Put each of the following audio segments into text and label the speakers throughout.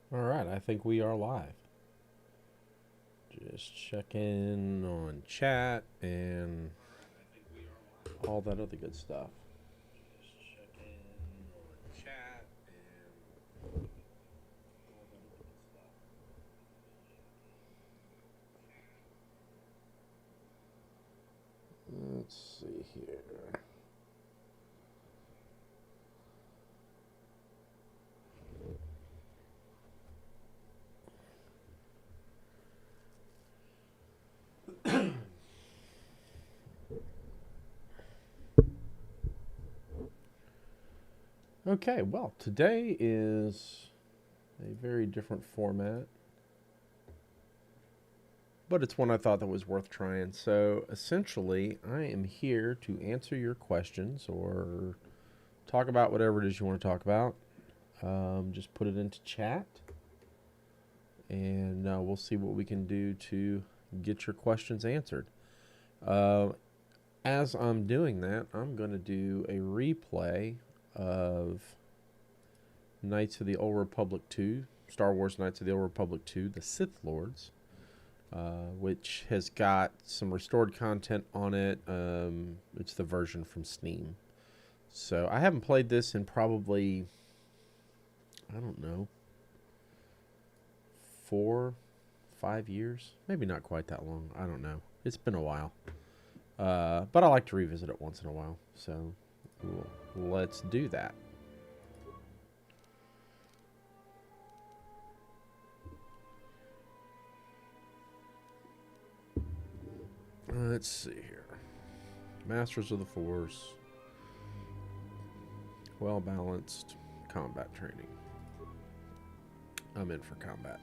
Speaker 1: All right, I think we are live. Just checking on chat and all that other good stuff. Just checking on chat and all that other good stuff. Let's see here. Okay, well, today is a very different format, but it's one I thought that was worth trying. So essentially, I am here to answer your questions or talk about whatever it is you want to talk about. Just put it into chat, and we'll see what we can do to get your questions answered. Uh, as I'm doing that, I'm going to do a replay of Knights of the Old Republic 2, Star Wars Knights of the Old Republic 2, The Sith Lords, which has got some restored content on it. It's the version from Steam. So I haven't played this in probably, I don't know, 4, 5 years. Maybe not quite that long. I don't know. It's been a while. But I like to revisit it once in a while. So let's do that. Let's see here. Masters of the Force. Well balanced combat training. I'm in for combat.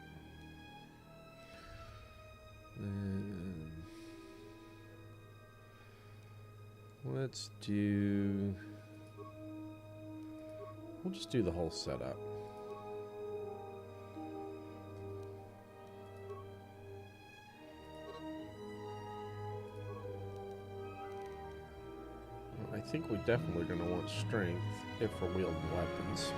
Speaker 1: And let's do. We'll just do the whole setup. I think we're definitely going to want strength if we're wielding weapons.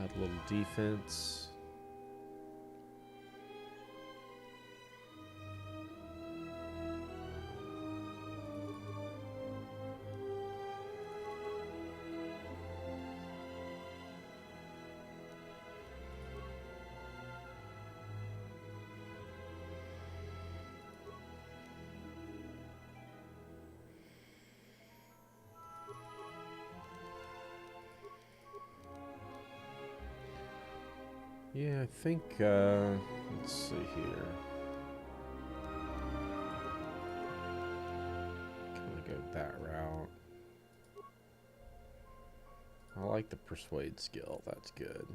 Speaker 1: Add a little defense. Yeah, I think, let's see here. Kind of go that route. I like the persuade skill, that's good.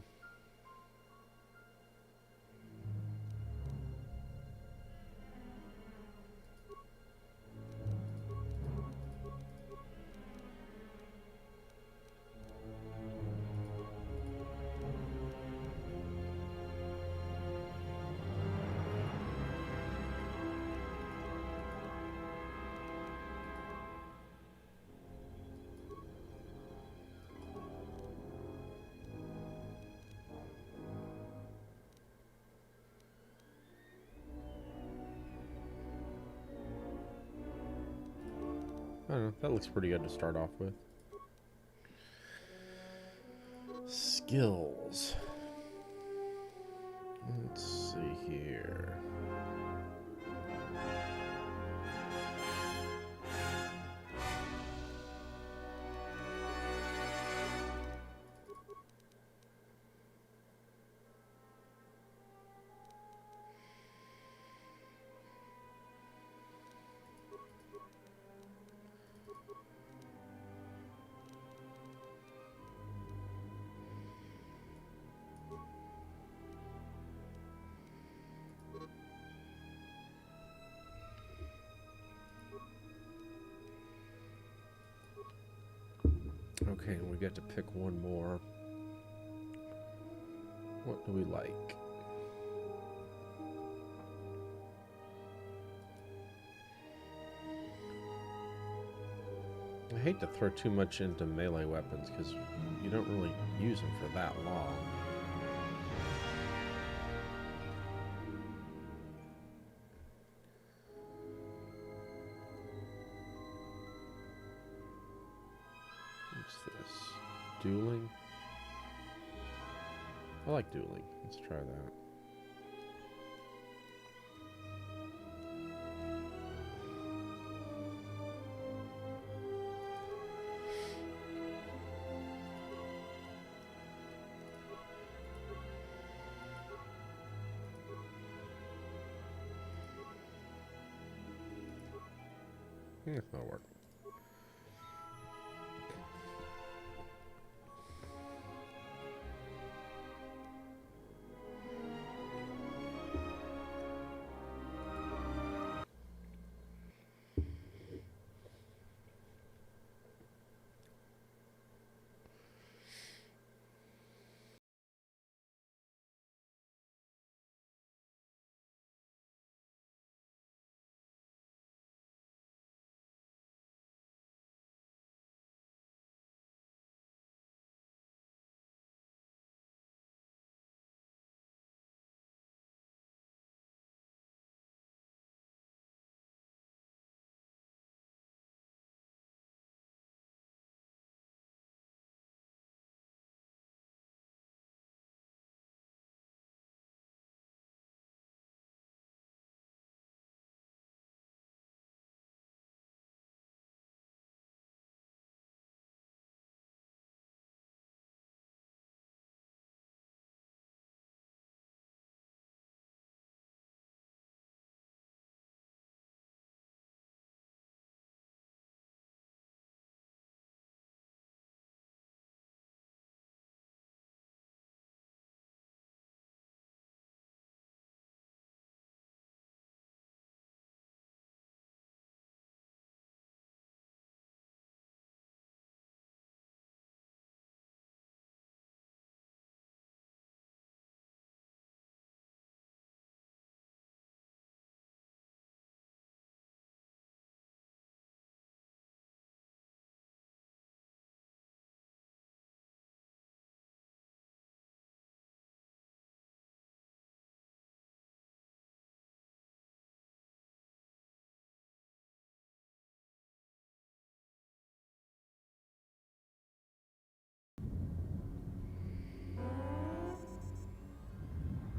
Speaker 1: I don't know, that looks pretty good to start off with. Skills. Let's see here. Okay, and we get to pick one more. What do we like? I hate to throw too much into melee weapons because you don't really use them for that long. What's this? Dueling? I like dueling. Let's try that. That'll work.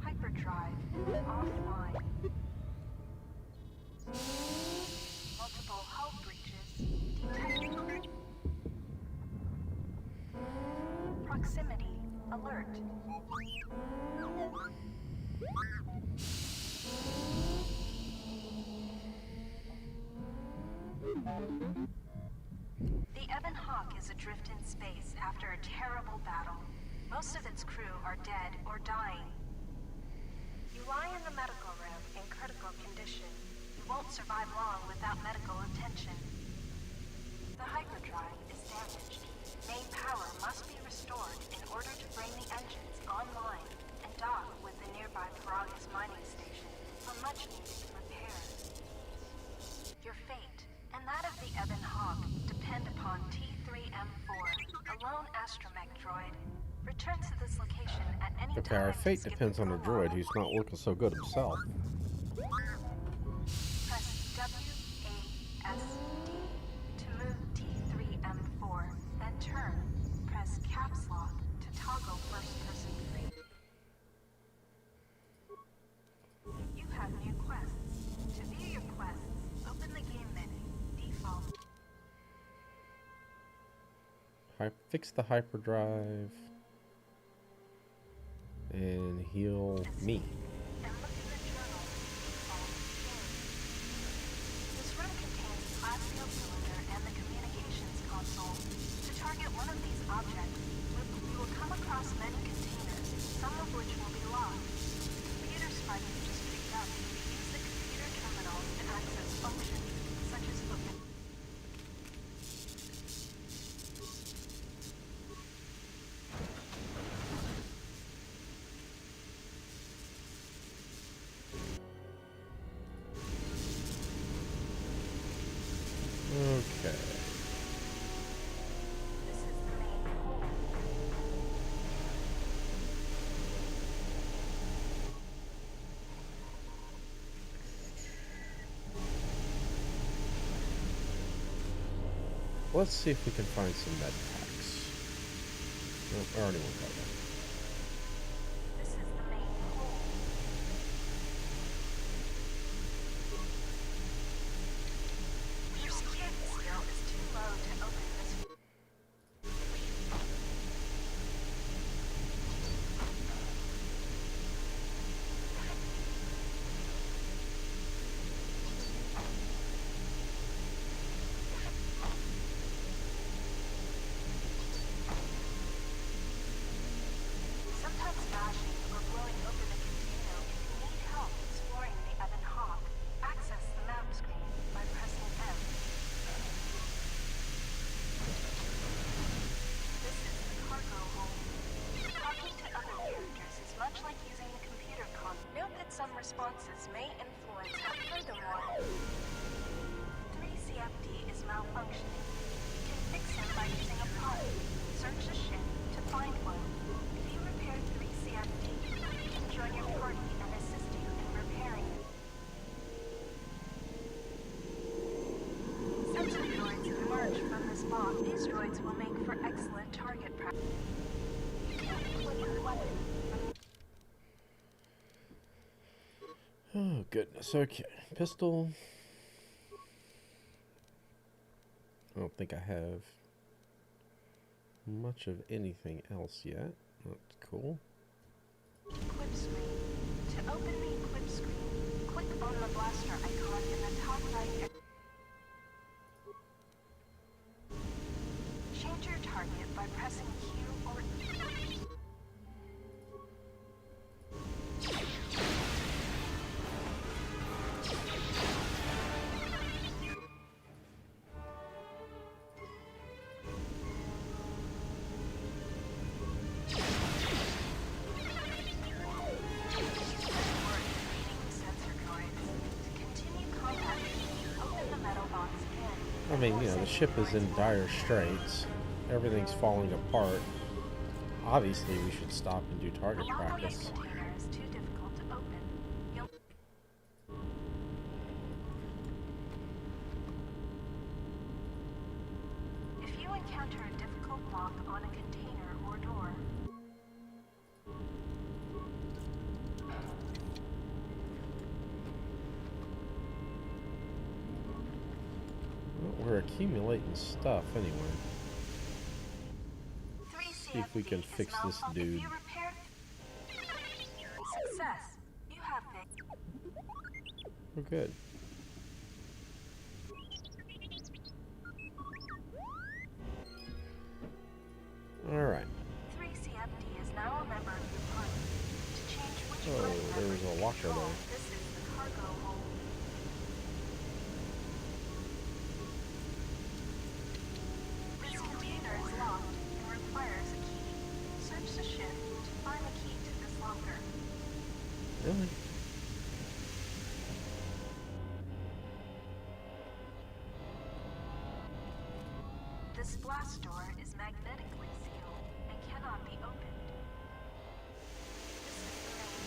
Speaker 2: Hyperdrive offline. Multiple hull breaches detected. Proximity alert. The Ebon Hawk is adrift in space after a terrible battle. Most of its crew are dead or dying. You lie in the medical room in critical condition. You won't survive long without medical attention. The hyperdrive is damaged. Main power must be restored in order to bring the engines online and dock with the nearby Paragus mining station for much-needed repairs. Your fate and that of the Ebon Hawk depend upon T3M4, a lone astromech droid. Return to this location at any
Speaker 1: Okay,
Speaker 2: time.
Speaker 1: our fate depends on a droid who's not looking so good himself.
Speaker 2: Press WASD to move T3M4, then turn. Press caps lock to toggle first-person view. You have new quests. To view your quests, open the game menu. Default.
Speaker 1: Fix the hyperdrive and heal me.
Speaker 2: And look in the journal. Default game. This room contains the glass-sealed cylinder and the communications console. To target one of these objects, you will come across many containers, some of which will be locked. The computer spike you just picked up can be used the computer terminal to access functions, such as open.
Speaker 1: Okay. let's see if we can find some med packs. Nope, I already went that way.
Speaker 2: This is the main hole. Your security skill is too low to open this. Sometimes mashing or blowing open a container. If you need help exploring the Ebon Hawk, access the map screen by pressing M. This is the cargo hold. Talking to other characters is much like using the computer Note that some responses may influence how furthermore. 3CFD is malfunctioning. You can fix it by using a pod. Search a ship to find one. If you repair 3CFD, we can join your party and assist you in repairing it. Sensor droids emerge from this box. These droids will make for excellent target practice. You can equip your weapon.
Speaker 1: Oh, goodness. Okay. Pistol. I don't think I have much of anything else yet. That's cool.
Speaker 2: Equip screen. To open the equip screen, click on the blaster icon in the top right. Change your target by pressing Q or E.
Speaker 1: I mean, you know, the ship is in dire straits. Everything's falling apart. Obviously, we should stop and do target practice.
Speaker 2: If you encounter a difficult lock on a container or door,
Speaker 1: Well, we're accumulating stuff anyway. See if we can fix this dude.
Speaker 2: Success. You have it.
Speaker 1: We're good. Alright.
Speaker 2: 3CFD is now a member of your party. To change which
Speaker 1: Oh,
Speaker 2: party
Speaker 1: there
Speaker 2: member
Speaker 1: was a
Speaker 2: you
Speaker 1: locker
Speaker 2: control,
Speaker 1: there.
Speaker 2: this is the cargo hold. This container is locked and requires a key. Search the ship to find the key to this locker.
Speaker 1: Really?
Speaker 2: This blast door is magnetically sealed and cannot be opened. This is the main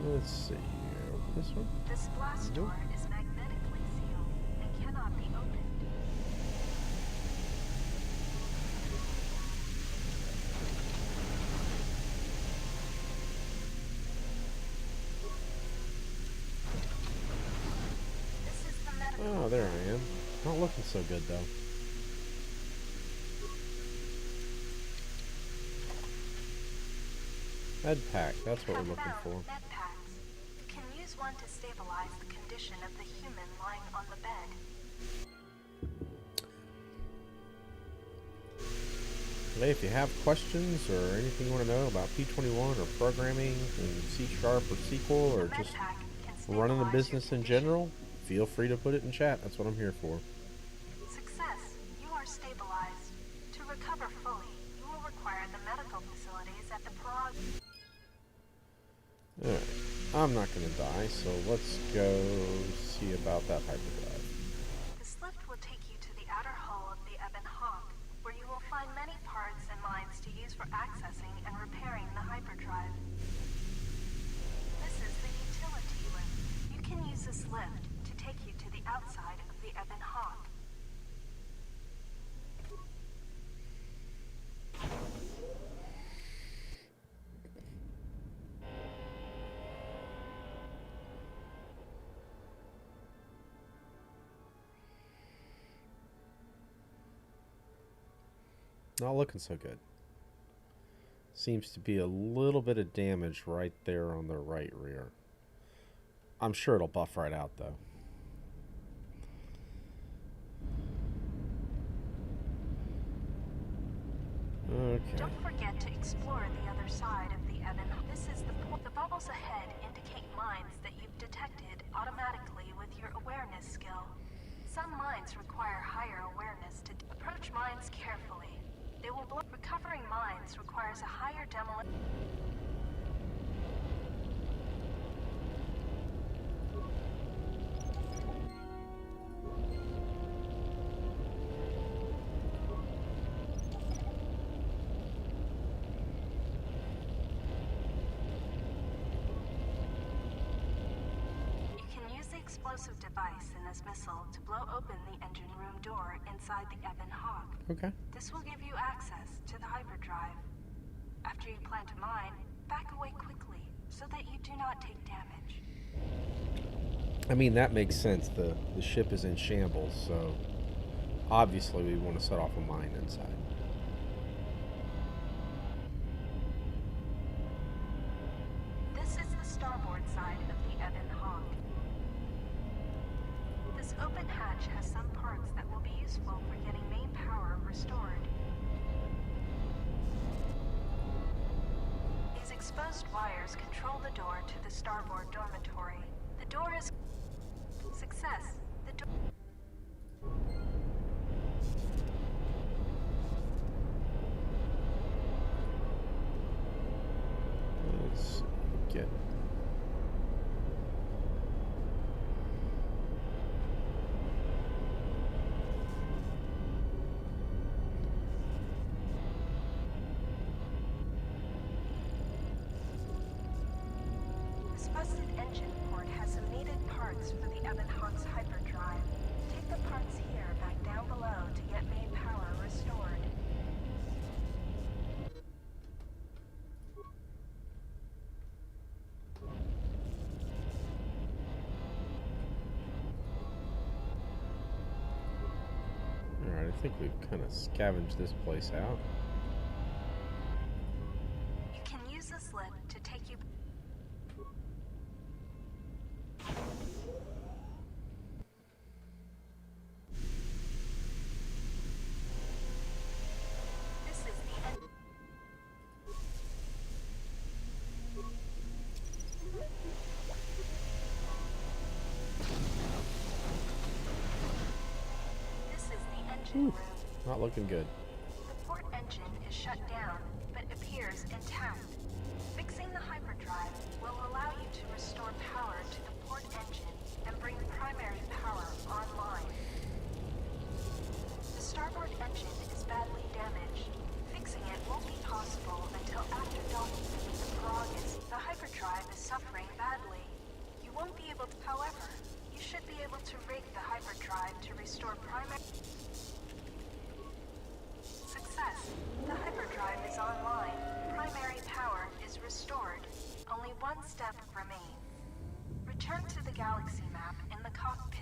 Speaker 2: hold.
Speaker 1: Let's see here. Open this one?
Speaker 2: This blast
Speaker 1: Nope.
Speaker 2: door is magnetically sealed and cannot be opened. This is the medical.
Speaker 1: Oh, there I am. Not looking so good, though. Med pack, that's what we're looking for.
Speaker 2: Med packs. You can use one to stabilize the condition of the human lying on the bed.
Speaker 1: Hey, if you have questions or anything you want to know about P21 or programming in C# or SQL or
Speaker 2: The
Speaker 1: just
Speaker 2: med pack can
Speaker 1: running a
Speaker 2: stabilize
Speaker 1: business
Speaker 2: your
Speaker 1: in
Speaker 2: condition.
Speaker 1: general, feel free to put it in chat. That's what I'm here for.
Speaker 2: Success. You are stabilized. To recover fully, you will require the medical facilities at the Prague.
Speaker 1: Alright, I'm not going to die, so let's go see about that hyperdrive.
Speaker 2: This lift will take you to the outer hull of the Ebon Hawk, where you will find many parts and lines to use for accessing and repairing the hyperdrive. This is the utility lift. You can use this lift
Speaker 1: Not looking so good. Seems to be a little bit of damage right there on the right rear. I'm sure it'll buff right out though. Okay.
Speaker 2: Don't forget to explore the other side of the Evan. This is the bubbles ahead indicate mines that you've detected automatically with your awareness skill. Some mines require higher awareness to approach mines carefully. They will blow. Recovering mines requires a higher demolition. Explosive device in this missile to blow open the engine room door inside the Evan Hawk.
Speaker 1: Okay.
Speaker 2: This will give you access to the hyperdrive. After you plant a mine, back away quickly so that you do not take damage.
Speaker 1: I mean, that makes sense. The ship is in shambles, so obviously we want to set off a mine inside.
Speaker 2: This is the starboard side of the Evan Hawk. This open hatch has some parts that will be useful for getting main power restored. These exposed wires control the door to the starboard dormitory. The door is success. The door.
Speaker 1: Let's get.
Speaker 2: This busted engine port has some needed parts for the Evan Hawk's hyperdrive. Take the parts here back down below to get main power restored.
Speaker 1: Alright, I think we've kind of scavenged this place out.
Speaker 2: You can use this lift to take you. This is the end. This is the engine room.
Speaker 1: Not looking good.
Speaker 2: The port engine is shut down, but appears intact. Fixing the hyperdrive will allow you to restore power to the port engine and bring primary power online. The starboard engine is badly damaged. Fixing it won't be possible until after docking with the Paragus. The hyperdrive is suffering badly. You won't be able to, however, you should be able to rig the hyperdrive to restore primary. Success. The hyperdrive is online. Primary power is restored. Only one step remains. Return to the galaxy map in the cockpit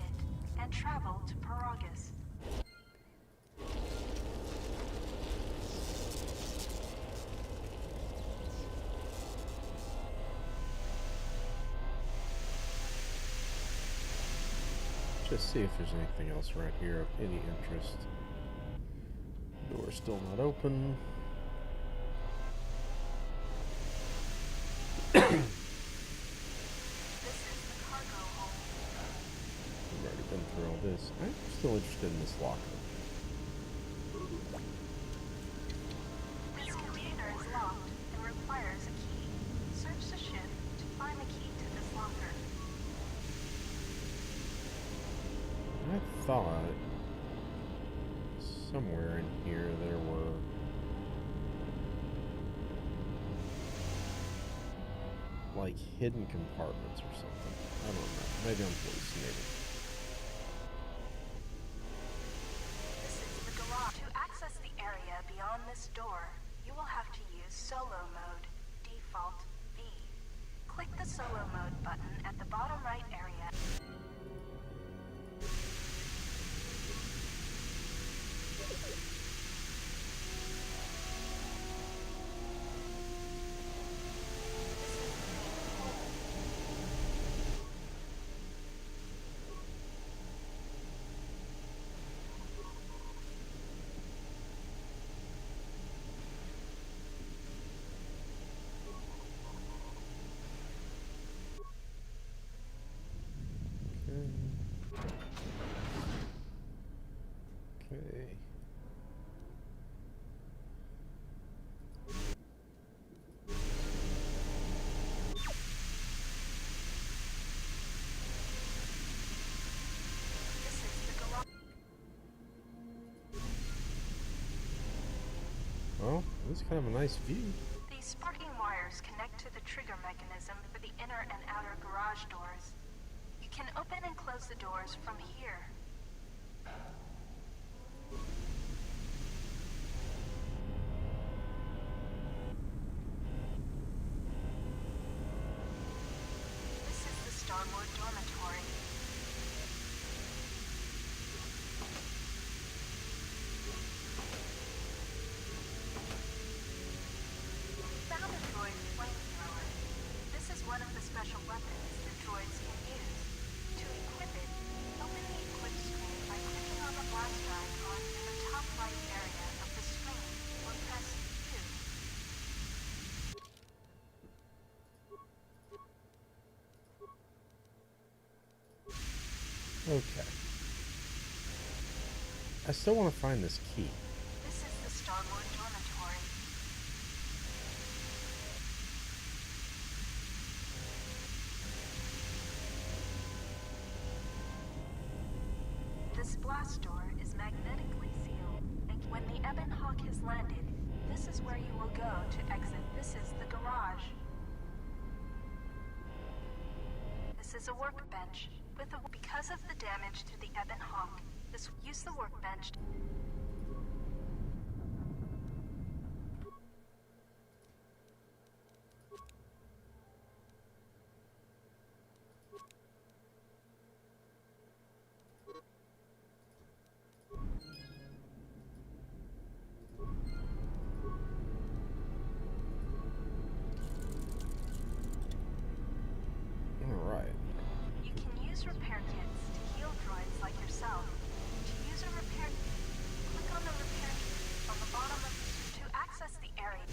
Speaker 2: and travel to Paragus.
Speaker 1: Just see if there's anything else right here of any interest. Door's still not open.
Speaker 2: This is the cargo hold.
Speaker 1: We've already been through all this. I'm still interested in this locker.
Speaker 2: This container is locked and requires a key. Search the ship to find the key to this locker.
Speaker 1: I thought somewhere in here there were like hidden compartments or something. I don't know. Maybe I'm hallucinating.
Speaker 2: This is the garage. To access the area beyond this door, you will have to use solo mode, default V. Click the solo mode button at the bottom right area.
Speaker 1: This is kind of a nice view.
Speaker 2: These sparking wires connect to the trigger mechanism for the inner and outer garage doors. You can open and close the doors from here. This is the starboard dormitory. Found a droid flamethrower. This is one of the special weapons the droids can use. To equip it, open the equip screen by clicking on the blaster icon in the top right area of the screen, or press U.
Speaker 1: Okay. I still want to find this key.
Speaker 2: This is the starboard dormitory. This blast door is magnetically sealed, and when the Ebon Hawk has landed, this is where you will go to exit. This is the garage. This is a workbench. Because of the damage to the Ebon Hawk, use the workbench.
Speaker 1: Alright.
Speaker 2: You can use repair kits to heal droids like yourself. To use a repair kit, click on the repair kit on the bottom of the suit to access the area.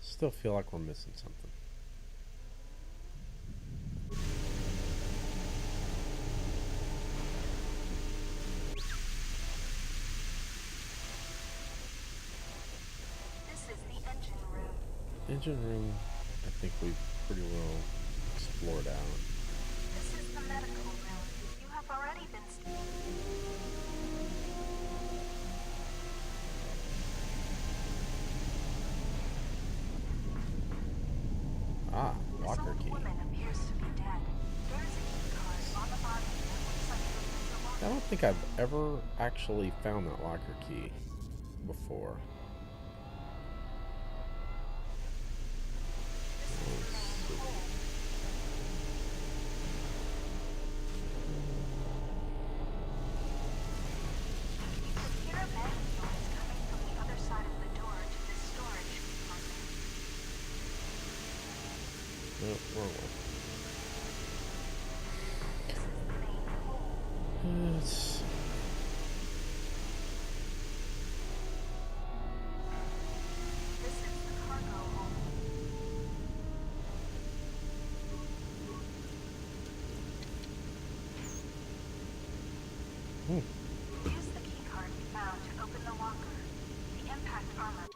Speaker 1: Still feel like we're missing something.
Speaker 2: This is the engine room.
Speaker 1: Engine room, I think we've pretty well explored out.
Speaker 2: This is the medical room. You have already been
Speaker 1: Locker
Speaker 2: This
Speaker 1: key.
Speaker 2: old woman appears to be dead. There is a key card on the body that looks like it opens the locker.
Speaker 1: I don't think I've ever actually found that locker key before.
Speaker 2: This is the main hole. You can hear a banging noise coming from the other side of the door to this storage compartment.
Speaker 1: No, wrong one.
Speaker 2: This is the main hole.
Speaker 1: Let's see.
Speaker 2: This is the cargo hole. Use the key card you found to open the locker. The impact armor.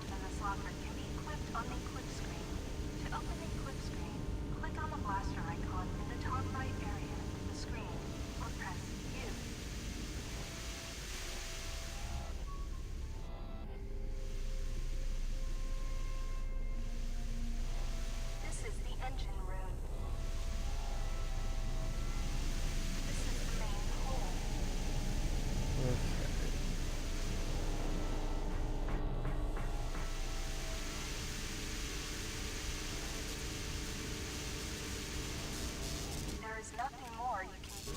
Speaker 2: And this locker can be equipped on the equip screen. To open the equip screen, click on the blaster icon in the top right area of the screen, or press U. This is the engine room. This is the main hole.
Speaker 1: Okay.
Speaker 2: There is nothing more you can do.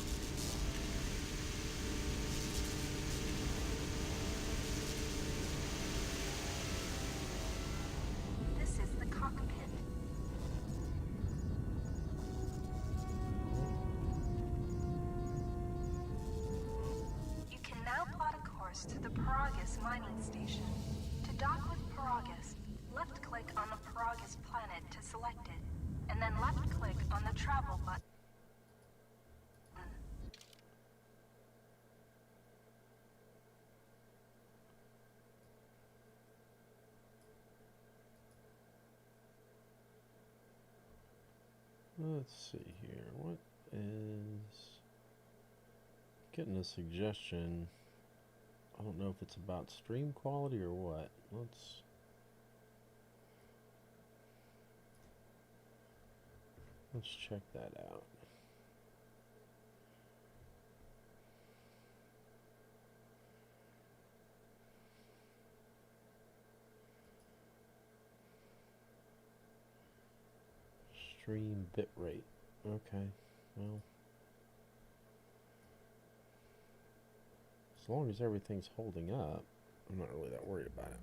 Speaker 2: This is the cockpit. You can now plot a course to the Paragus mining station. To dock with Paragus, left-click on the Paragus planet to select it, and then left-click on the travel button.
Speaker 1: Let's see here. What is getting a suggestion? I don't know if it's about stream quality or what. Let's check that out. Stream bitrate. Okay, well, as long as everything's holding up, I'm not really that worried about it.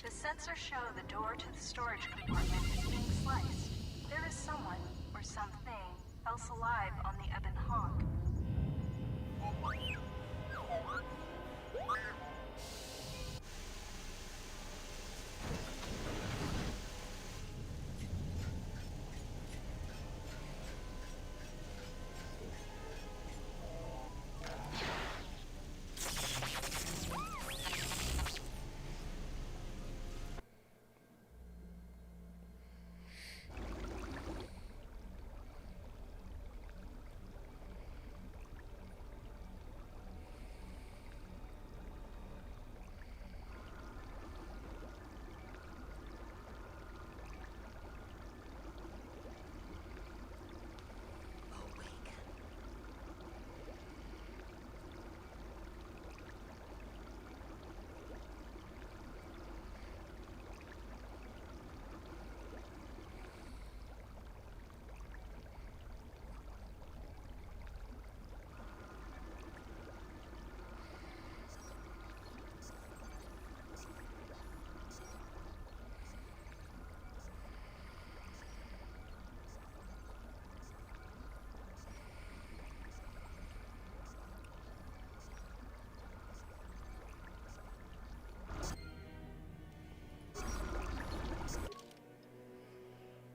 Speaker 2: The sensors show the door to the storage compartment is being sliced. There is someone, or something, else alive on the Ebon Hawk.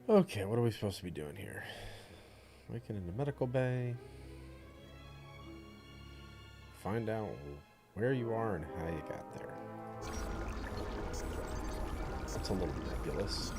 Speaker 1: Okay, what are we supposed to be doing here? Waking in the medical bay. Find out where you are and how you got there. That's a little nebulous.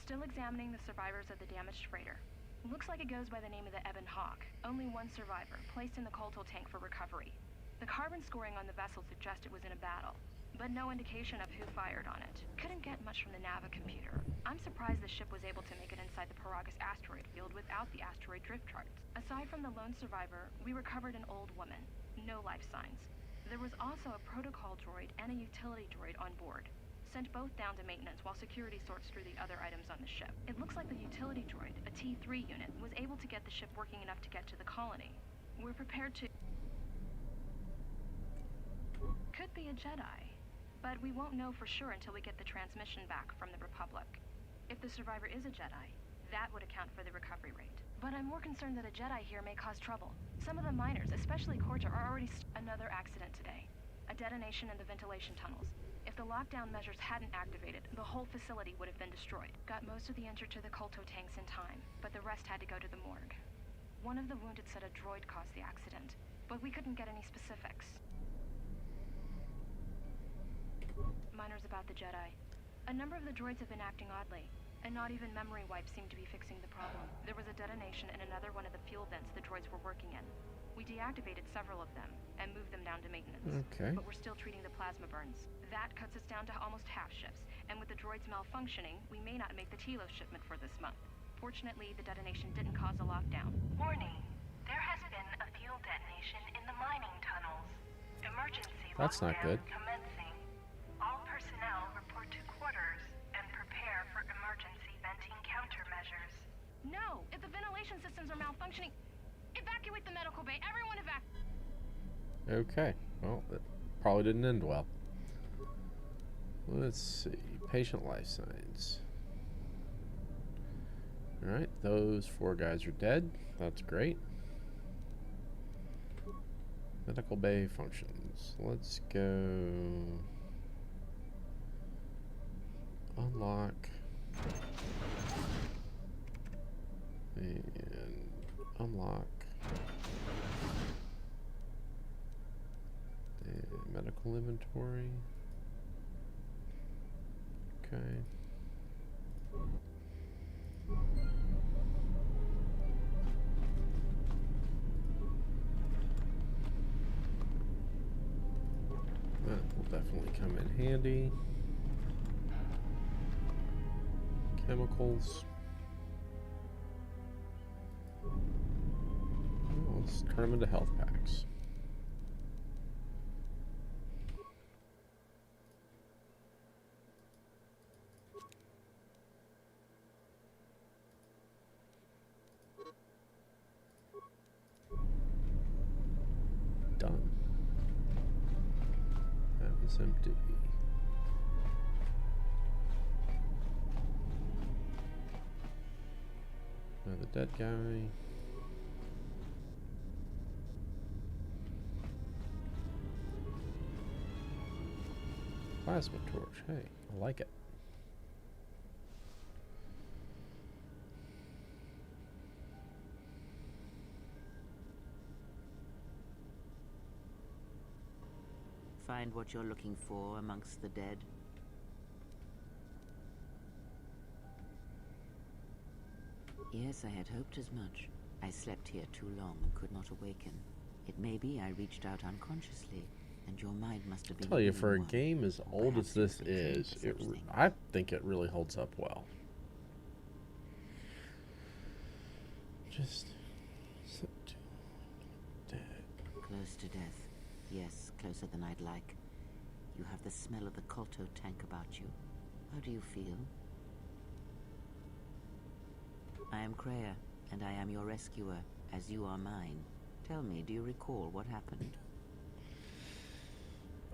Speaker 3: Still examining the survivors of the damaged freighter. Looks like it goes by the name of the Ebon Hawk. Only one survivor, placed in the coltal tank for recovery. The carbon scoring on the vessel suggests it was in a battle, but no indication of who fired on it. Couldn't get much from the Nava computer. I'm surprised the ship was able to make it inside the Paragus asteroid field without the asteroid drift charts. Aside from the lone survivor, we recovered an old woman. No life signs. There was also a protocol droid and a utility droid on board. Sent both down to maintenance while security sorts through the other items on the ship. It looks like the utility droid, a T3 unit, was able to get the ship working enough to get to the colony. We're prepared to... Could be a Jedi, but we won't know for sure until we get the transmission back from the Republic. If the survivor is a Jedi, that would account for the recovery rate. But I'm more concerned that a Jedi here may cause trouble. Some of the miners, especially Corta, are already... Another accident today. A detonation in the ventilation tunnels. If the lockdown measures hadn't activated, the whole facility would have been destroyed. Got most of the injured to the Colto tanks in time, but the rest had to go to the morgue. One of the wounded said a droid caused the accident, but we couldn't get any specifics. Minors about the Jedi. A number of the droids have been acting oddly, and not even memory wipes seem to be fixing the problem. There was a detonation in another one of the fuel vents the droids were working in. We deactivated several of them and moved them down to maintenance.
Speaker 1: Okay.
Speaker 3: But we're still treating the plasma burns. That cuts us down to almost half shifts, and with the droids malfunctioning, we may not make the Telos shipment for this month. Fortunately, the detonation didn't cause a lockdown.
Speaker 2: Warning. There has been a fuel detonation in the mining tunnels. Emergency
Speaker 1: That's not
Speaker 2: lockdown
Speaker 1: good.
Speaker 2: commencing. All personnel report to quarters and prepare for emergency venting countermeasures.
Speaker 3: No! If the ventilation systems are malfunctioning, evacuate the medical bay. Everyone evacuate.
Speaker 1: Okay. Well, that probably didn't end well. Let's see. Patient life signs. Alright, those 4 guys are dead. That's great. Medical bay functions. Let's go. Unlock. And unlock. And medical inventory. Okay. That will definitely come in handy. Chemicals. Well, let's turn them into health packs. Done. That was empty. Another dead guy. Plasma torch. Hey, I like it.
Speaker 4: Find what you're looking for amongst the dead? Yes, I had hoped as much. I slept here too long and could not awaken. It may be I reached out unconsciously, and your mind must have been...
Speaker 1: Tell you, for a
Speaker 4: one.
Speaker 1: game as old as this is, I think it really holds up well. Just sit dead.
Speaker 4: Close to death. Yes, closer than I'd like. You have the smell of the Colto tank about you. How do you feel? I am Kreia, and I am your rescuer, as you are mine. Tell me, do you recall what happened?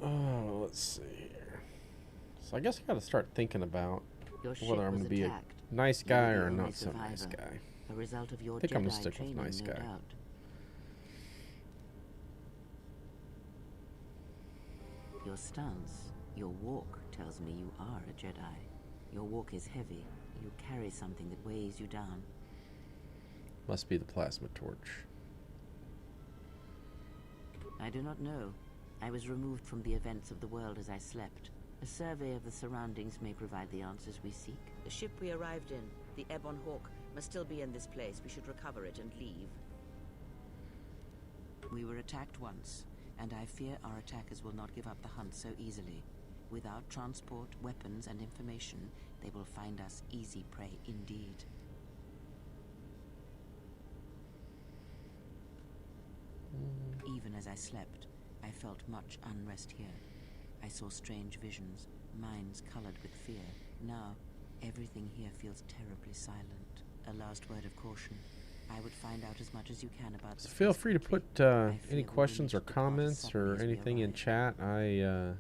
Speaker 1: Oh, let's see here. So I guess I gotta start thinking about
Speaker 4: Your ship
Speaker 1: whether I'm
Speaker 4: was
Speaker 1: gonna be a
Speaker 4: attacked.
Speaker 1: nice
Speaker 4: You
Speaker 1: guy
Speaker 4: were the
Speaker 1: or
Speaker 4: only
Speaker 1: not so nice
Speaker 4: survivor.
Speaker 1: guy.
Speaker 4: A result of your
Speaker 1: I think I'm gonna
Speaker 4: Jedi
Speaker 1: stick with
Speaker 4: training,
Speaker 1: nice
Speaker 4: no
Speaker 1: guy.
Speaker 4: doubt. Your stance, your walk tells me you are a Jedi. Your walk is heavy. You carry something that weighs you down.
Speaker 1: Must be the plasma torch.
Speaker 4: I do not know. I was removed from the events of the world as I slept. A survey of the surroundings may provide the answers we seek.
Speaker 5: The ship we arrived in, the Ebon Hawk, must still be in this place. We should recover it and leave.
Speaker 4: We were attacked once, and I fear our attackers will not give up the hunt so easily. Without transport, weapons, and information, they will find us easy prey indeed. Even as I slept, I felt much unrest here. I saw strange visions, minds colored with fear. Now, everything here feels terribly silent. A last word of caution. I would find out as much as you can about
Speaker 1: So
Speaker 4: the
Speaker 1: feel
Speaker 4: Space
Speaker 1: free to
Speaker 4: Country.
Speaker 1: put
Speaker 4: I
Speaker 1: any
Speaker 4: fear we will
Speaker 1: questions or
Speaker 4: need to depart as
Speaker 1: comments or
Speaker 4: suddenly as we
Speaker 1: anything in
Speaker 4: arrive.
Speaker 1: chat.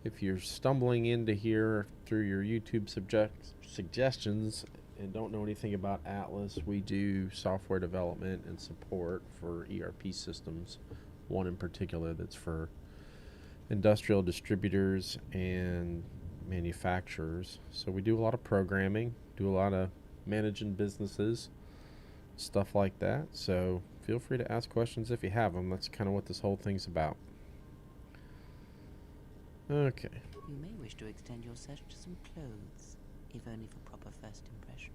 Speaker 1: If you're stumbling into here through your YouTube suggestions and don't know anything about Atlas, we do software development and support for ERP systems one in particular that's for industrial distributors and manufacturers. So we do a lot of programming, do a lot of managing businesses, stuff like that. So feel free to ask questions if you have them. That's kind of what this whole thing's about. Okay.
Speaker 4: You may wish to extend your search to some clothes, if only for proper first impressions.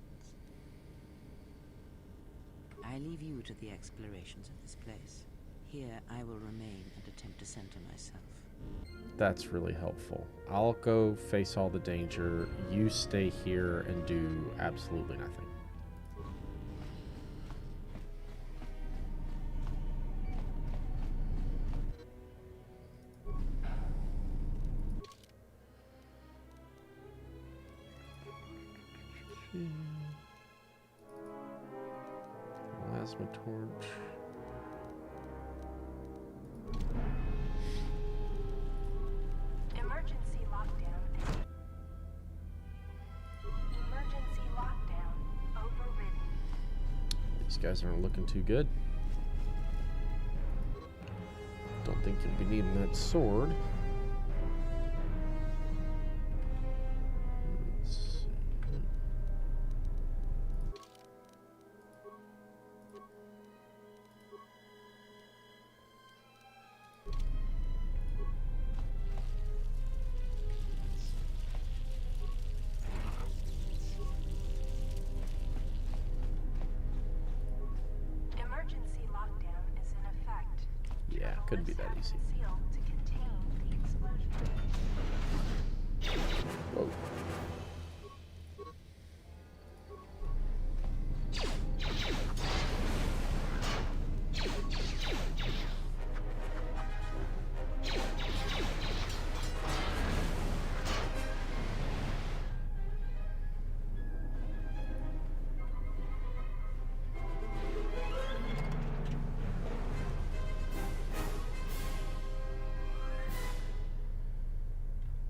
Speaker 4: I leave you to the explorations of this place. Here I will remain and attempt to center myself.
Speaker 1: That's really helpful. I'll go face all the danger. You stay here and do absolutely nothing. Plasma torch.
Speaker 2: Emergency lockdown. Emergency lockdown overridden.
Speaker 1: These guys aren't looking too good. Don't think you'll be needing that sword. Let's see.
Speaker 2: Emergency lockdown is in effect.
Speaker 1: Yeah, couldn't be that easy.
Speaker 2: Sealed to contain the explosion.
Speaker 1: Whoa.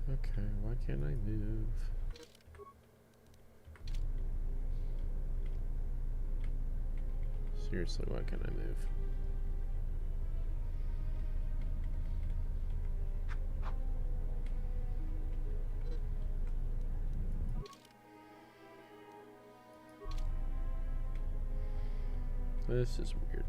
Speaker 1: Okay, why can't I move? Seriously, why can't I move? This is weird.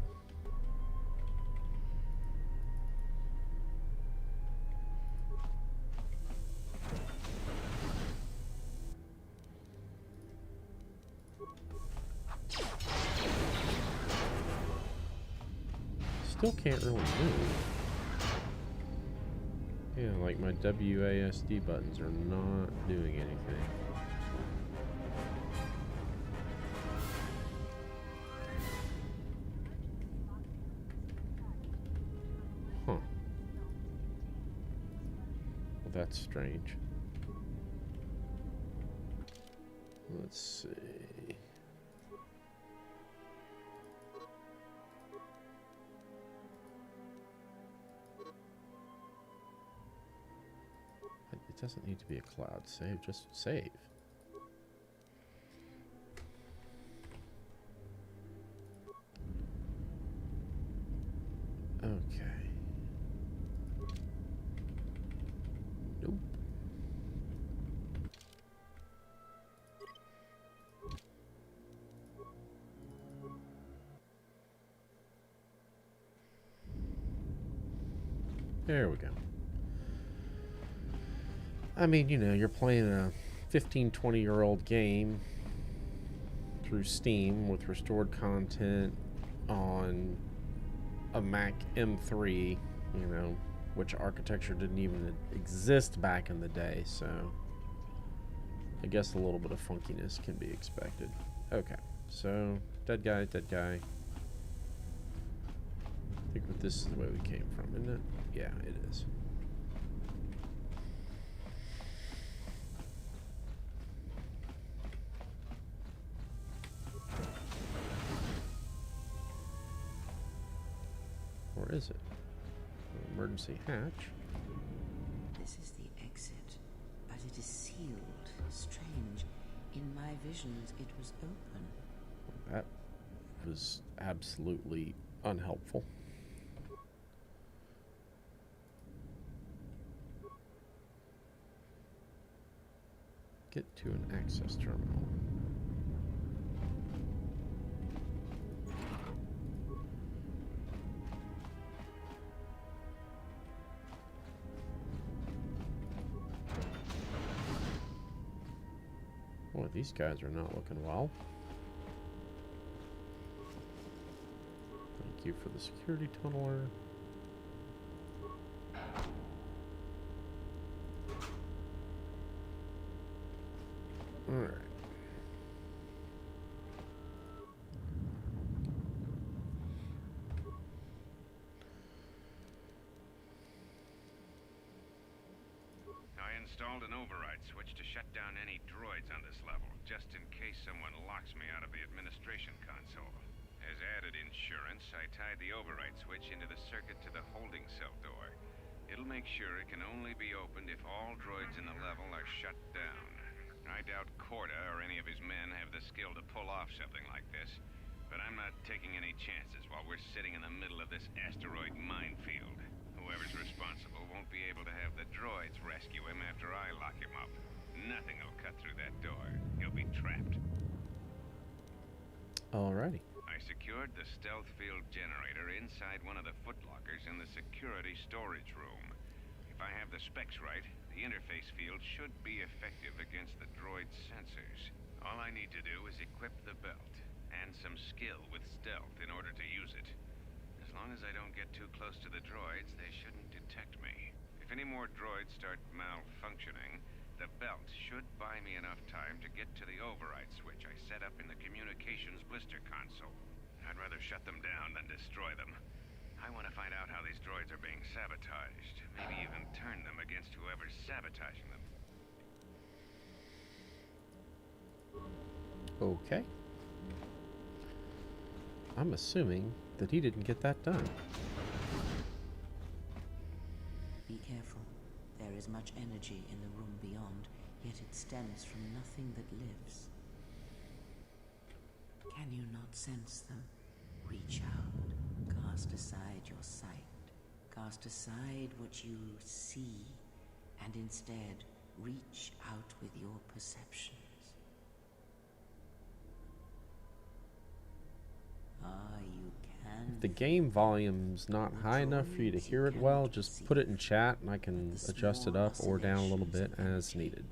Speaker 1: Still can't really move. Yeah, like my WASD buttons are not doing anything. Huh. Well, that's strange. Let's see. It doesn't need to be a cloud save, just save. Okay. Nope. There we go. I mean, you know, you're playing a 15, 20-year-old game through Steam with restored content on a Mac M3, you know, which architecture didn't even exist back in the day, so I guess a little bit of funkiness can be expected. Okay, so dead guy, dead guy. I think this is the way we came from, isn't it? Yeah, it is. Or is it? Emergency hatch.
Speaker 4: This is the exit, but it is sealed. Strange. In my visions, it was open.
Speaker 1: That was absolutely unhelpful. Get to an access terminal. Boy, these guys are not looking well. Thank you for the security tunneler. Alright.
Speaker 6: I installed an override switch to shut down any droids on this level, just in case someone locks me out of the administration console. As added insurance, I tied the override switch into the circuit to the holding cell door. It'll make sure it can only be opened if all droids in the level are shut down. I doubt Corda or any of his men have the skill to pull off something like this, but I'm not taking any chances while we're sitting in the middle of this asteroid minefield. Whoever's responsible won't be able to have the droids rescue him after I lock him up. Nothing will cut through that door. He'll be trapped.
Speaker 1: Alrighty.
Speaker 6: I secured the stealth field generator inside one of the footlockers in the security storage room. If I have the specs right, the interface field should be effective against the droid's sensors. All I need to do is equip the belt, and some skill with stealth in order to use it. As long as I don't get too close to the droids, they shouldn't detect me. If any more droids start malfunctioning, the belt should buy me enough time to get to the override switch I set up in the communications blister console. I'd rather shut them down than destroy them. I want to find out how these droids are being sabotaged. Maybe even turn them against whoever's sabotaging them.
Speaker 1: Okay. I'm assuming that he didn't get that done.
Speaker 4: Be careful. There is much energy in the room beyond, yet it stems from nothing that lives. Can you not sense them? Reach out. Cast aside your sight. Cast aside what you see, and instead reach out with your perceptions. You can.
Speaker 1: If the game volume's not high enough for you to hear it well, just put it in chat and I can adjust it up or down a little bit as needed.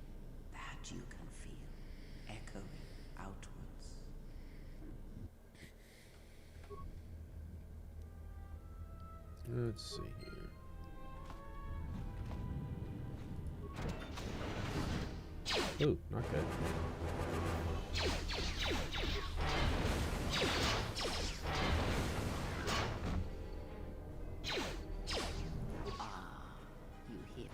Speaker 4: That you can feel echoing outwards.
Speaker 1: Let's see here. Ooh, not good.
Speaker 4: You hear.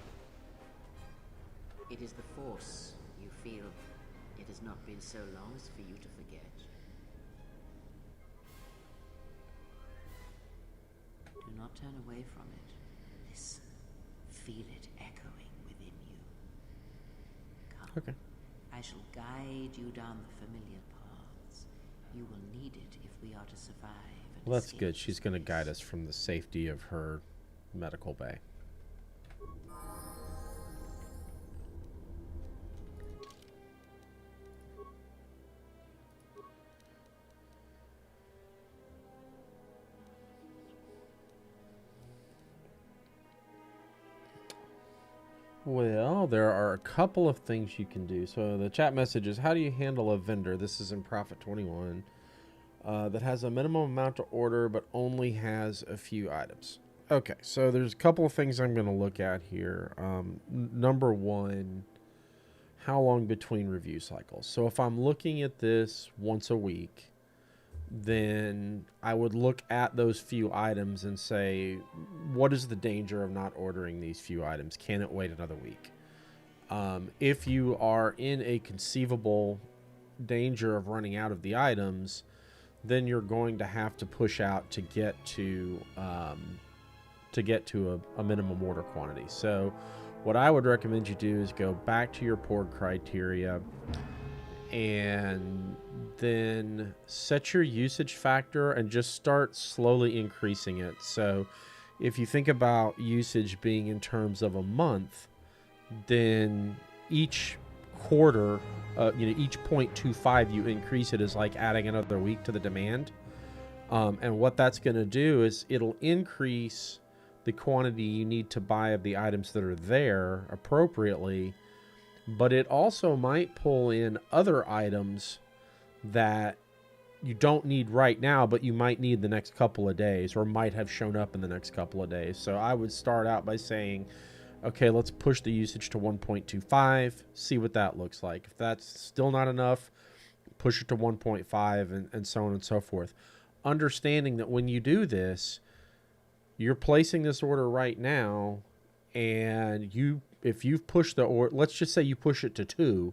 Speaker 4: It is the Force, you feel. It has not been so long as for you to forget. Do not turn away from it. Listen. Feel it echoing within you. Come.
Speaker 1: Okay.
Speaker 4: I shall guide you down the familiar paths. You will need it if we are to survive. And
Speaker 1: Well, that's
Speaker 4: escape
Speaker 1: good. She's going to
Speaker 4: this
Speaker 1: guide
Speaker 4: place.
Speaker 1: us from the safety of her medical bay. Well, there are a couple of things you can do. So the chat message is, how do you handle a vendor? This is in Prophet 21. That has a minimum amount to order but only has a few items. Okay, so there's a couple of things I'm going to look at here. Number one, how long between review cycles? So if I'm looking at this once a week, then I would look at those few items and say, what is the danger of not ordering these few items? Can it wait another week? If you are in a conceivable danger of running out of the items, then you're going to have to push out to get to a minimum order quantity. So what I would recommend you do is go back to your PORG criteria and then set your usage factor and just start slowly increasing it. So if you think about usage being in terms of a month, then each quarter, each 0.25 you increase it is like adding another week to the demand. And what that's going to do is it'll increase the quantity you need to buy of the items that are there appropriately, but it also might pull in other items that you don't need right now, but you might need the next couple of days, or might have shown up in the next couple of days. So I would start out by saying, okay, let's push the usage to 1.25, see what that looks like. If that's still not enough, push it to 1.5, and so on and so forth. Understanding that when you do this, you're placing this order right now, and if you've pushed the order, let's just say you push it to 2,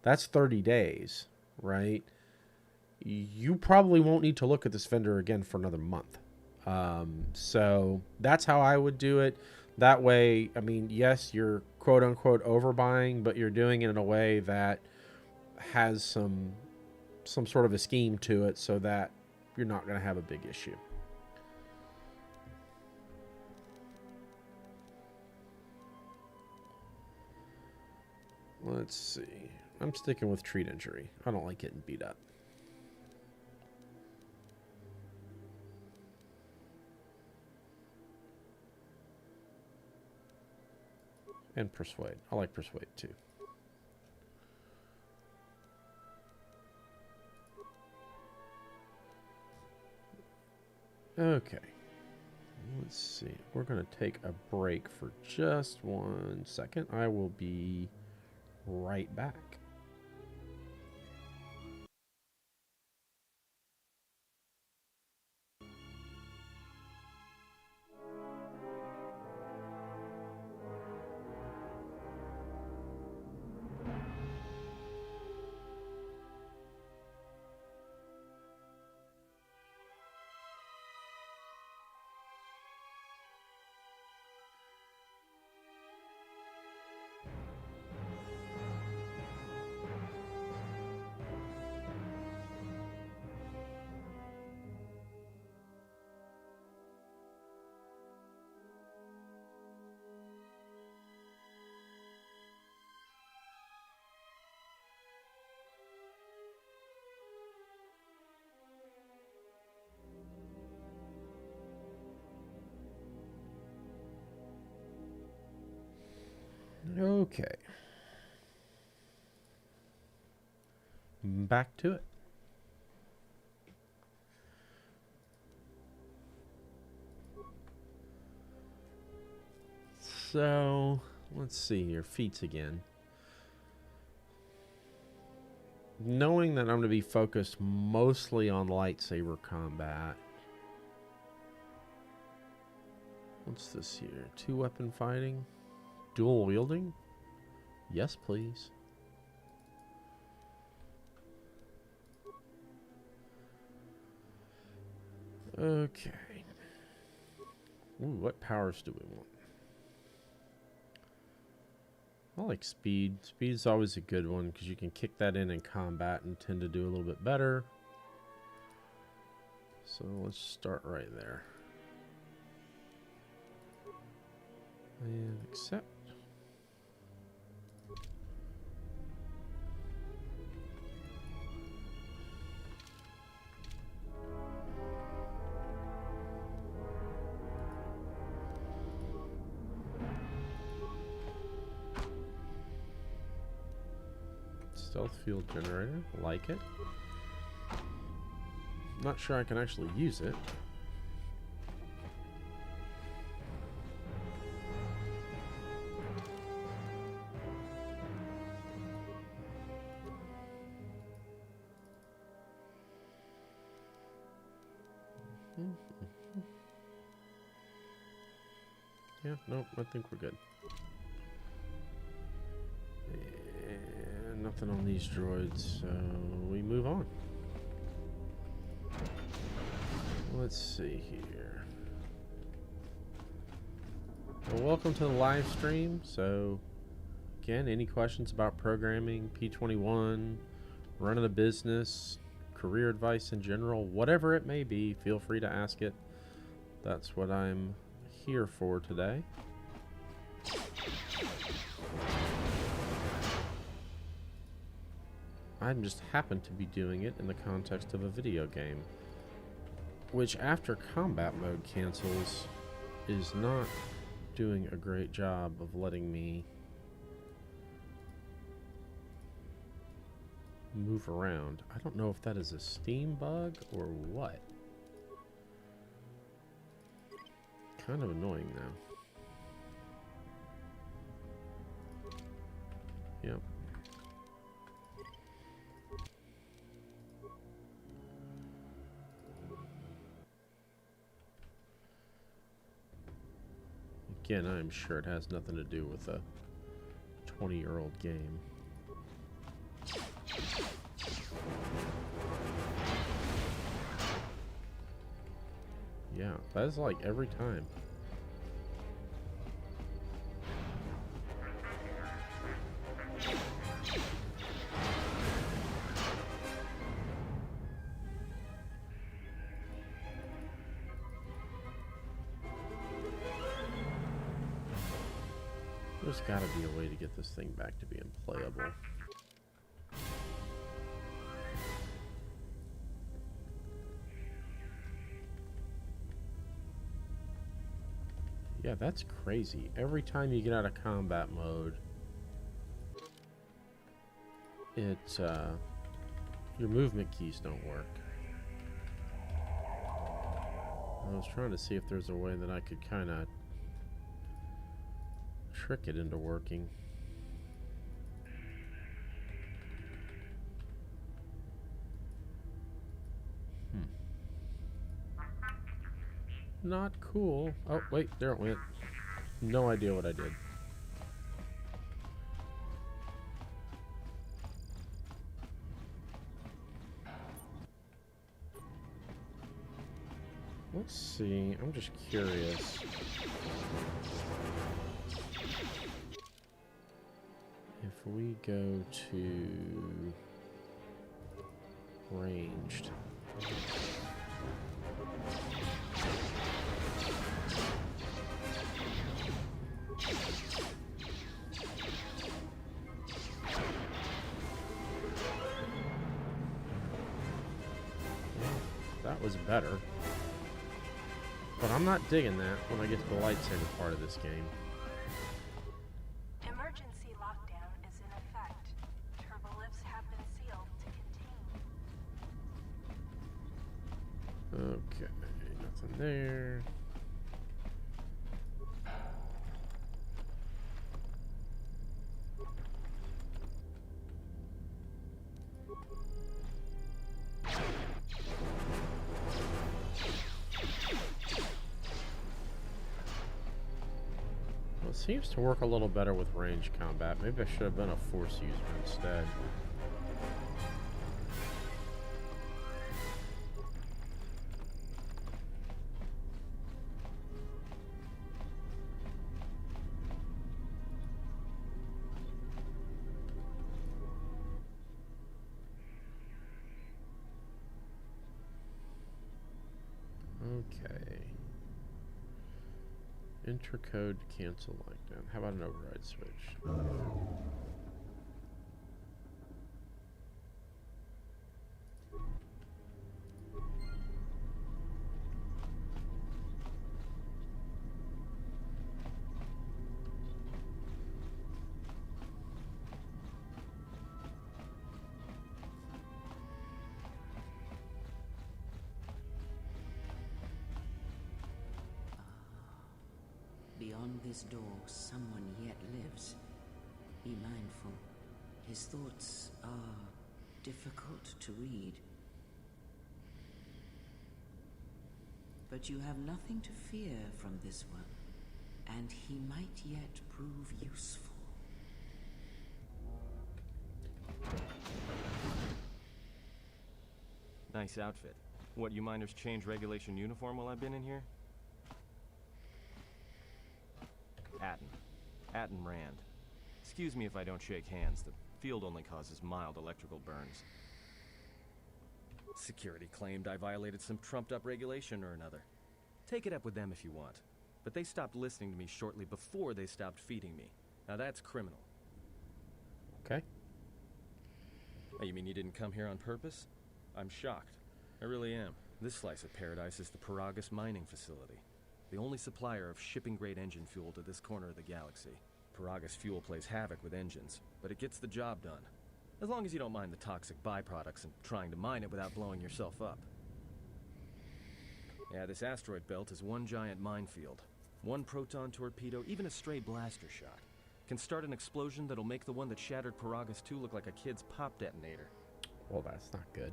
Speaker 1: that's 30 days, right? You probably won't need to look at this vendor again for another month. So that's how I would do it. That way, I mean, yes, you're quote unquote overbuying, but you're doing it in a way that has some sort of a scheme to it, so that you're not going to have a big issue. Let's see. I'm sticking with treat injury. I don't like getting beat up. And persuade. I like persuade too. Okay. Let's see. We're going to take a break for just 1 second. I will be right back. Okay. Back to it. So, let's see here. Feats again. Knowing that I'm going to be focused mostly on lightsaber combat. What's this here? 2-weapon fighting? Dual wielding? Yes, please. Okay. Ooh, what powers do we want? I like speed. Speed's always a good one because you can kick that in combat and tend to do a little bit better. So let's start right there. And accept. Stealth field generator, like it. Not sure I can actually use it. Yeah, nope, I think we're good. And nothing on these droids, so we move on. Let's see here. Well, welcome to the live stream. So, again, any questions about programming, P21, running a business, career advice in general, whatever it may be, feel free to ask it. That's what I'm here for today. I just happen to be doing it in the context of a video game, which after combat mode cancels is not doing a great job of letting me move around. I don't know if that is a Steam bug or what. Kind of annoying now. Yep. Again, I'm sure it has nothing to do with a 20-year-old game. Yeah, that's like every time. There's gotta be a way to get this thing back to being playable. Yeah, that's crazy. Every time you get out of combat mode, it, your movement keys don't work. I was trying to see if there's a way that I could kind of trick it into working. Not cool. Oh, wait, there it went. No idea what I did. Let's see. I'm just curious. If we go to ranged. That was better. But I'm not digging that when I get to the lightsaber part of this game.
Speaker 2: Emergency lockdown is in effect. Turbolifts have been sealed to contain.
Speaker 1: Okay, nothing there. Well, it seems to work a little better with range combat. Maybe I should have been a force user instead. Okay. Intercode cancel lockdown. How about an override switch?
Speaker 4: Beyond this door, someone yet lives. Be mindful. His thoughts are difficult to read. But you have nothing to fear from this one, and he might yet prove useful.
Speaker 7: Nice outfit. What, you miners change regulation uniform while I've been in here? Atten Rand. Excuse me if I don't shake hands. The field only causes mild electrical burns. Security claimed I violated some trumped-up regulation or another. Take it up with them if you want. But they stopped listening to me shortly before they stopped feeding me. Now that's criminal.
Speaker 1: Okay.
Speaker 7: Oh, you mean you didn't come here on purpose? I'm shocked. I really am. This slice of paradise is the Paragus mining facility, the only supplier of shipping-grade engine fuel to this corner of the galaxy. Paragus fuel plays havoc with engines, but it gets the job done. As long as you don't mind the toxic byproducts and trying to mine it without blowing yourself up. Yeah, this asteroid belt is one giant minefield. One proton torpedo, even a stray blaster shot, can start an explosion that'll make the one that shattered Paragus 2 look like a kid's pop detonator.
Speaker 1: Well, that's not good.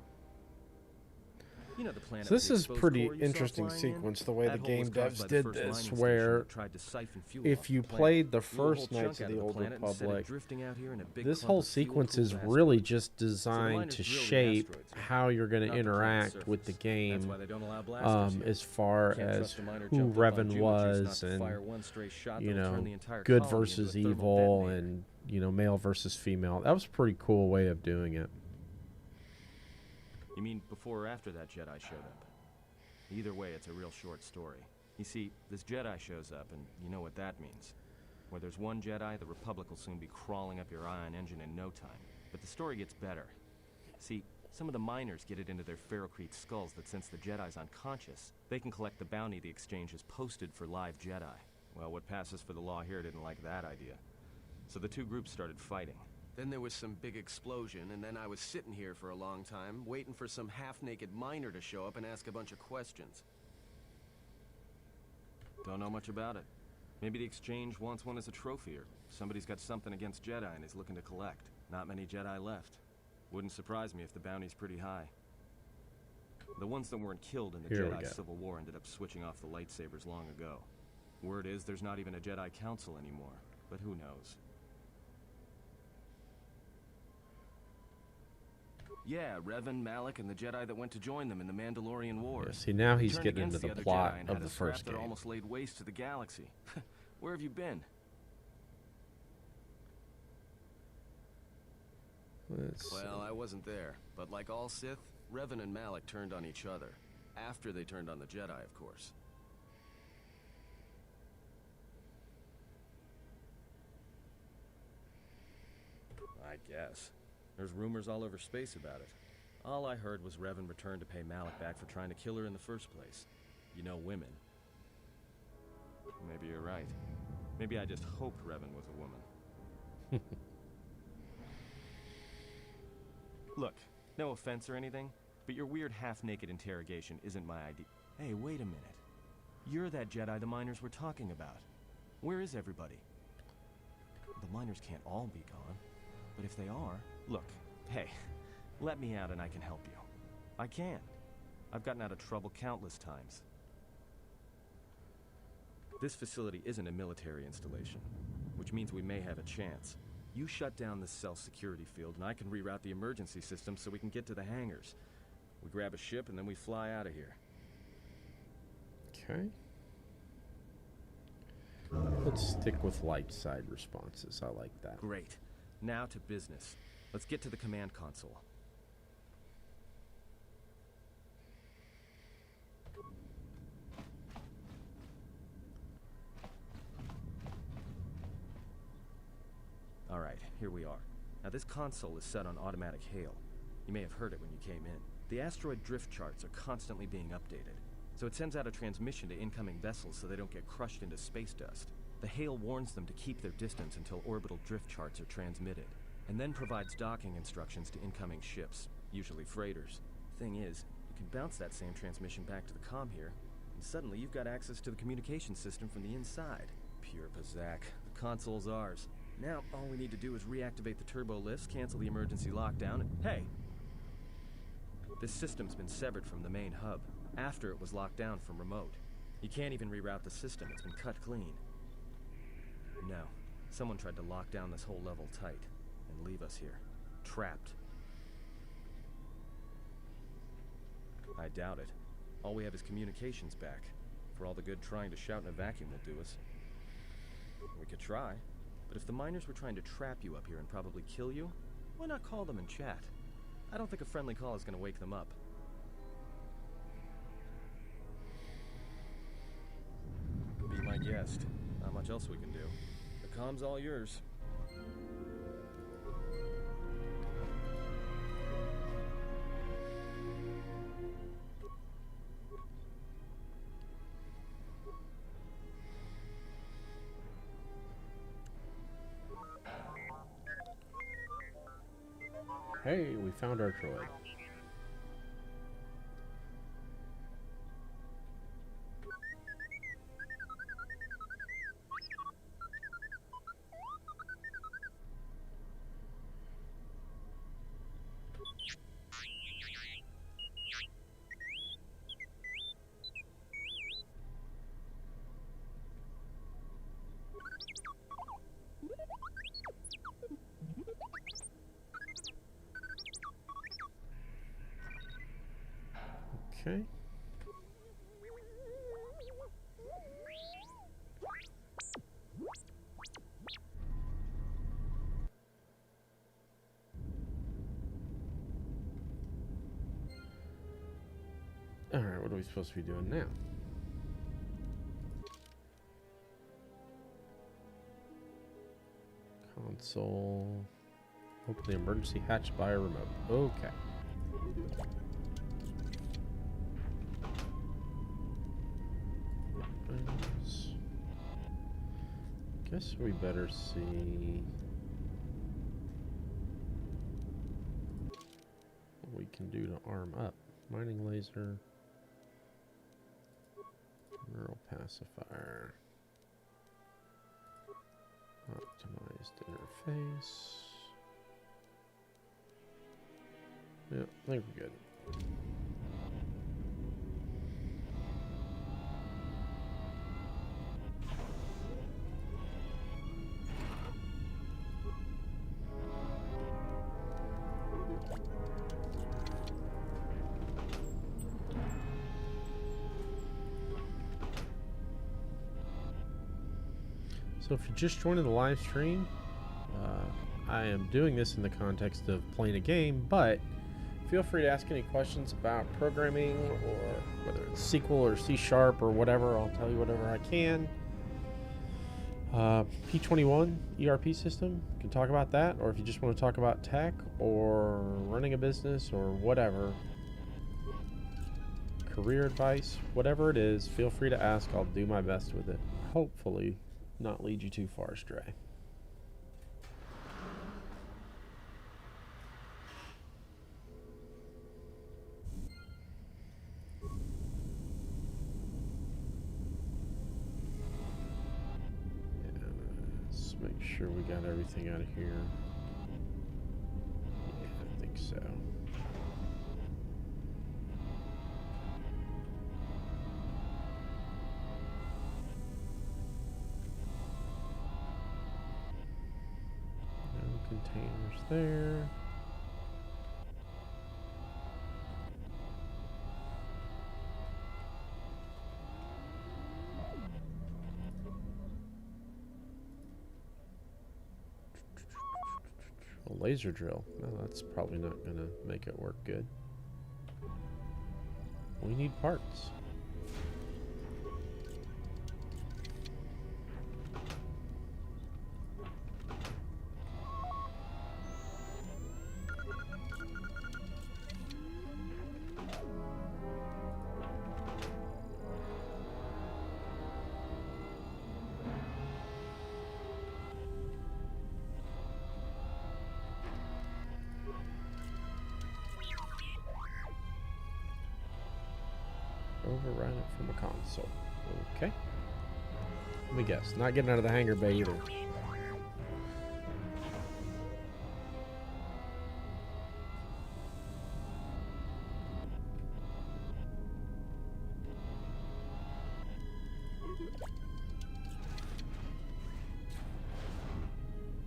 Speaker 7: You know the planet
Speaker 1: So this
Speaker 7: with the
Speaker 1: is
Speaker 7: exposed
Speaker 1: pretty
Speaker 7: core you saw
Speaker 1: interesting
Speaker 7: flying in?
Speaker 1: sequence, the way the
Speaker 7: That hole
Speaker 1: game
Speaker 7: was caused
Speaker 1: devs
Speaker 7: by the
Speaker 1: did
Speaker 7: first
Speaker 1: this,
Speaker 7: mining station
Speaker 1: where
Speaker 7: that tried to siphon fuel
Speaker 1: if
Speaker 7: off
Speaker 1: you
Speaker 7: the planet.
Speaker 1: played the
Speaker 7: Blew a whole
Speaker 1: first Knights
Speaker 7: chunk
Speaker 1: of
Speaker 7: out
Speaker 1: the Old
Speaker 7: planet and set it
Speaker 1: Republic,
Speaker 7: drifting out here in a big
Speaker 1: this
Speaker 7: clump
Speaker 1: whole
Speaker 7: of
Speaker 1: sequence
Speaker 7: fuel-cooled
Speaker 1: is
Speaker 7: asteroids.
Speaker 1: really just
Speaker 7: So the
Speaker 1: designed
Speaker 7: miners
Speaker 1: to
Speaker 7: drill the
Speaker 1: shape
Speaker 7: asteroids in,
Speaker 1: how you're going
Speaker 7: not
Speaker 1: to
Speaker 7: the planet's
Speaker 1: interact with the
Speaker 7: surface. That's
Speaker 1: game,
Speaker 7: why they don't allow blasters here.
Speaker 1: as far
Speaker 7: Can't
Speaker 1: as
Speaker 7: trust a miner
Speaker 1: who
Speaker 7: jumped up on
Speaker 1: Revan
Speaker 7: geometries
Speaker 1: was,
Speaker 7: not to
Speaker 1: and
Speaker 7: fire one stray shot
Speaker 1: you
Speaker 7: that'll turn
Speaker 1: know,
Speaker 7: the entire
Speaker 1: good
Speaker 7: colony
Speaker 1: versus
Speaker 7: into a thermal
Speaker 1: evil,
Speaker 7: detonator.
Speaker 1: and male versus female. That was a pretty cool way of doing it.
Speaker 7: You mean before or after that Jedi showed up? Either way, it's a real short story. You see, this Jedi shows up, and you know what that means. Where there's one Jedi, the Republic will soon be crawling up your ion engine in no time. But the story gets better. See, some of the miners get it into their ferrocrete skulls that since the Jedi's unconscious, they can collect the bounty the exchange has posted for live Jedi. Well, what passes for the law here didn't like that idea. So the two groups started fighting.
Speaker 8: Then there was some big explosion, and then I was sitting here for a long time, waiting for some half-naked miner to show up and ask a bunch of questions.
Speaker 7: Don't know much about it. Maybe the exchange wants one as a trophy, or somebody's got something against Jedi and is looking to collect. Not many Jedi left. Wouldn't surprise me if the bounty's pretty high. The ones that weren't killed in the
Speaker 1: Here we
Speaker 7: Jedi
Speaker 1: go.
Speaker 7: Civil War ended up switching off the lightsabers long ago. Word is there's not even a Jedi Council anymore, but who knows? Yeah, Revan, Malak, and the Jedi that went to join them in the Mandalorian Wars.
Speaker 1: Yeah, see, now he's
Speaker 7: Turned
Speaker 1: getting
Speaker 7: against
Speaker 1: into the
Speaker 7: other
Speaker 1: plot
Speaker 7: Jedi and
Speaker 1: of
Speaker 7: had
Speaker 1: the
Speaker 7: a scrap
Speaker 1: first
Speaker 7: that
Speaker 1: game.
Speaker 7: almost laid waste to the galaxy. Where have you been?
Speaker 1: Let's see.
Speaker 8: Well, I wasn't there, but like all Sith, Revan and Malak turned on each other. After they turned on the Jedi, of course.
Speaker 7: I guess. There's rumors all over space about it. All I heard was Revan returned to pay Malak back for trying to kill her in the first place. You know women. Maybe you're right. Maybe I just hoped Revan was a woman. Look, no offense or anything, but your weird half-naked interrogation isn't my idea. Hey, wait a minute. You're that Jedi the miners were talking about. Where is everybody? The miners can't all be gone. But if they are... Look, hey, let me out and I can help you. I can. I've gotten out of trouble countless times. This facility isn't a military installation, which means we may have a chance. You shut down this cell security field and I can reroute the emergency system so we can get to the hangars. We grab a ship and then we fly out of here.
Speaker 1: Okay. Let's stick with light side responses. I like that.
Speaker 7: Great. Now to business. Let's get to the command console. Alright, here we are. Now this console is set on automatic hail. You may have heard it when you came in. The asteroid drift charts are constantly being updated, so it sends out a transmission to incoming vessels so they don't get crushed into space dust. The hail warns them to keep their distance until orbital drift charts are transmitted, and then provides docking instructions to incoming ships, usually freighters. Thing is, you can bounce that same transmission back to the comm here, and suddenly you've got access to the communication system from the inside. Pure Pazak. The console's ours. Now, all we need to do is reactivate the turbo lifts, cancel the emergency lockdown, and hey! This system's been severed from the main hub, after it was locked down from remote. You can't even reroute the system, it's been cut clean. No, someone tried to lock down this whole level tight, and leave us here, trapped. I doubt it. All we have is communications back. For all the good trying to shout in a vacuum will do us. We could try. But if the miners were trying to trap you up here and probably kill you, why not call them and chat? I don't think a friendly call is going to wake them up. Be my guest. Not much else we can do. The comm's all yours.
Speaker 1: Hey, we found our droid. Okay. Alright, what are we supposed to be doing now? Console. Open the emergency hatch by a remote. Okay. Weapons. Guess we better see what we can do to arm up. Mining laser. Neural pacifier. Optimized interface. Yeah, I think we're good. So if you're just joining the live stream, I am doing this in the context of playing a game, but feel free to ask any questions about programming, or whether it's SQL or C# or whatever. I'll tell you whatever I can. P21 ERP system, you can talk about that, or if you just want to talk about tech or running a business or whatever, career advice, whatever it is, feel free to ask. I'll do my best with it. Hopefully not lead you too far astray. Let's make sure we got everything out of here. Yeah, I think so. Containers there. A laser drill. No, that's probably not going to make it work good. We need parts. Override it from a console. Okay. Let me guess. Not getting out of the hangar bay either.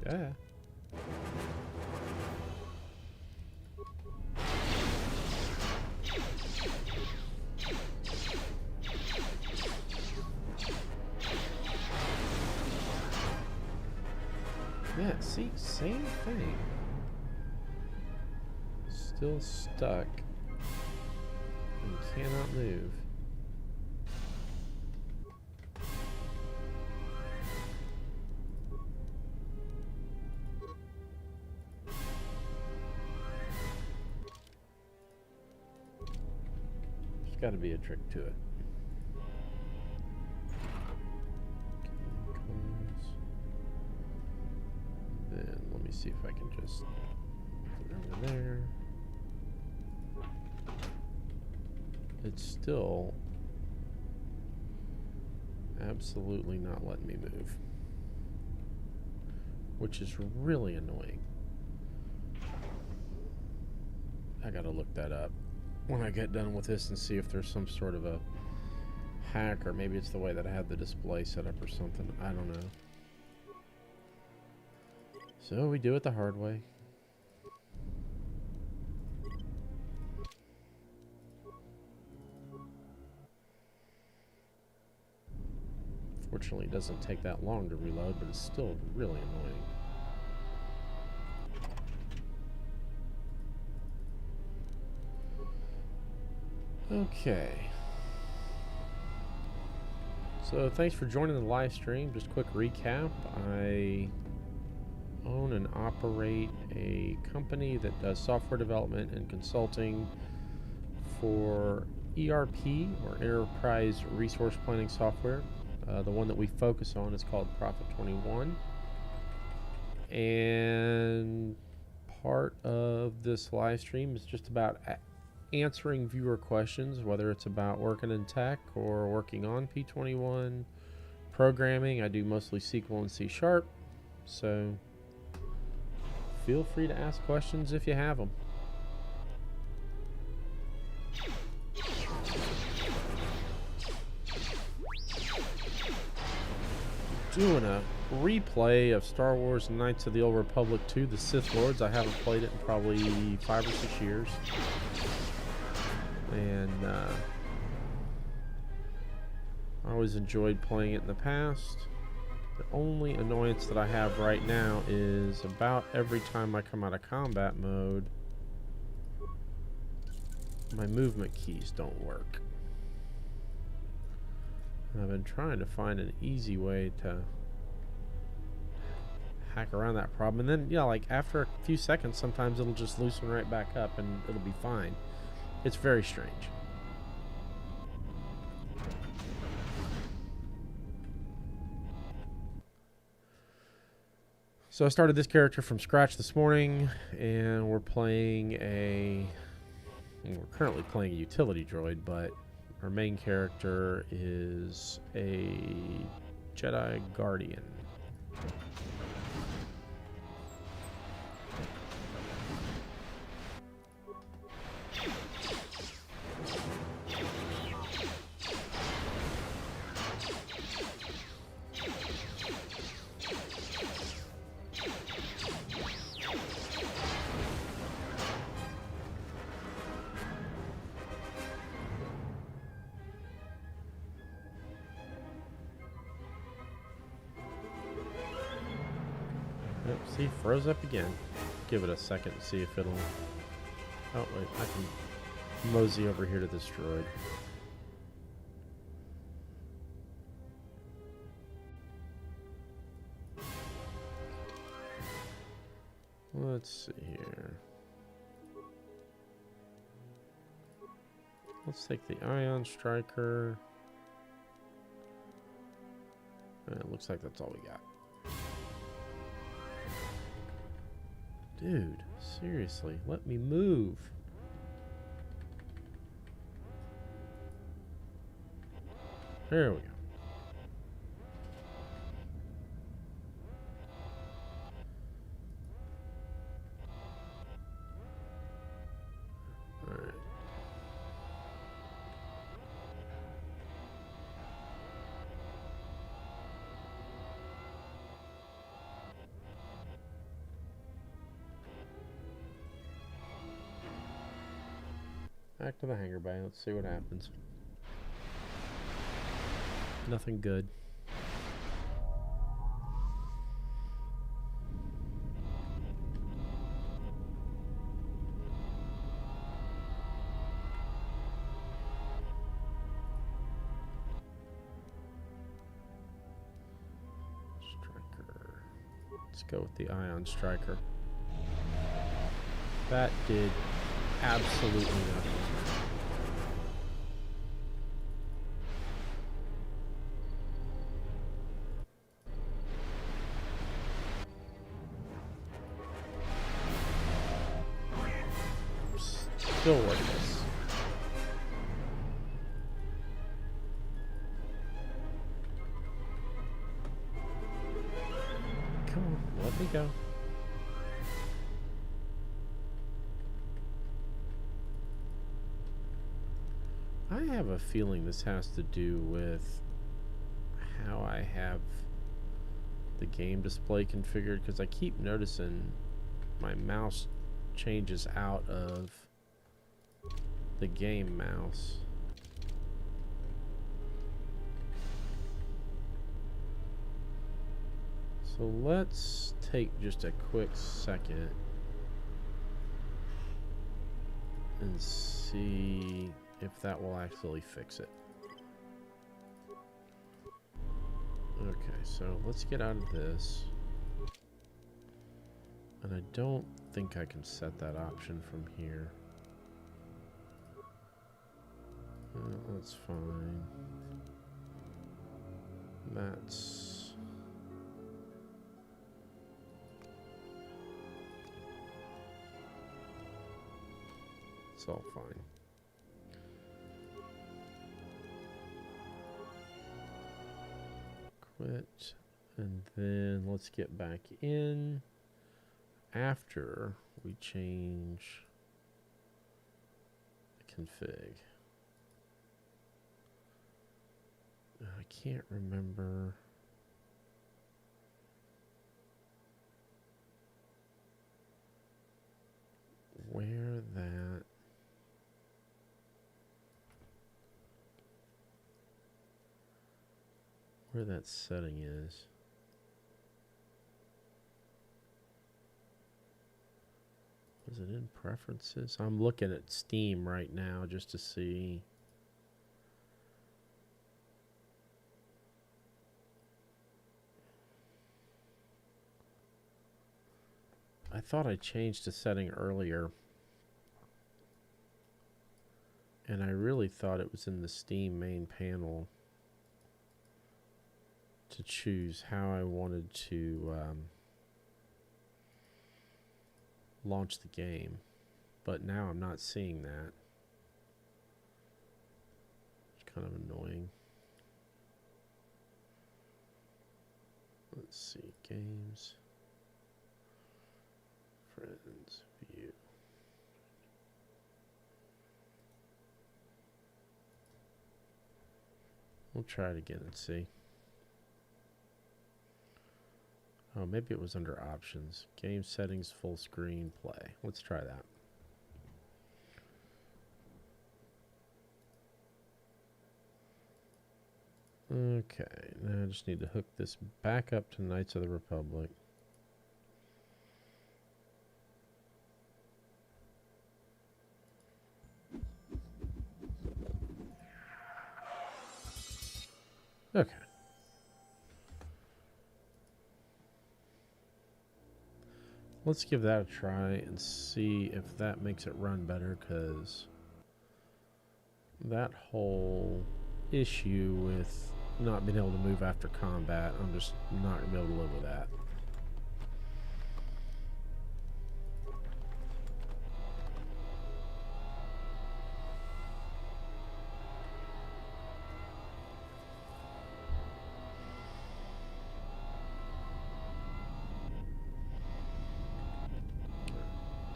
Speaker 1: Yeah. Yeah, see, same thing. Still stuck and cannot move. There's got to be a trick to it. Then let me see if I can just there. It's still absolutely not letting me move, which is really annoying. I gotta look that up when I get done with this and see if there's some sort of a hack, or maybe it's the way that I had the display set up or something. I don't know. So we do it the hard way. Fortunately, it doesn't take that long to reload, but it's still really annoying. Okay. So thanks for joining the live stream. Just a quick recap. I own and operate a company that does software development and consulting for ERP, or Enterprise Resource Planning Software. The one that we focus on is called Profit 21. And part of this live stream is just about answering viewer questions, whether it's about working in tech or working on P21, programming. I do mostly SQL and C#, so feel free to ask questions if you have them. Doing a replay of Star Wars Knights of the Old Republic 2, The Sith Lords. I haven't played it in probably 5 or 6 years. And I always enjoyed playing it in the past. The only annoyance that I have right now is about every time I come out of combat mode, my movement keys don't work. And I've been trying to find an easy way to hack around that problem. And then, yeah, like after a few seconds, sometimes it'll just loosen right back up and it'll be fine. It's very strange. So I started this character from scratch this morning, and we're currently playing a utility droid, but our main character is a Jedi Guardian. See, froze up again. Give it a second to see if it'll... Oh, wait, I can mosey over here to this droid. Let's see here. Let's take the Ion Striker. It looks like that's all we got. Dude, seriously, let me move. There we go. All right. Back to the hangar bay. Let's see what happens. Nothing good. Striker. Let's go with the Ion Striker. That did absolutely nothing. still worthless. Come on, let me go. I have a feeling this has to do with how I have the game display configured, because I keep noticing my mouse changes out of the game mouse. So let's take just a quick second and see if that will actually fix it. Okay, so let's get out of this. And I don't think I can set that option from here. That's fine. That's... it's all fine. Quit. And then let's get back in after we change the config. I can't remember where that setting is. Was it in preferences? I'm looking at Steam right now just to see. I thought I changed a setting earlier, and I really thought it was in the Steam main panel to choose how I wanted to launch the game, but now I'm not seeing that. It's kind of annoying. Let's see, games, friends, view. We'll try it again and see. Oh, maybe it was under options. Game settings, full screen, play. Let's try that. Okay, now I just need to hook this back up to Knights of the Republic. Okay. Let's give that a try and see if that makes it run better, because that whole issue with not being able to move after combat, I'm just not going to be able to live with that.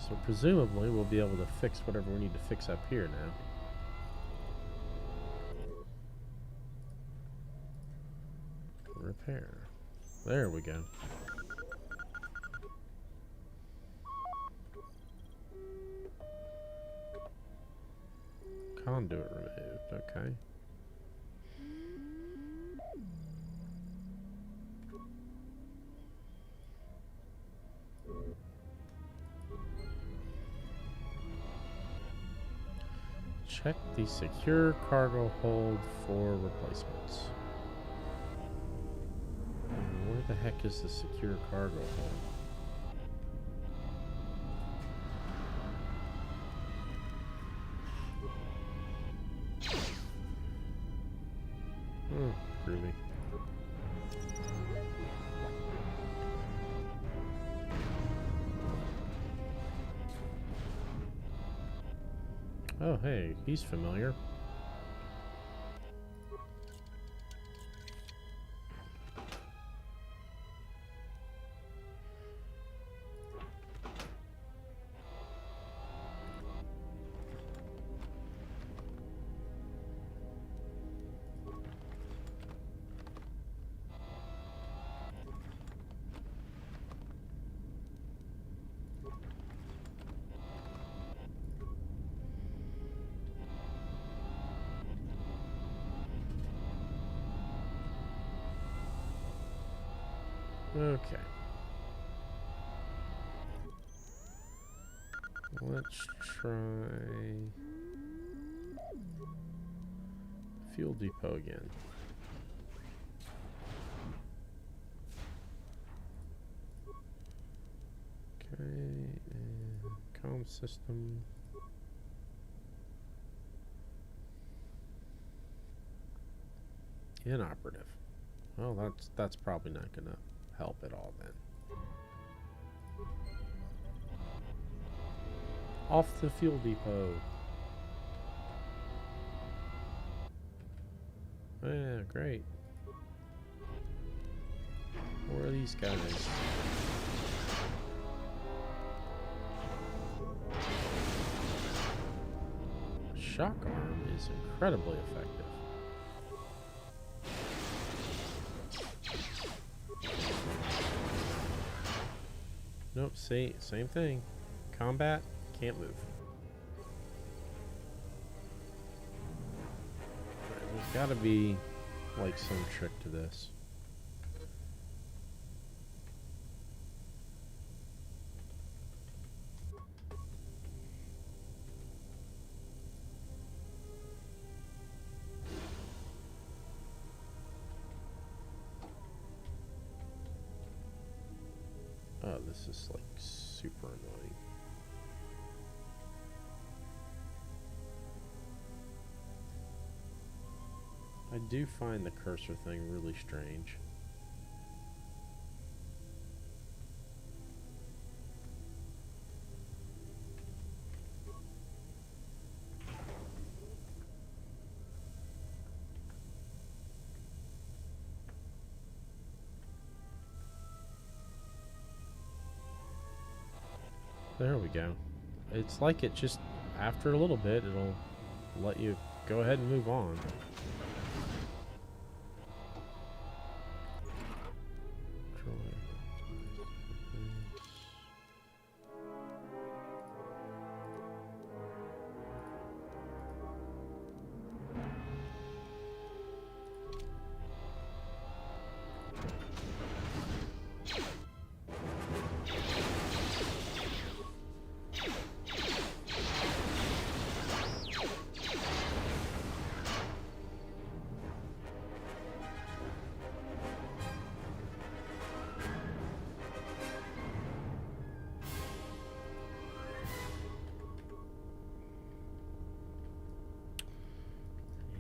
Speaker 1: So presumably we'll be able to fix whatever we need to fix up here now. Repair. There we go. Conduit removed, okay. Check the secure cargo hold for replacements. Where the heck is the secure cargo hold? Groovy. Oh, hey, he's familiar. Okay. Let's try fuel depot again. Okay, and comm system. Inoperative. Well, that's probably not gonna help at all then. Off the fuel depot. Yeah, great. Where are these guys? Shock arm is incredibly effective. Nope, see, same thing. Combat, can't move. Right, there's gotta be, like, some trick to this. Oh, this is, like, super annoying. I do find the cursor thing really strange. There we go. It's like it just, after a little bit, it'll let you go ahead and move on.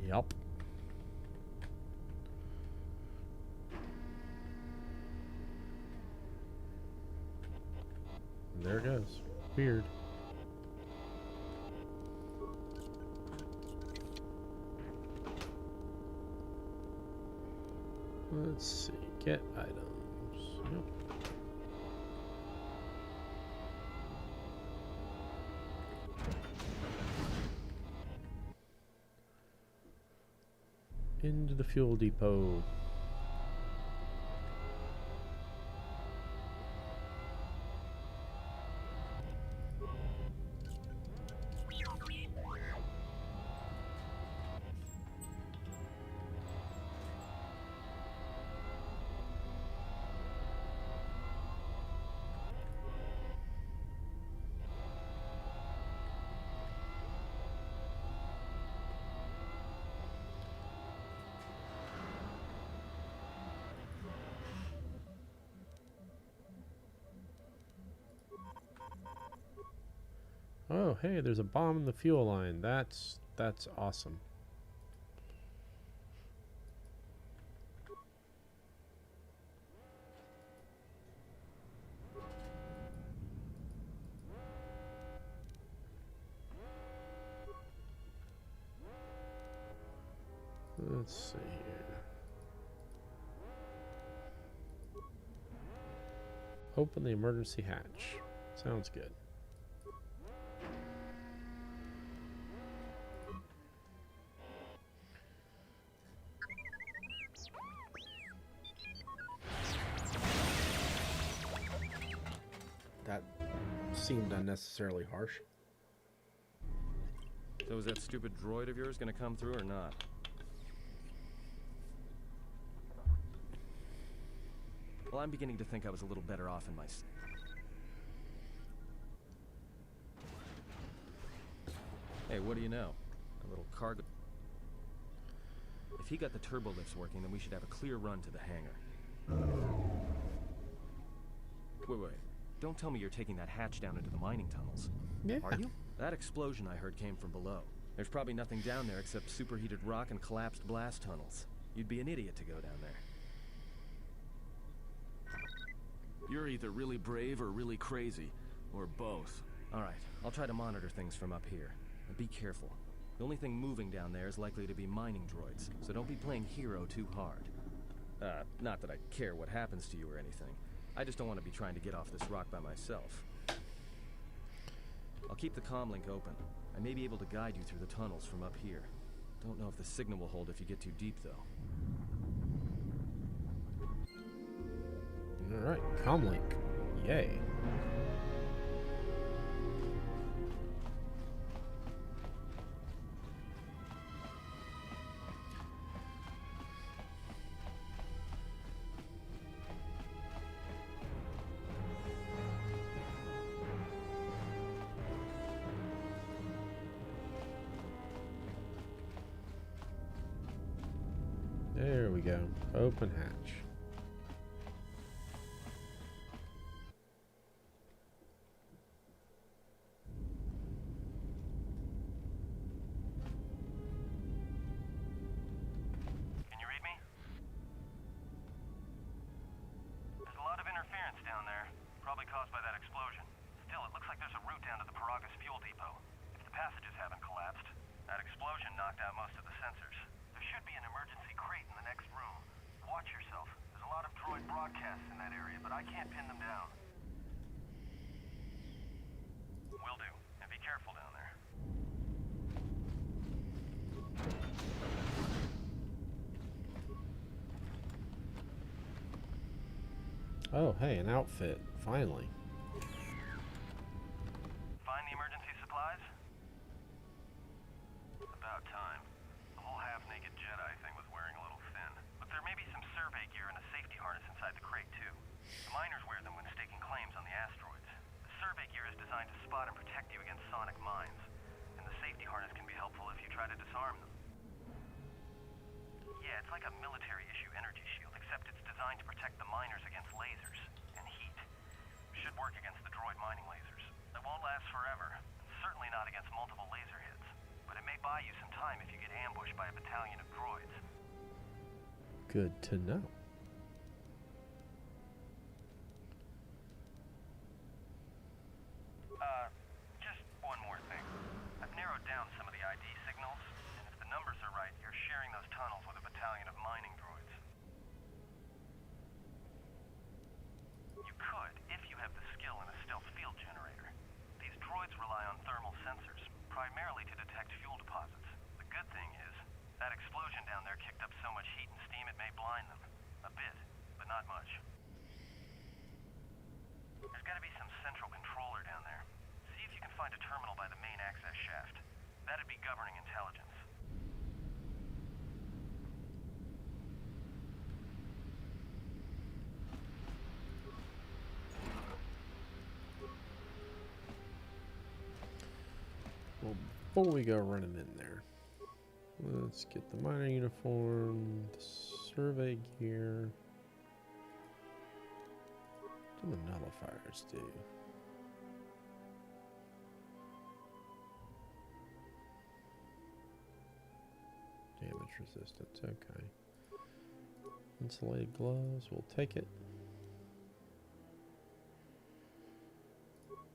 Speaker 1: Yup. And there it goes. Weird. Let's see. Get items. Yep. Into the fuel depot. Oh, hey, there's a bomb in the fuel line. That's awesome. Let's see here. Open the emergency hatch. Sounds good. That seemed unnecessarily harsh.
Speaker 7: So is that stupid droid of yours gonna come through or not? Well, I'm beginning to think I was a little better off in my... Hey, what do you know? A little cargo... If he got the turbo lifts working, then we should have a clear run to the hangar. Wait. Don't tell me you're taking that hatch down into the mining tunnels.
Speaker 1: Yeah.
Speaker 7: Are you? That explosion I heard came from below. There's probably nothing down there except superheated rock and collapsed blast tunnels. You'd be an idiot to go down there.
Speaker 8: You're either really brave or really crazy, or both.
Speaker 7: Alright, I'll try to monitor things from up here. And be careful. The only thing moving down there is likely to be mining droids, so don't be playing hero too hard. Not that I care what happens to you or anything. I just don't want to be trying to get off this rock by myself. I'll keep the comm link open. I may be able to guide you through the tunnels from up here. Don't know if the signal will hold if you get too deep, though.
Speaker 1: Alright, comlink. Yay. There we go. Open hatch.
Speaker 9: Can you read me? There's a lot of interference down there, probably caused by that explosion. Still, it looks like there's a route down to the Paragus fuel depot. If the passages haven't collapsed, that explosion knocked out most of the sensors. There should be an emergency crate in the next room. Watch yourself. There's a lot of droid broadcasts in that area, but I can't pin them down. Will do. And be careful down there.
Speaker 1: Oh, hey, an outfit. Finally.
Speaker 9: Find the emergency supplies? About time. The whole half-naked Jedi thing was wearing a little thin. But there may be some survey gear and a safety harness inside the crate, too. The miners wear them when staking claims on the asteroids. The survey gear is designed to spot and protect you against sonic mines. And the safety harness can be helpful if you try to disarm them. Yeah, it's like a military-issue energy shield, except it's designed to protect the miners against lasers and heat. Should work against the droid mining lasers. It won't last forever, and certainly not against multiple laser hits. But it may buy you some time if you get ambushed by a battalion of droids.
Speaker 1: Good to know.
Speaker 9: Just one more thing. I've narrowed down some of the ID signals, and if the numbers are right, you're sharing those tunnels with a battalion of mining droids. You could, if you have the skill in a stealth field generator. These droids rely on thermal sensors, primarily to detect fuel deposits. The good thing is, that explosion down there kicked up so much heat and steam it may blind them. A bit, but not much. There's gotta be some central controller down there. See if you can find a terminal by the main access shaft. That'd be governing intelligence.
Speaker 1: Well, before we go running in there, let's get the miner uniform, the survey gear. What do the nullifiers do? Damage resistance, okay. Insulated gloves, we'll take it.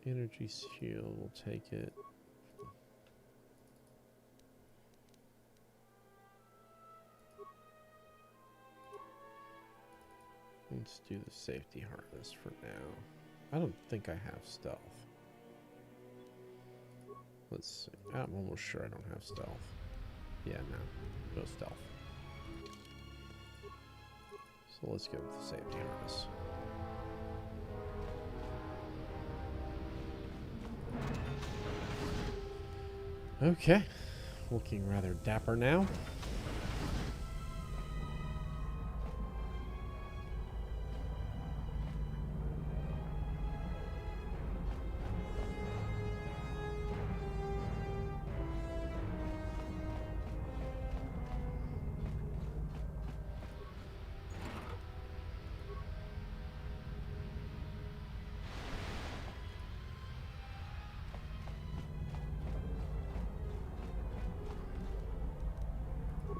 Speaker 1: Energy shield, we'll take it. Let's do the safety harness for now. I don't think I have stealth. Let's see. I'm almost sure I don't have stealth. Yeah, no stealth. So let's go with the safety harness. Okay, looking rather dapper now.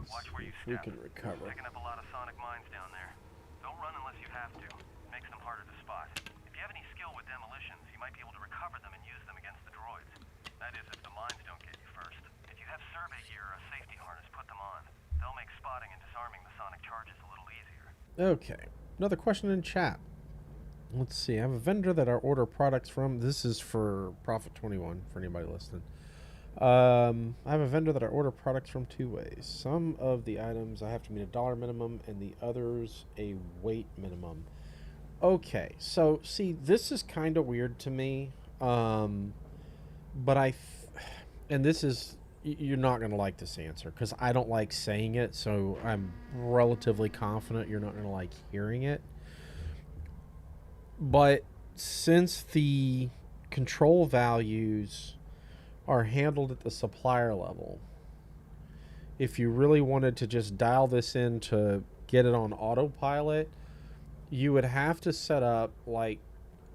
Speaker 9: Watch where you
Speaker 1: We
Speaker 9: step.
Speaker 1: can recover.
Speaker 9: Picking up a lot of sonic mines down there. Don't run unless you have to. Makes them harder to spot. If you have any skill with demolitions, you might be able to recover them and use them against the droids. That is, if the mines don't get you first. If you have survey gear or a safety harness, put them on. They'll make spotting and disarming the sonic charges a little easier.
Speaker 1: Okay, another question in chat. Let's see. I have a vendor that I order products from. This is for Profit 21 for anybody listening. I have a vendor that I order products from 2 ways. Some of the items I have to meet a dollar minimum, and the others a weight minimum. Okay, so see, this is kind of weird to me. But and this is, you're not going to like this answer because I don't like saying it, so I'm relatively confident you're not going to like hearing it. But since the control values are handled at the supplier level, if you really wanted to just dial this in to get it on autopilot, you would have to set up like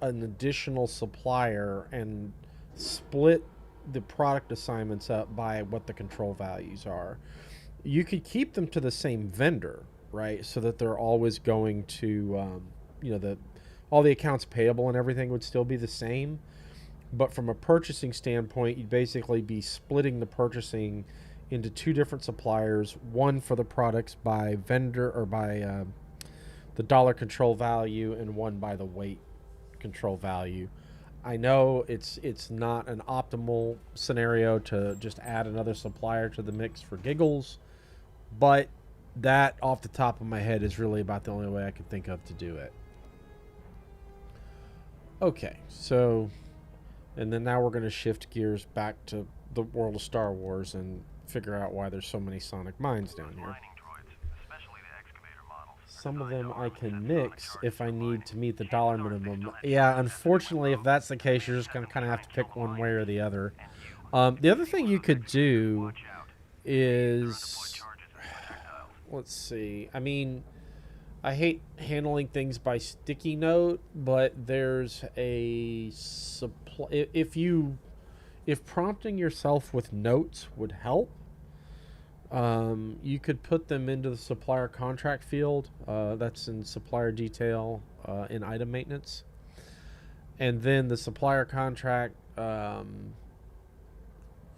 Speaker 1: an additional supplier and split the product assignments up by what the control values are. You could keep them to the same vendor, right? So that they're always going to, all the accounts payable and everything would still be the same. But from a purchasing standpoint, you'd basically be splitting the purchasing into 2 different suppliers, one for the products by vendor or by the dollar control value, and one by the weight control value. I know it's not an optimal scenario to just add another supplier to the mix for giggles, but that off the top of my head is really about the only way I could think of to do it. Okay, so, and then now we're going to shift gears back to the world of Star Wars and figure out why there's so many sonic mines down here. Some of them I can mix if I need to meet the dollar minimum. Yeah, unfortunately, if that's the case, you're just going to kind of have to pick one way or the other. The other thing you could do is, let's see, I mean, I hate handling things by sticky note, but there's a supply. If prompting yourself with notes would help, you could put them into the supplier contract field. That's in supplier detail in item maintenance, and then the supplier contract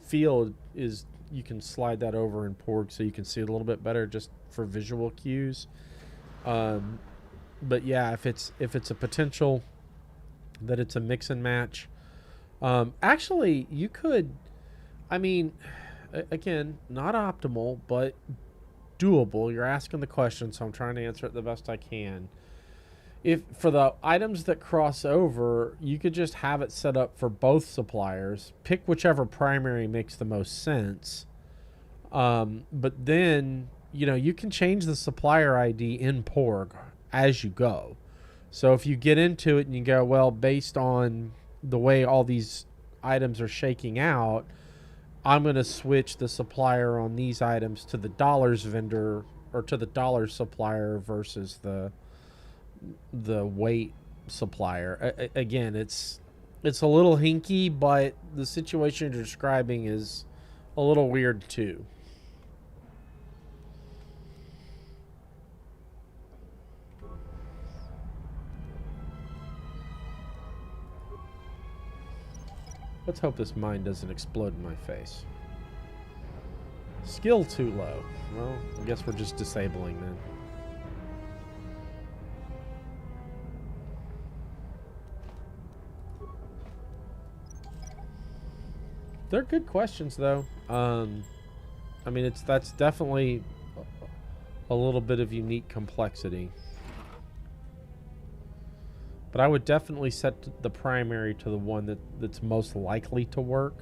Speaker 1: field is, you can slide that over in Porg so you can see it a little bit better just for visual cues. But yeah, if it's a potential that it's a mix and match, actually you could, I mean, again, not optimal, but doable. You're asking the question, so I'm trying to answer it the best I can. If for the items that cross over, you could just have it set up for both suppliers, pick whichever primary makes the most sense. But then, you can change the supplier ID in Porg as you go. So if you get into it and you go, well, based on the way all these items are shaking out, I'm going to switch the supplier on these items to the dollars vendor or to the dollars supplier versus the weight supplier. Again, it's a little hinky, but the situation you're describing is a little weird too. Let's hope this mine doesn't explode in my face. Skill too low. Well, I guess we're just disabling then. They're good questions, though. I mean, that's definitely a little bit of unique complexity. But I would definitely set the primary to the one that's most likely to work.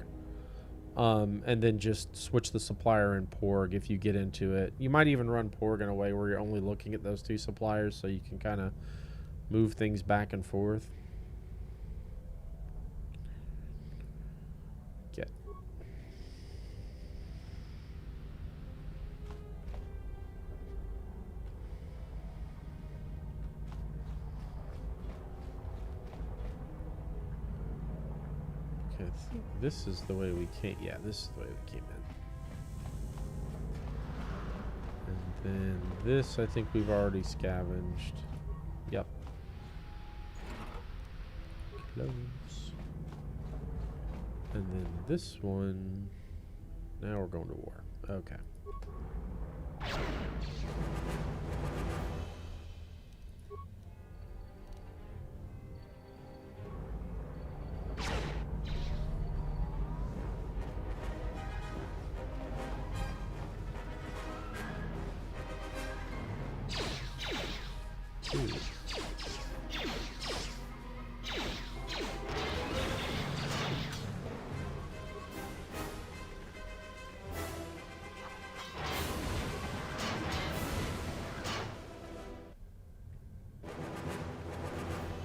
Speaker 1: And then just switch the supplier in Porg if you get into it. You might even run Porg in a way where you're only looking at those two suppliers so you can kind of move things back and forth. Get. Okay, I think this is the way we came. Yeah, this is the way we came in. And then this, I think we've already scavenged. Yep. Close. And then this one. Now we're going to war. Okay. Ooh.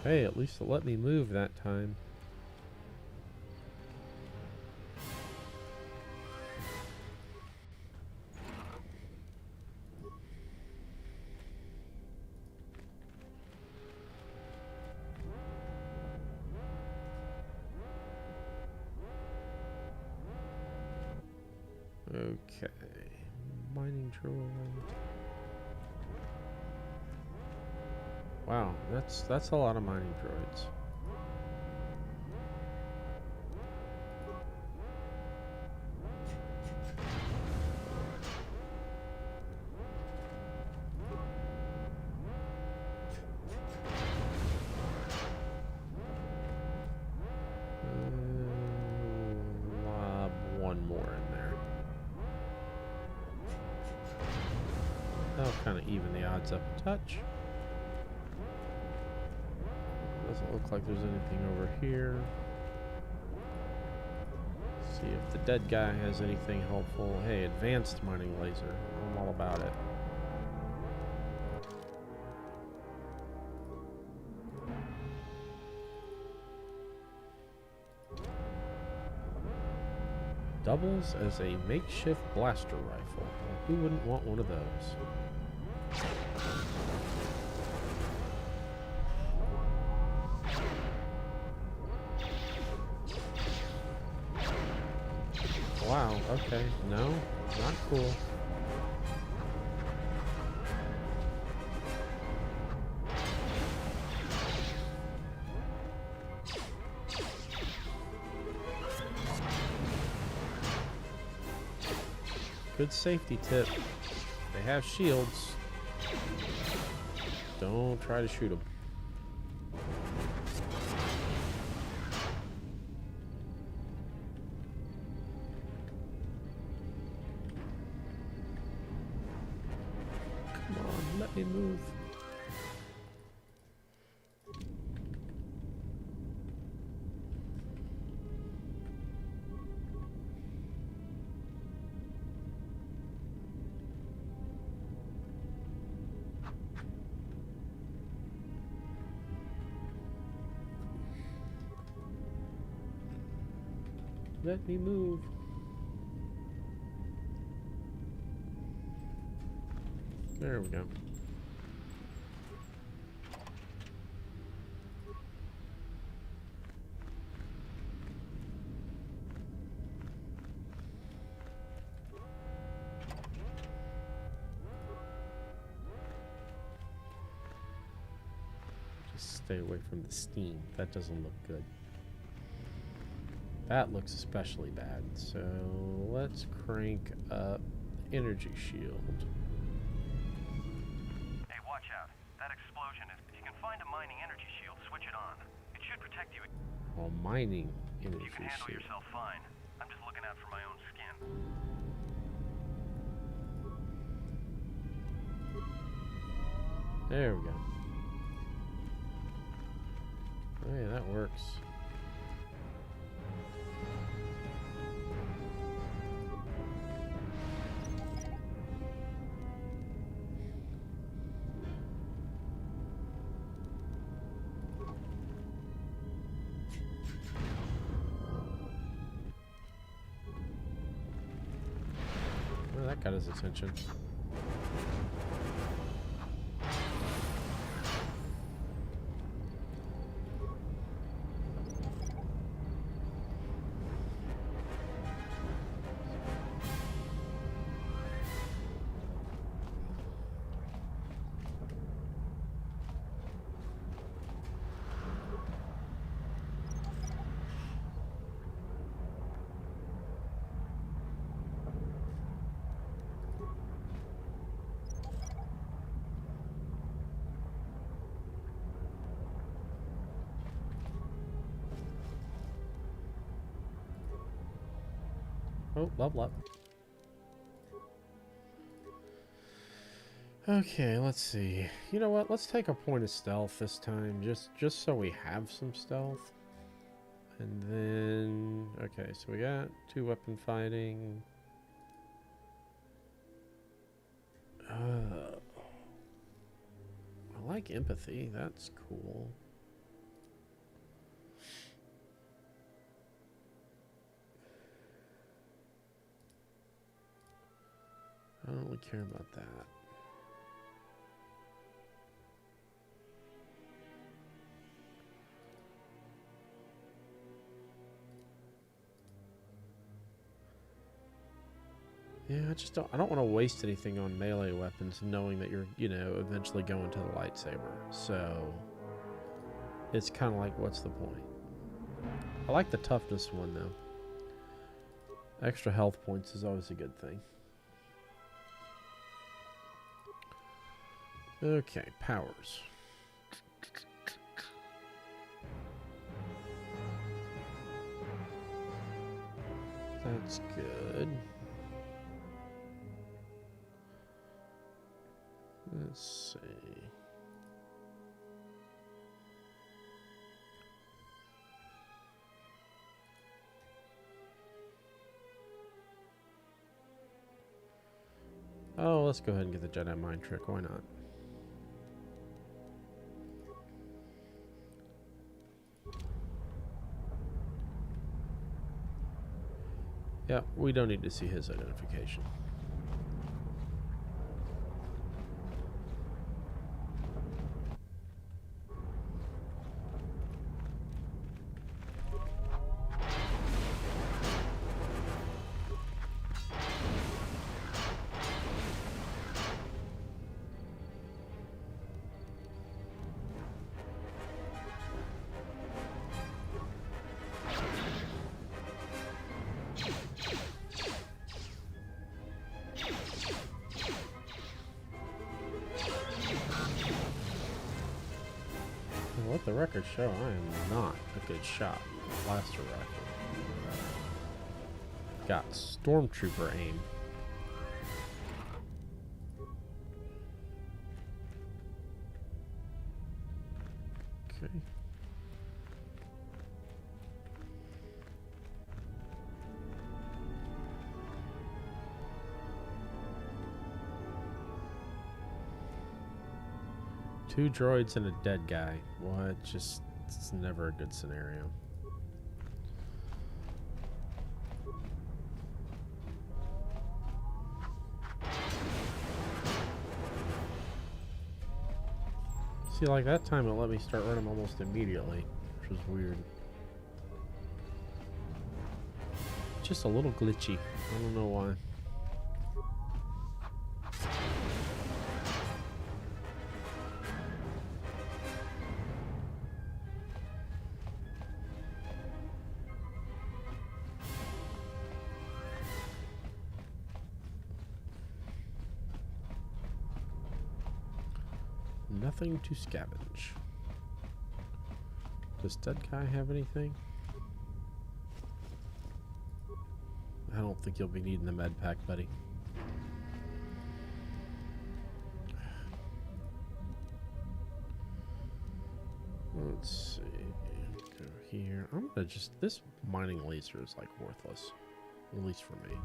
Speaker 1: Hey, at least it let me move that time. Okay. Mining droid. Wow, that's a lot of mining droids. Lob one more in there. That'll kind of even the odds up a touch. Doesn't look like there's anything over here. See if the dead guy has anything helpful. Hey, advanced mining laser. I'm all about it. Doubles as a makeshift blaster rifle. Well, who wouldn't want one of those? Wow, okay. No, not cool. Good safety tip. They have shields. Don't try to shoot them. Come on, let me move. Let me move. There we go. Just stay away from the steam. That doesn't look good. That looks especially bad. So let's crank up energy shield.
Speaker 9: Hey, watch out. That explosion is... If you can find a mining energy shield, switch it on. It should protect you.
Speaker 1: Oh, mining energy
Speaker 9: You can handle
Speaker 1: shield.
Speaker 9: yourself fine. I'm just looking out for my own skin.
Speaker 1: There we go. Oh yeah, that works. Well, that got his attention. Oh, level up. Okay, let's see. You know what? Let's take a point of stealth this time, just so we have some stealth. And then, okay, so we got 2 weapon fighting. I like empathy. That's cool. I don't really care about that. Yeah, I don't want to waste anything on melee weapons knowing that you're, you know, eventually going to the lightsaber. So it's kind of like, what's the point? I like the toughness one though. Extra health points is always a good thing. Okay, powers. That's good. Let's see. Oh, let's go ahead and get the Jedi Mind Trick. Why not? Yeah, we don't need to see his identification. Let the record show I am not a good shot. Blaster rifle. Got stormtrooper aim. Okay. Two droids and a dead guy. What? Just, it's never a good scenario. See, like that time it let me start running almost immediately, which was weird. Just a little glitchy. I don't know why. Nothing to scavenge. Does dead guy have anything? I don't think you'll be needing the med pack, buddy. Let's see. Go here. I'm gonna just... This mining laser is like worthless. At least for me.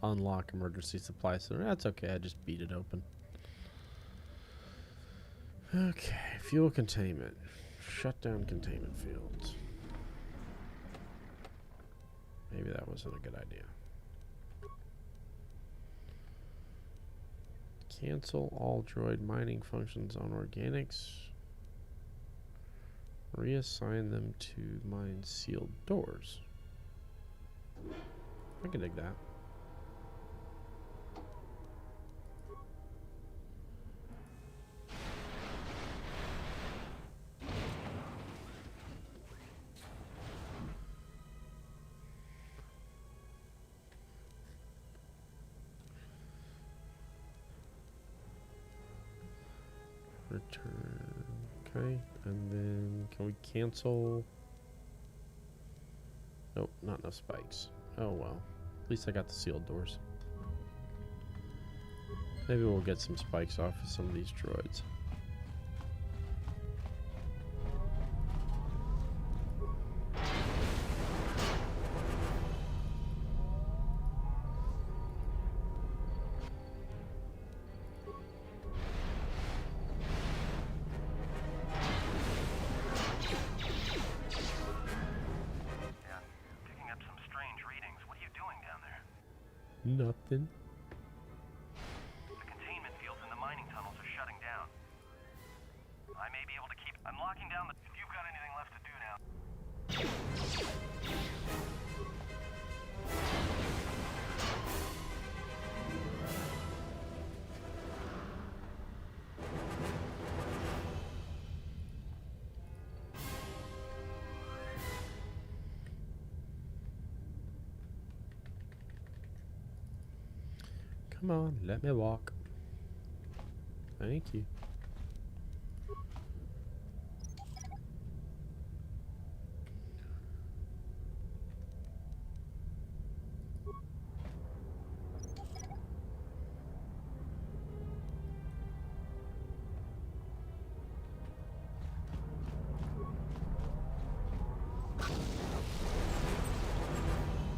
Speaker 1: Unlock emergency supply center. That's okay. I just beat it open. Okay. Fuel containment. Shut down containment fields. Maybe that wasn't a good idea. Cancel all droid mining functions on organics. Reassign them to mine sealed doors. I can dig that. Return. Okay, and then can we cancel? Nope, not enough spikes. Oh well. At least I got the sealed doors. Maybe we'll get some spikes off of some of these droids. Nothing.
Speaker 9: The containment fields in the mining tunnels are shutting down. I may be able to keep... I'm locking down the... If you've got anything left to do now...
Speaker 1: Come on, let me walk. Thank you.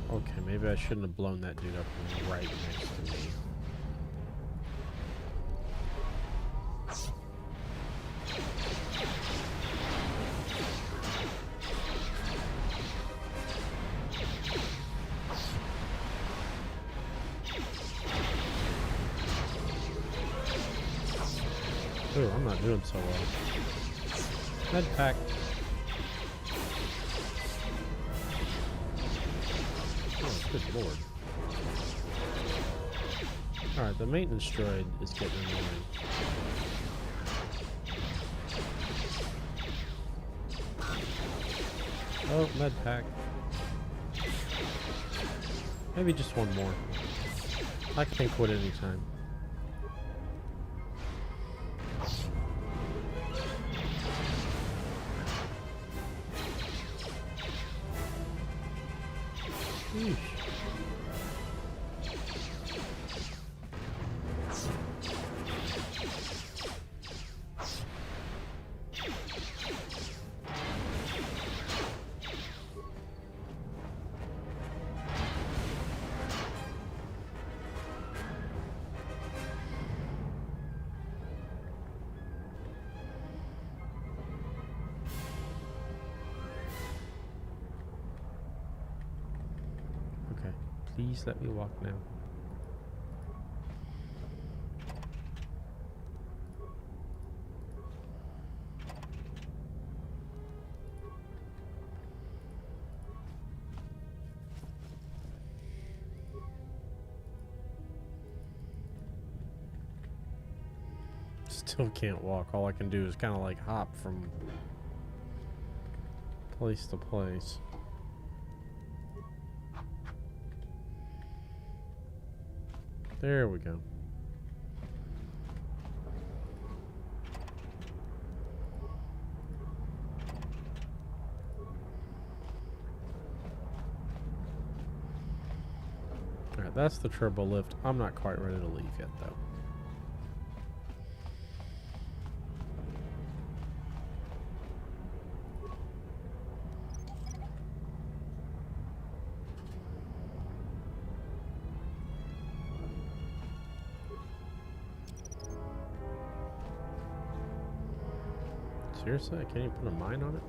Speaker 1: Okay, maybe I shouldn't have blown that dude up right next to me. Ooh, I'm not doing so well. Med pack. Oh, good lord. Alright, the maintenance droid is getting annoying. Oh, med pack. Maybe just one more. I can quit anytime. Sheesh. Please let me walk now. Still can't walk. All I can do is kind of like hop from place to place. There we go. Alright, that's the turbo lift. I'm not quite ready to leave yet, though. Seriously? I can't even put a mine on it?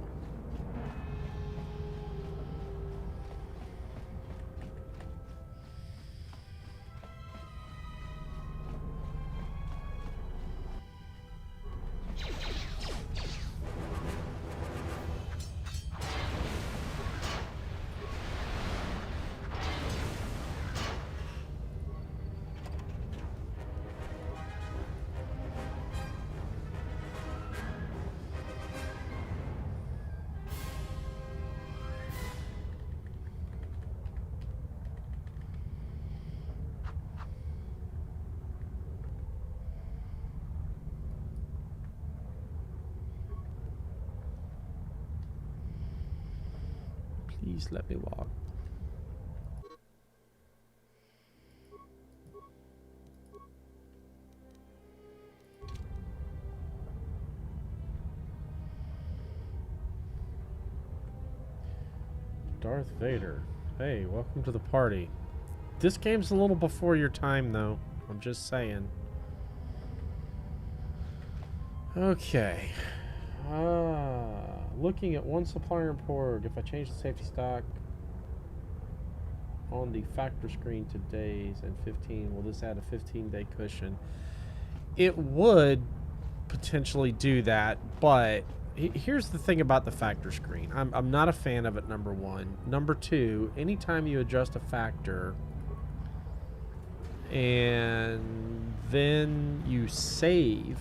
Speaker 1: Please let me walk. Darth Vader. Hey, welcome to the party. This game's a little before your time, though. I'm just saying. Okay. Looking at one supplier in Porg, if I change the safety stock on the factor screen to days and 15, will this add a 15-day cushion? It would potentially do that, but here's the thing about the factor screen. I'm not a fan of it, number one. Number two, anytime you adjust a factor and then you save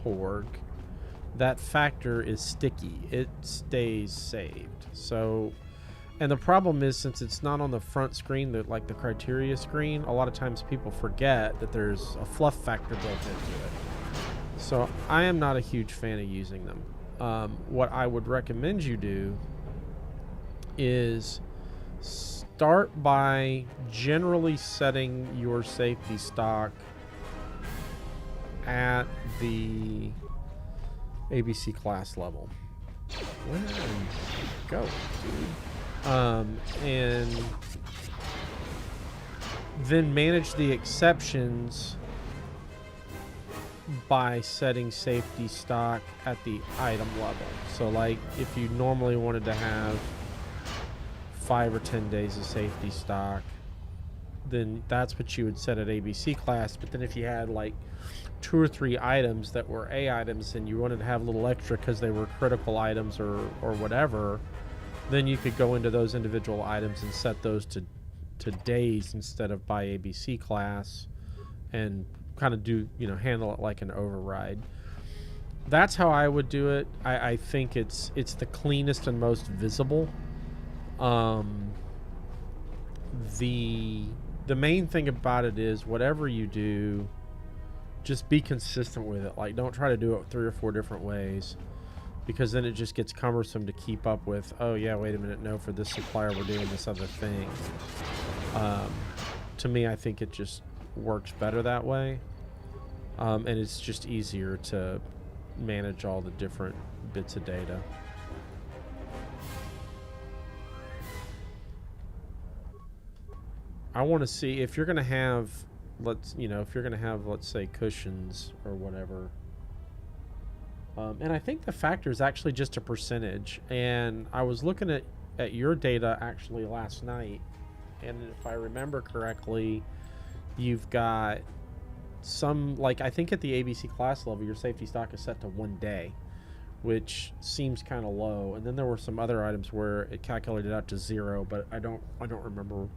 Speaker 1: Porg, that factor is sticky. It stays saved. So, and the problem is, since it's not on the front screen, like the criteria screen, a lot of times people forget that there's a fluff factor built into it. So I am not a huge fan of using them. What I would recommend you do is start by generally setting your safety stock at the ABC class level. Where did I go, dude? And then manage the exceptions by setting safety stock at the item level. So like if you normally wanted to have 5 or 10 days of safety stock, then that's what you would set at ABC class. But then if you had like 2 or 3 items that were A items and you wanted to have a little extra because they were critical items or whatever, then you could go into those individual items and set those to days instead of by ABC class, and kind of do, handle it like an override. That's how I would do it. I think it's the cleanest and most visible. The main thing about it is whatever you do, just be consistent with it. Like, don't try to do it 3 or 4 different ways, because then it just gets cumbersome to keep up with. Oh yeah, wait a minute, no, for this supplier we're doing this other thing. To me, I think it just works better that way, and it's just easier to manage all the different bits of data. I want to see if you're going to have, let's say cushions or whatever. And I think the factor is actually just a percentage. And I was looking at your data actually last night, and if I remember correctly, you've got some, like, I think at the ABC class level, your safety stock is set to 1 day, which seems kind of low. And then there were some other items where it calculated out to 0, but I don't remember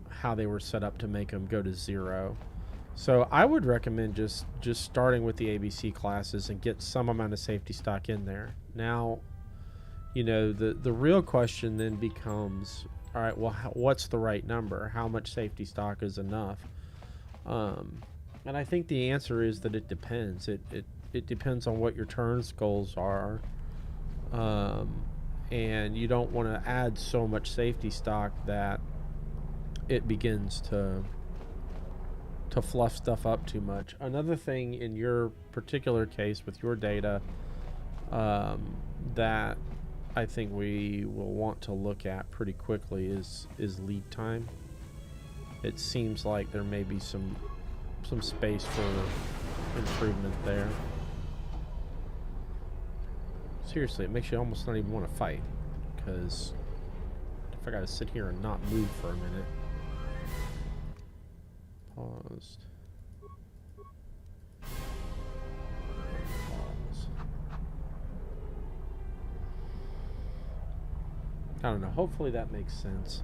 Speaker 1: how they were set up to make them go to 0. So I would recommend just starting with the ABC classes and get some amount of safety stock in there. Now, the real question then becomes, all right, well, what's the right number? How much safety stock is enough? And I think the answer is that it depends. It depends on what your turns goals are. And you don't want to add so much safety stock that it begins to fluff stuff up too much. Another thing in your particular case with your data that I think we will want to look at pretty quickly is lead time. It seems like there may be some space for improvement there. Seriously, it makes you almost not even want to fight, because if I gotta sit here and not move for a minute. Paused. Pause. I don't know. Hopefully that makes sense.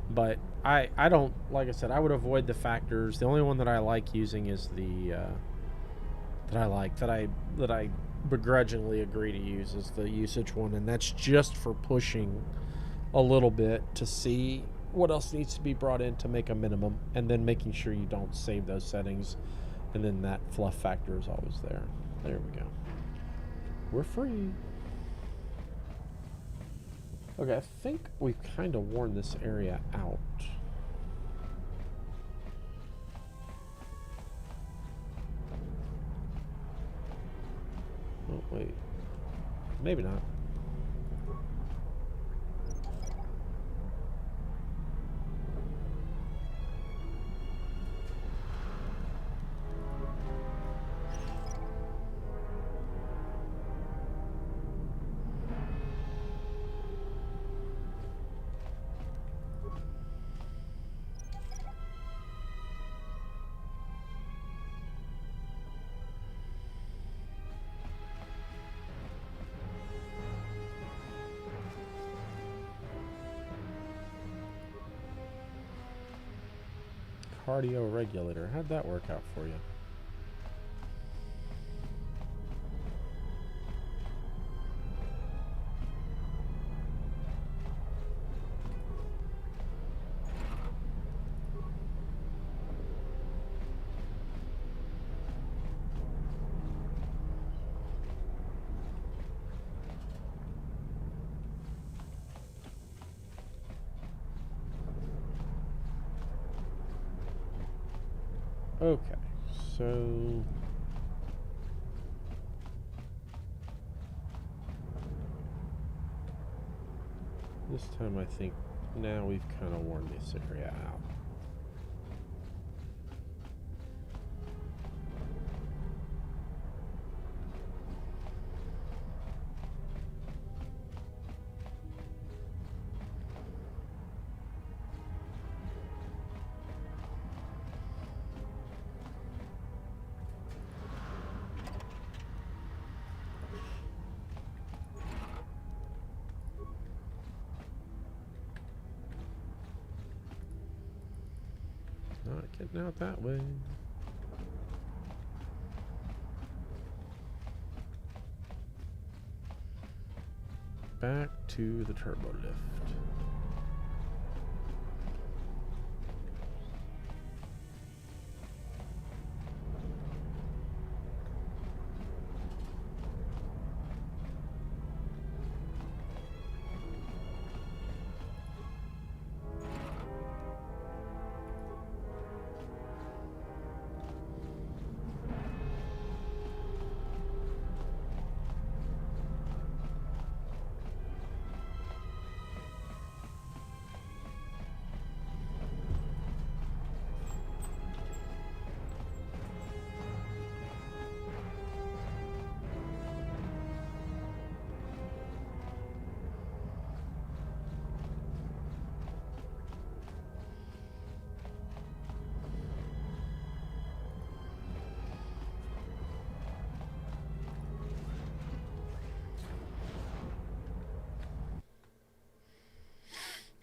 Speaker 1: But I don't, like I said, I would avoid the factors. The only one that I like using is the that I begrudgingly agree to use is the usage one, and that's just for pushing a little bit to see what else needs to be brought in to make a minimum, and then making sure you don't save those settings, and then that fluff factor is always there. There we go. We're free. Okay, I think we've kind of worn this area out. Oh, wait. Maybe not. Cardio regulator. How'd that work out for you? Okay, so this time I think now we've kind of worn this area out. Not getting out that way. Back to the turbo lift.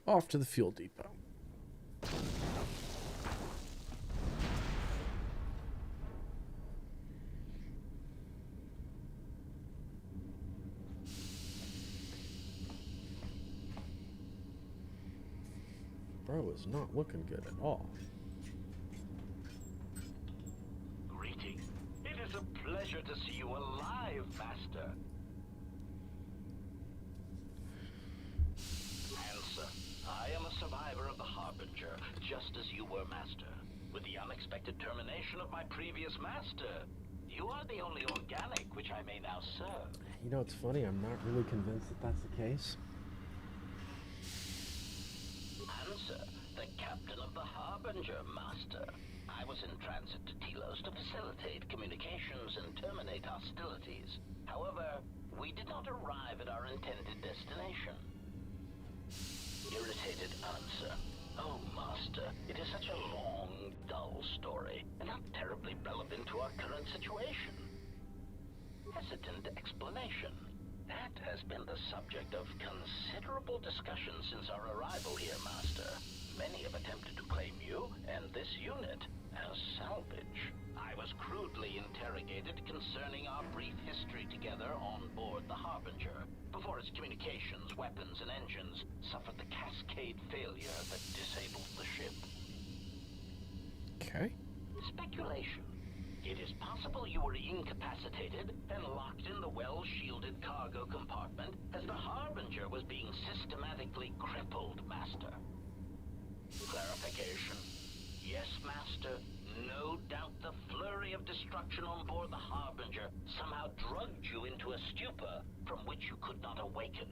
Speaker 1: Off to the fuel depot. Bro is not looking good at all.
Speaker 10: just as you were, Master. With the unexpected termination of my previous master, you are the only organic which I may now serve.
Speaker 1: You know, it's funny, I'm not really convinced that that's the case.
Speaker 10: Answer, the captain of the Harbinger, Master. I was in transit to Telos to facilitate communications and terminate hostilities. However, we did not arrive at our intended destination. Irritated answer. Oh, Master, it is such a long, dull story, and not terribly relevant to our current situation. Hesitant explanation. That has been the subject of considerable discussion since our arrival here, Master. Many have attempted to claim you and this unit as salvage. I was crudely interrogated concerning our brief history together on board the Harbinger, before its communications, weapons, and engines suffered the cascade failure that disabled the ship.
Speaker 1: Okay.
Speaker 10: Speculation. It is possible you were incapacitated and locked in the well-shielded cargo compartment as the Harbinger was being systematically crippled, Master. Clarification. Yes, Master. No doubt the flurry of destruction on board the Harbinger somehow drugged you into a stupor from which you could not awaken.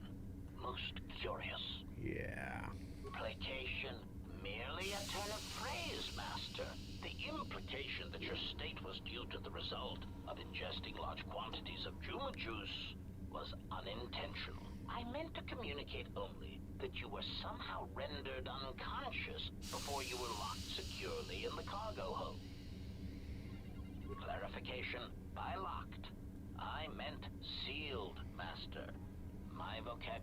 Speaker 10: Most curious.
Speaker 1: Yeah.
Speaker 10: Placation. Merely a turn of phrase, Master. The implication that your state was due to the result of ingesting large quantities of Juma juice was unintentional. I meant to communicate only that you were somehow rendered unconscious before you were locked securely in the cargo hold. Clarification, by locked, I meant sealed, Master. My vocab...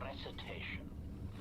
Speaker 10: Recitation.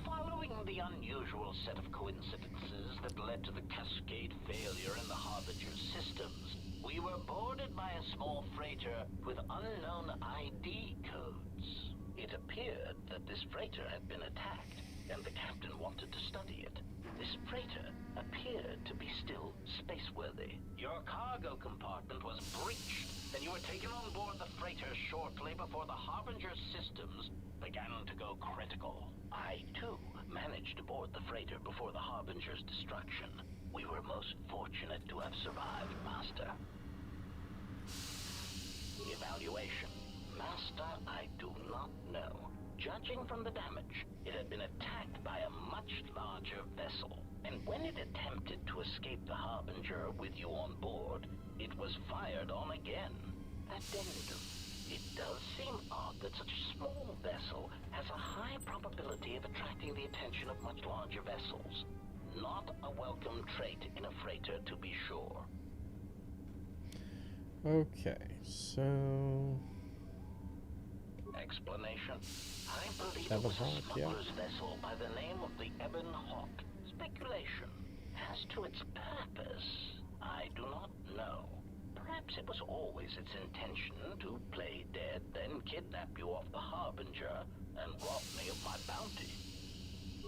Speaker 10: Following the unusual set of coincidences that led to the cascade failure in the Harbinger's systems, we were boarded by a small freighter with unknown ID codes. It appeared that this freighter had been attacked, and the captain wanted to study it. This freighter appeared to be still spaceworthy. Your cargo compartment was breached, and you were taken on board the freighter shortly before the Harbinger's systems began to go critical. I, too, managed to board the freighter before the Harbinger's destruction. We were most fortunate to have survived, Master. Evaluation. Master, I do not know. Judging from the damage, it had been attacked by a much larger vessel. And when it attempted to escape the Harbinger with you on board, it was fired on again. Addendum. It does seem odd that such a small vessel has a high probability of attracting the attention of much larger vessels. Not a welcome trait in a freighter, to be sure.
Speaker 1: Okay, so...
Speaker 10: Explanation. I believe
Speaker 1: Ebon
Speaker 10: it was
Speaker 1: Hawk,
Speaker 10: a
Speaker 1: yeah.
Speaker 10: smuggler's vessel by the name of the Ebon Hawk. Speculation. As to its purpose, I do not know. Perhaps it was always its intention to play dead, then kidnap you off the Harbinger and rob me of my bounty.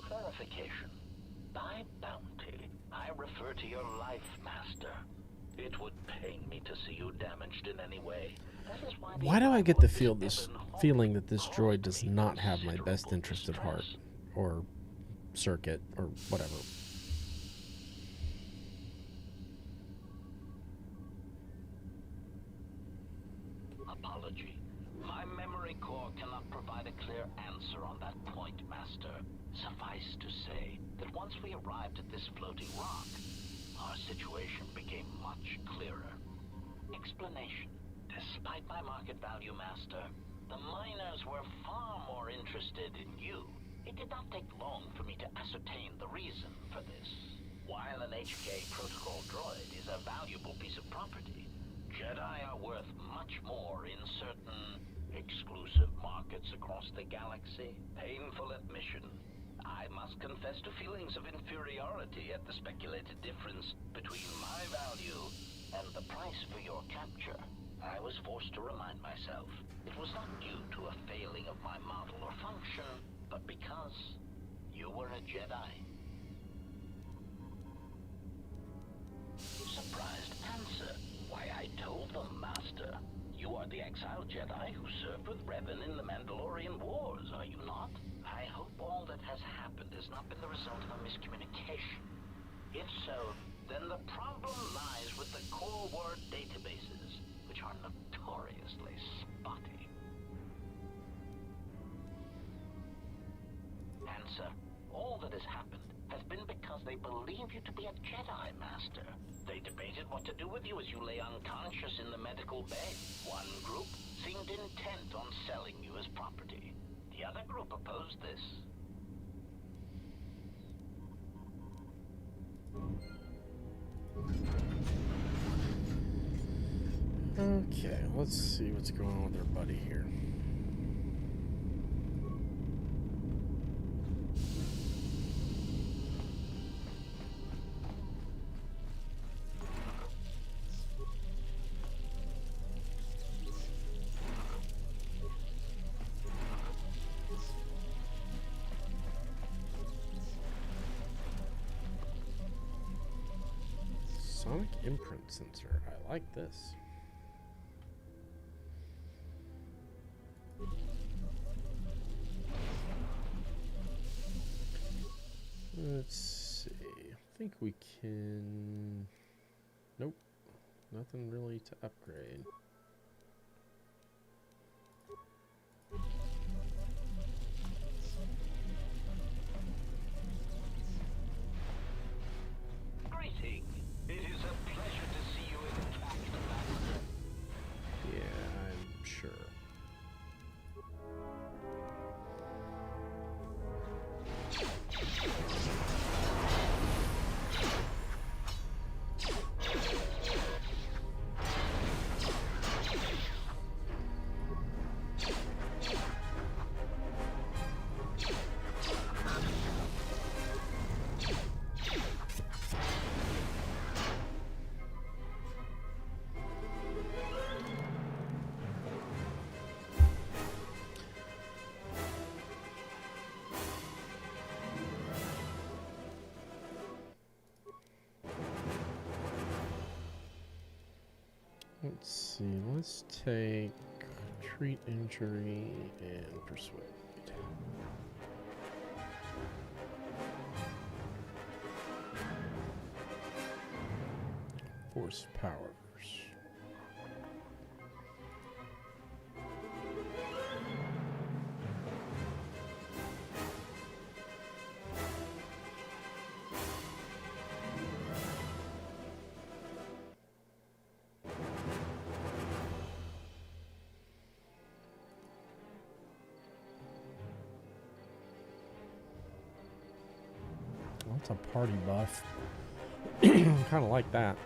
Speaker 10: Clarification. By bounty, I refer to your life, Master. It would pain me to see you damaged in any way. That is
Speaker 1: Why do I get the feeling that this droid does not have my best interest at heart? Or circuit, or whatever.
Speaker 10: Apology. My memory core cannot provide a clear answer on that point, Master. Suffice to say that once we arrived at this floating rock, our situation became much clearer. Explanation. Despite my market value, Master, the miners were far more interested in you. It did not take long for me to ascertain the reason for this. While an HK protocol droid is a valuable piece of property, Jedi are worth much more in certain exclusive markets across the galaxy. Painful admission. I must confess to feelings of inferiority at the speculated difference between my value and the price for your capture. I was forced to remind myself it was not due to a failing of my model or function, but because you were a Jedi. Surprised answer. Why, I told them, Master. You are the exiled Jedi who served with Revan in the Mandalorian Wars, are you not? I I hope all that has happened has not been the result of a miscommunication. If so, then the problem lies with the core word databases, which are notoriously spotty. Answer, all that has happened has been because they believe you to be a Jedi Master. They debated what to do with you as you lay unconscious in the medical bay. One group seemed intent on selling you as property. The other group opposed this.
Speaker 1: Okay, let's see what's going on with our buddy here. Sonic imprint sensor. I like this. Let's see. I think we can... Nope. Nothing really to upgrade.
Speaker 10: Greeting. It is a pleasure to see you intact, Master.
Speaker 1: Yeah, I'm sure. Let's see, let's take treat injury and persuade. Force powers. That's a party buff. Kind of like that.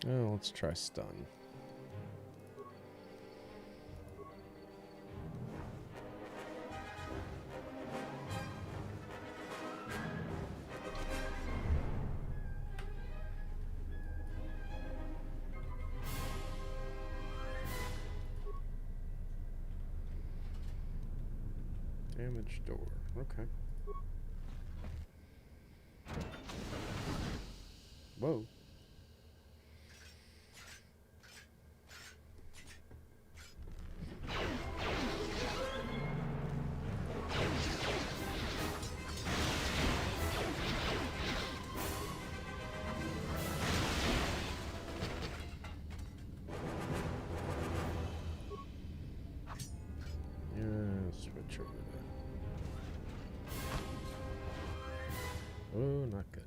Speaker 1: Oh, let's try stun. Damaged door. Okay. Whoa. Switch over there. Oh, not good.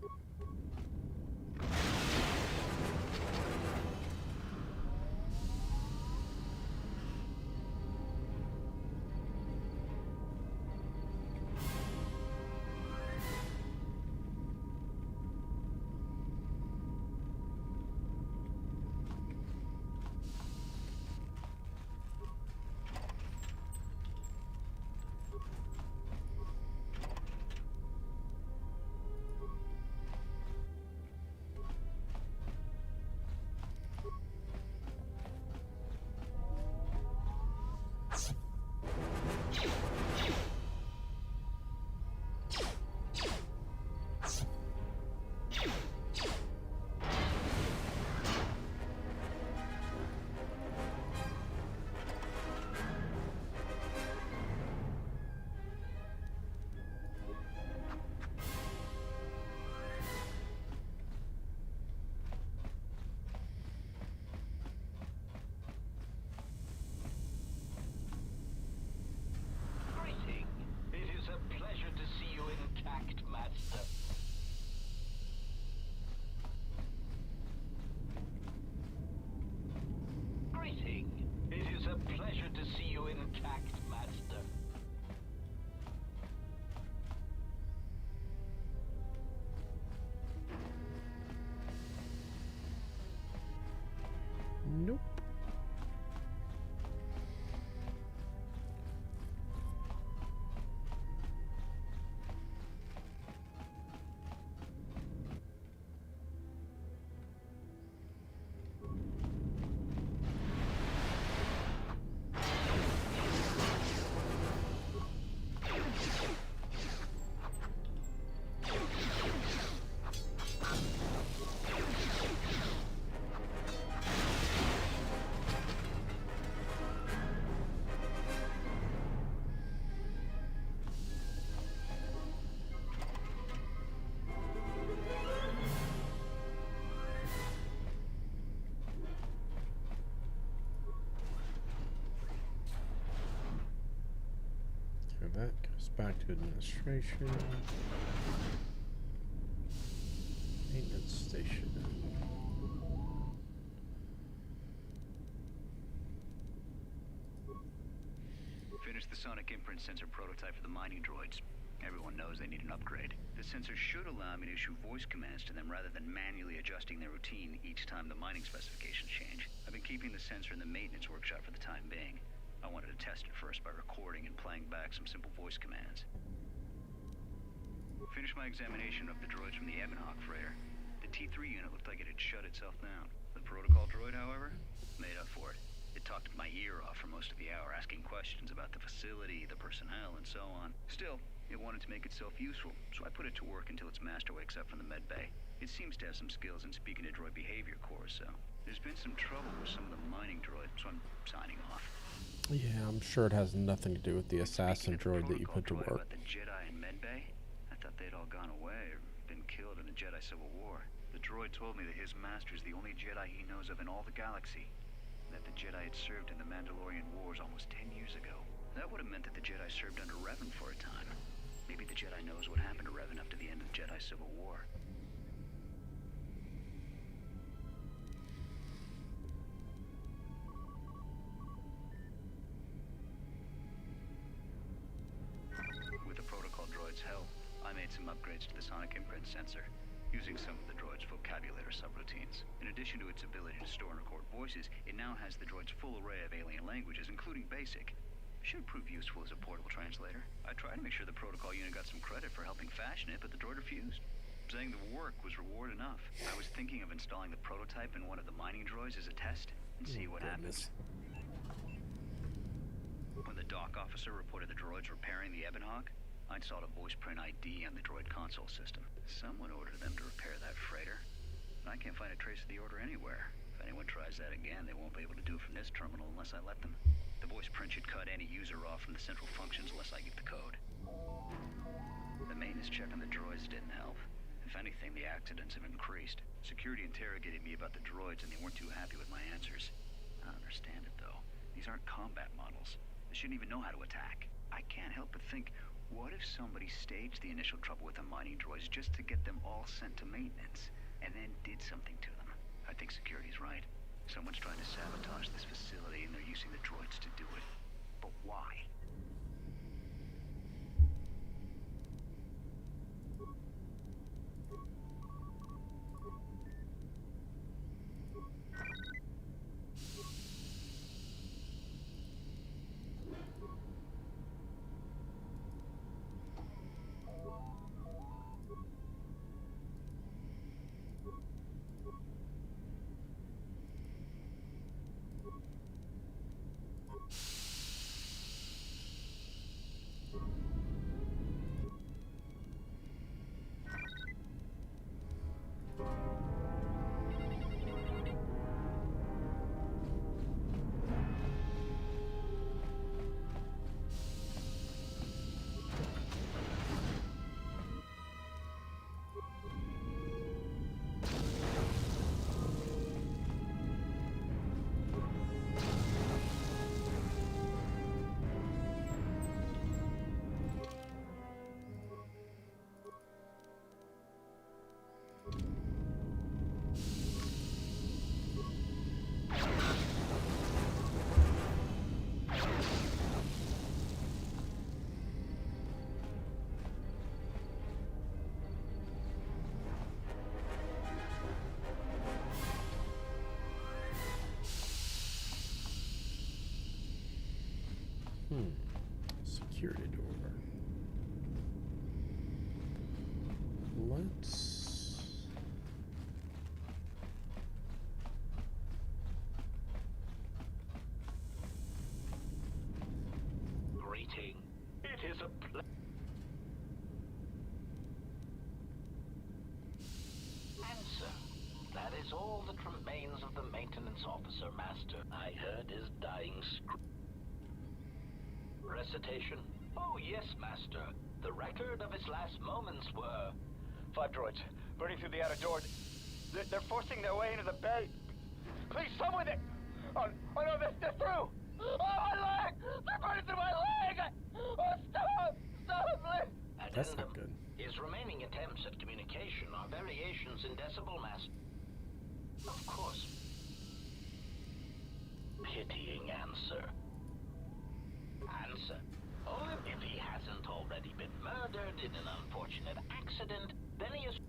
Speaker 1: Nope. That goes back to administration. Maintenance station.
Speaker 11: Finished the sonic imprint sensor prototype for the mining droids. Everyone knows they need an upgrade. The sensor should allow me to issue voice commands to them rather than manually adjusting their routine each time the mining specifications change. I've been keeping the sensor in the maintenance workshop for the time being. I wanted to test it first by recording and playing back some simple voice commands. Finished my examination of the droids from the Ebonhawk freighter. The T3 unit looked like it had shut itself down. The protocol droid, however, made up for it. It talked my ear off for most of the hour, asking questions about the facility, the personnel, and so on. Still, it wanted to make itself useful, so I put it to work until its master wakes up from the med bay. It seems to have some skills in speaking to droid behavior cores, so there's been some trouble with some of the mining droids, so I'm signing off.
Speaker 1: Yeah, I'm sure it has nothing to do with the assassin droid that you put to work.
Speaker 11: About the Jedi in medbay? I thought they'd all gone away or been killed in the Jedi Civil War. The droid told me that his master is the only Jedi he knows of in all the galaxy, and that the Jedi had served in the Mandalorian Wars almost 10 years ago. That would have meant that the Jedi served under Revan for a time. Maybe the Jedi knows what happened to Revan after the end of the Jedi Civil War. Help, I made some upgrades to the sonic imprint sensor, using some of the droid's vocabulator subroutines. In addition to its ability to store and record voices, it now has the droid's full array of alien languages, including Basic. Should prove useful as a portable translator. I tried to make sure the protocol unit got some credit for helping fashion it, but the droid refused, saying the work was reward enough. I was thinking of installing the prototype in one of the mining droids as a test, and see what happens. When the dock officer reported the droids repairing the Ebonhawk, I installed a voice print ID on the droid console system. Someone ordered them to repair that freighter, and I can't find a trace of the order anywhere. If anyone tries that again, they won't be able to do it from this terminal unless I let them. The voice print should cut any user off from the central functions unless I get the code. The maintenance check on the droids didn't help. If anything, the accidents have increased. Security interrogated me about the droids, and they weren't too happy with my answers. I don't understand it, though. These aren't combat models. They shouldn't even know how to attack. I can't help but think, what if somebody staged the initial trouble with the mining droids just to get them all sent to maintenance, and then did something to them? I think security's right. Someone's trying to sabotage this facility, and they're using the droids to do it. But why?
Speaker 1: security door. Let's...
Speaker 10: Greeting. It is a Answer. That is all that remains of the maintenance officer, Master. I heard his dying recitation. Oh, yes, Master. The record of his last moments were...
Speaker 9: 5 droids, burning through the outer door. They're forcing their way into the bay. Please, someone there! Oh no, they're through! Oh, my leg! They're burning through my leg! Oh, stop! Stop, please!
Speaker 1: That's not good.
Speaker 10: His remaining attempts at communication are variations in decibel mass. Of course. Pitying answer. Answer. Only if he hasn't already been murdered in an unfortunate accident, then he is...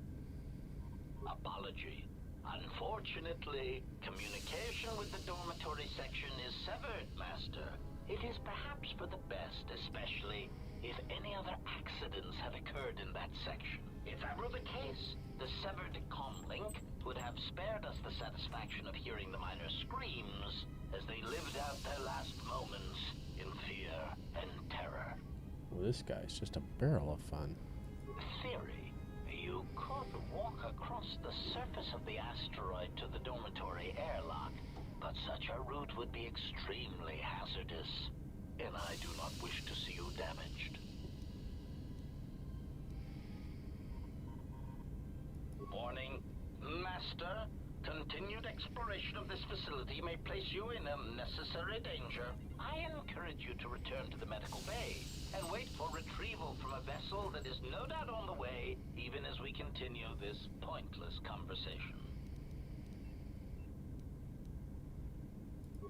Speaker 10: Apology. Unfortunately, communication with the dormitory section is severed, Master. It is perhaps for the best, especially if any other accidents have occurred in that section. If that were the case, the severed comlink would have spared us the satisfaction of hearing the miners' screams as they lived out their last moments in fear and terror.
Speaker 1: Well, this guy's just a barrel of fun.
Speaker 10: Theory. You could walk across the surface of the asteroid to the dormitory airlock, but such a route would be extremely hazardous, and I do not wish to see you damaged. Warning, Master. Continued exploration of this facility may place you in unnecessary danger. I encourage you to return to the medical bay and wait for retrieval from a vessel that is no doubt on the way, even as we continue this pointless conversation.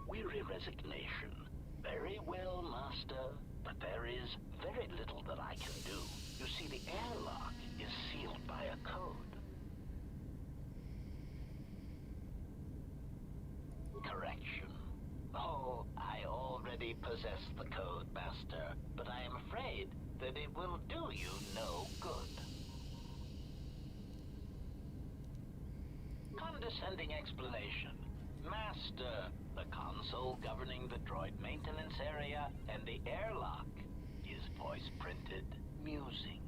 Speaker 10: Weary resignation. Very well, Master, but there is very little that I can do. You see, the airlock is sealed by a code. Correction. Oh, I already possess the code, Master, but I am afraid that it will do you no good. Condescending explanation. Master, the console governing the droid maintenance area and the airlock is voice-printed musing.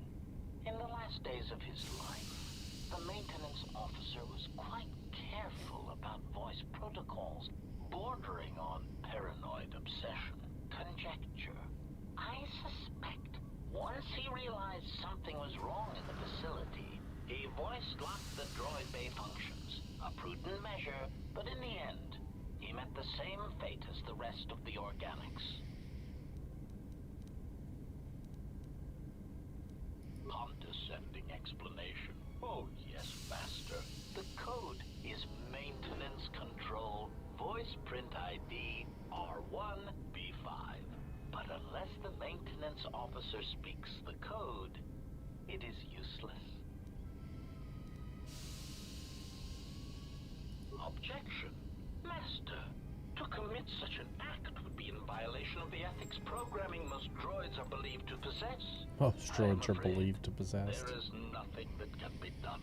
Speaker 10: In the last days of his life, the maintenance officer was quite careful about voice protocols, bordering on paranoid obsession. Conjecture. I suspect once he realized something was wrong in the facility, he voice-locked the droid bay functions. A prudent measure, but in the end, he met the same fate as the rest of the organics. Condescending explanation. Oh, yes, Master. The code is maintenance control, voice print ID R1B5. But unless the maintenance officer speaks the code, it is useless. Objection. Master, to commit such an act would be in violation of the ethics programming most droids are believed to possess.
Speaker 1: Most droids are believed to possess.
Speaker 10: There is nothing that can be done.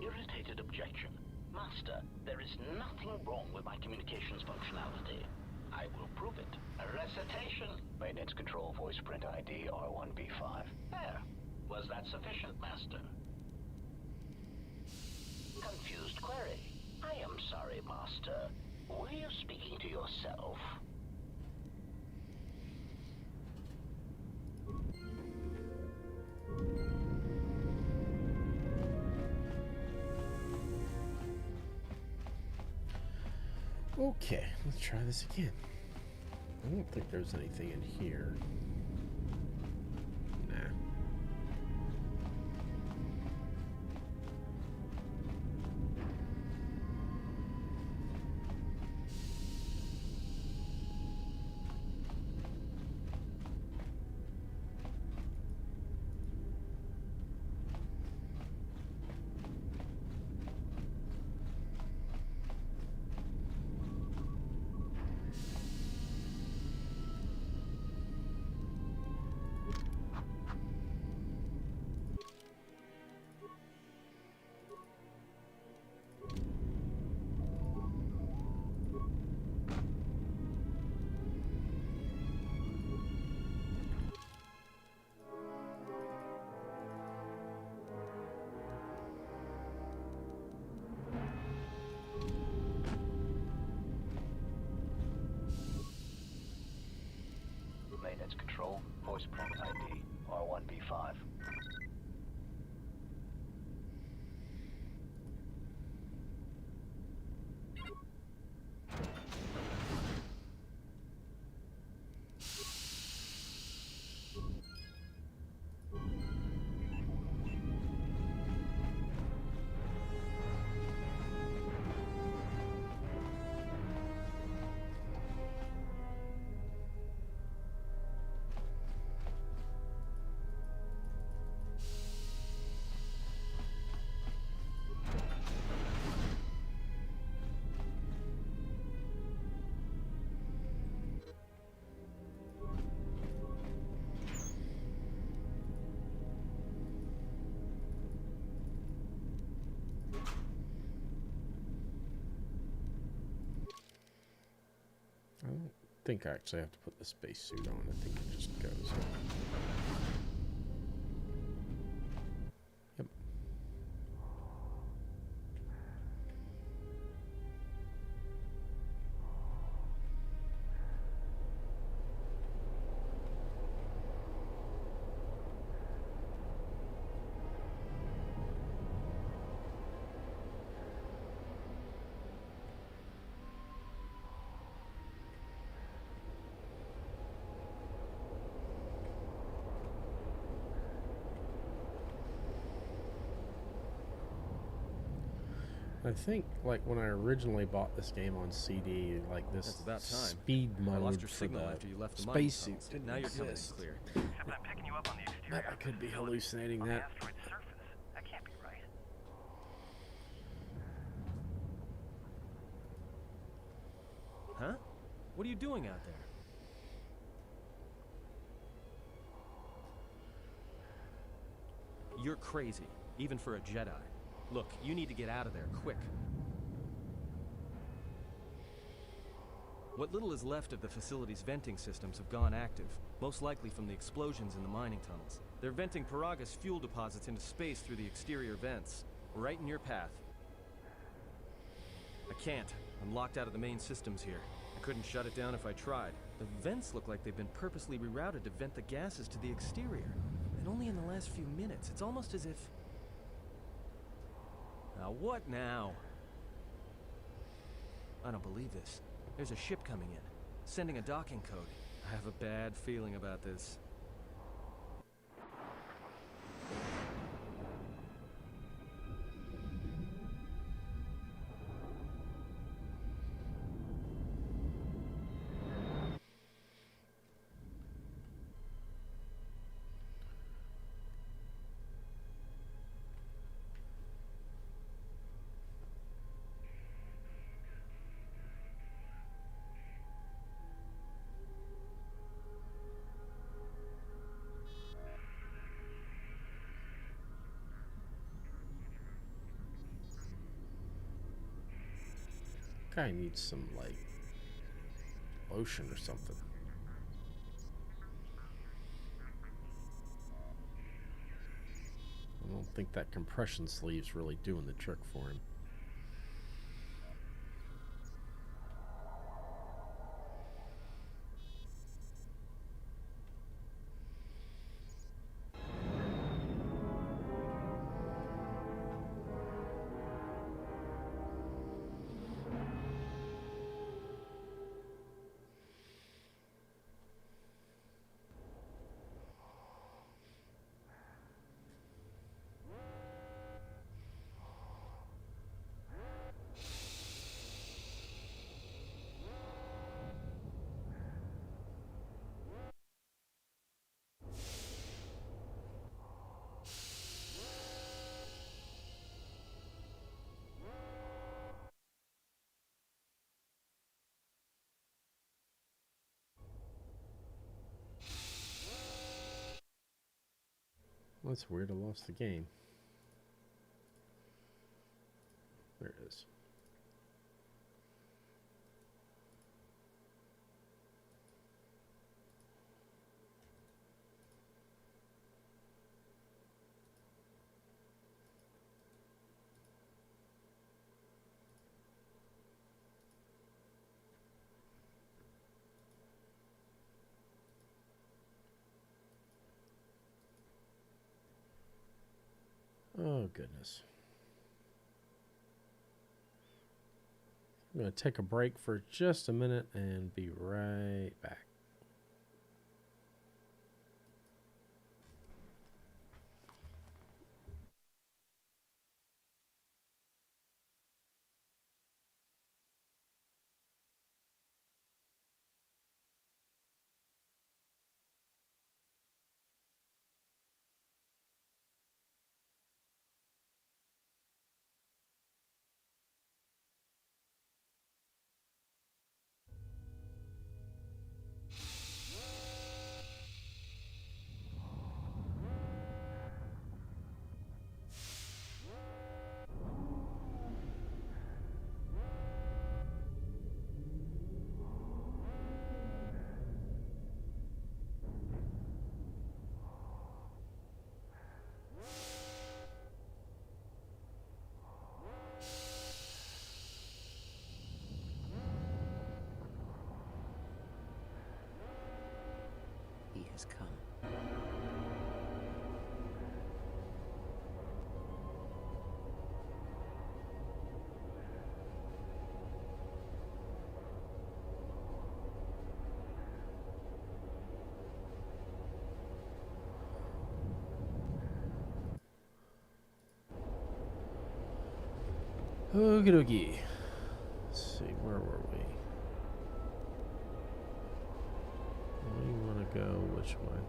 Speaker 10: Irritated objection. Master, there is nothing wrong with my communications functionality. I will prove it. A recitation. Maintenance control voice print ID R1B5. There. Was that sufficient, Master? Confused query. I am sorry, Master. Were you speaking to yourself?
Speaker 1: Okay, let's try this again. I don't think there's anything in here. Nah.
Speaker 11: voice print ID, R1B5.
Speaker 1: I don't think I actually have to put the spacesuit on. I think it just goes. Yep. I think, like, when I originally bought this game on CD, like, this speed mode
Speaker 7: I lost your
Speaker 1: for
Speaker 7: signal
Speaker 1: the
Speaker 7: after you left the
Speaker 1: spacesuit
Speaker 7: tunnels.
Speaker 1: didn't
Speaker 7: Now you're coming in
Speaker 1: exist.
Speaker 7: clear.
Speaker 9: Except I'm picking you up on the exterior.
Speaker 1: I could be hallucinating
Speaker 9: on
Speaker 1: that.
Speaker 9: the asteroid's surface. That can't be right.
Speaker 7: Huh? What are you doing out there? You're crazy, even for a Jedi. Look, you need to get out of there, quick. What little is left of the facility's venting systems have gone active, most likely from the explosions in the mining tunnels. They're venting Paraga's fuel deposits into space through the exterior vents, right in your path. I can't. I'm locked out of the main systems here. I couldn't shut it down if I tried. The vents look like they've been purposely rerouted to vent the gases to the exterior. And only in the last few minutes. It's almost as if... Now what now? I don't believe this. There's a ship coming in, sending a docking code. I have a bad feeling about this.
Speaker 1: Guy needs some, like, lotion or something. I don't think that compression sleeve's really doing the trick for him. That's weird, I lost the game. There it is. Oh, goodness. I'm going to take a break for just a minute and be right back.
Speaker 4: He has come.
Speaker 1: Okie dokie. Let's see, where were we? We want to go which way?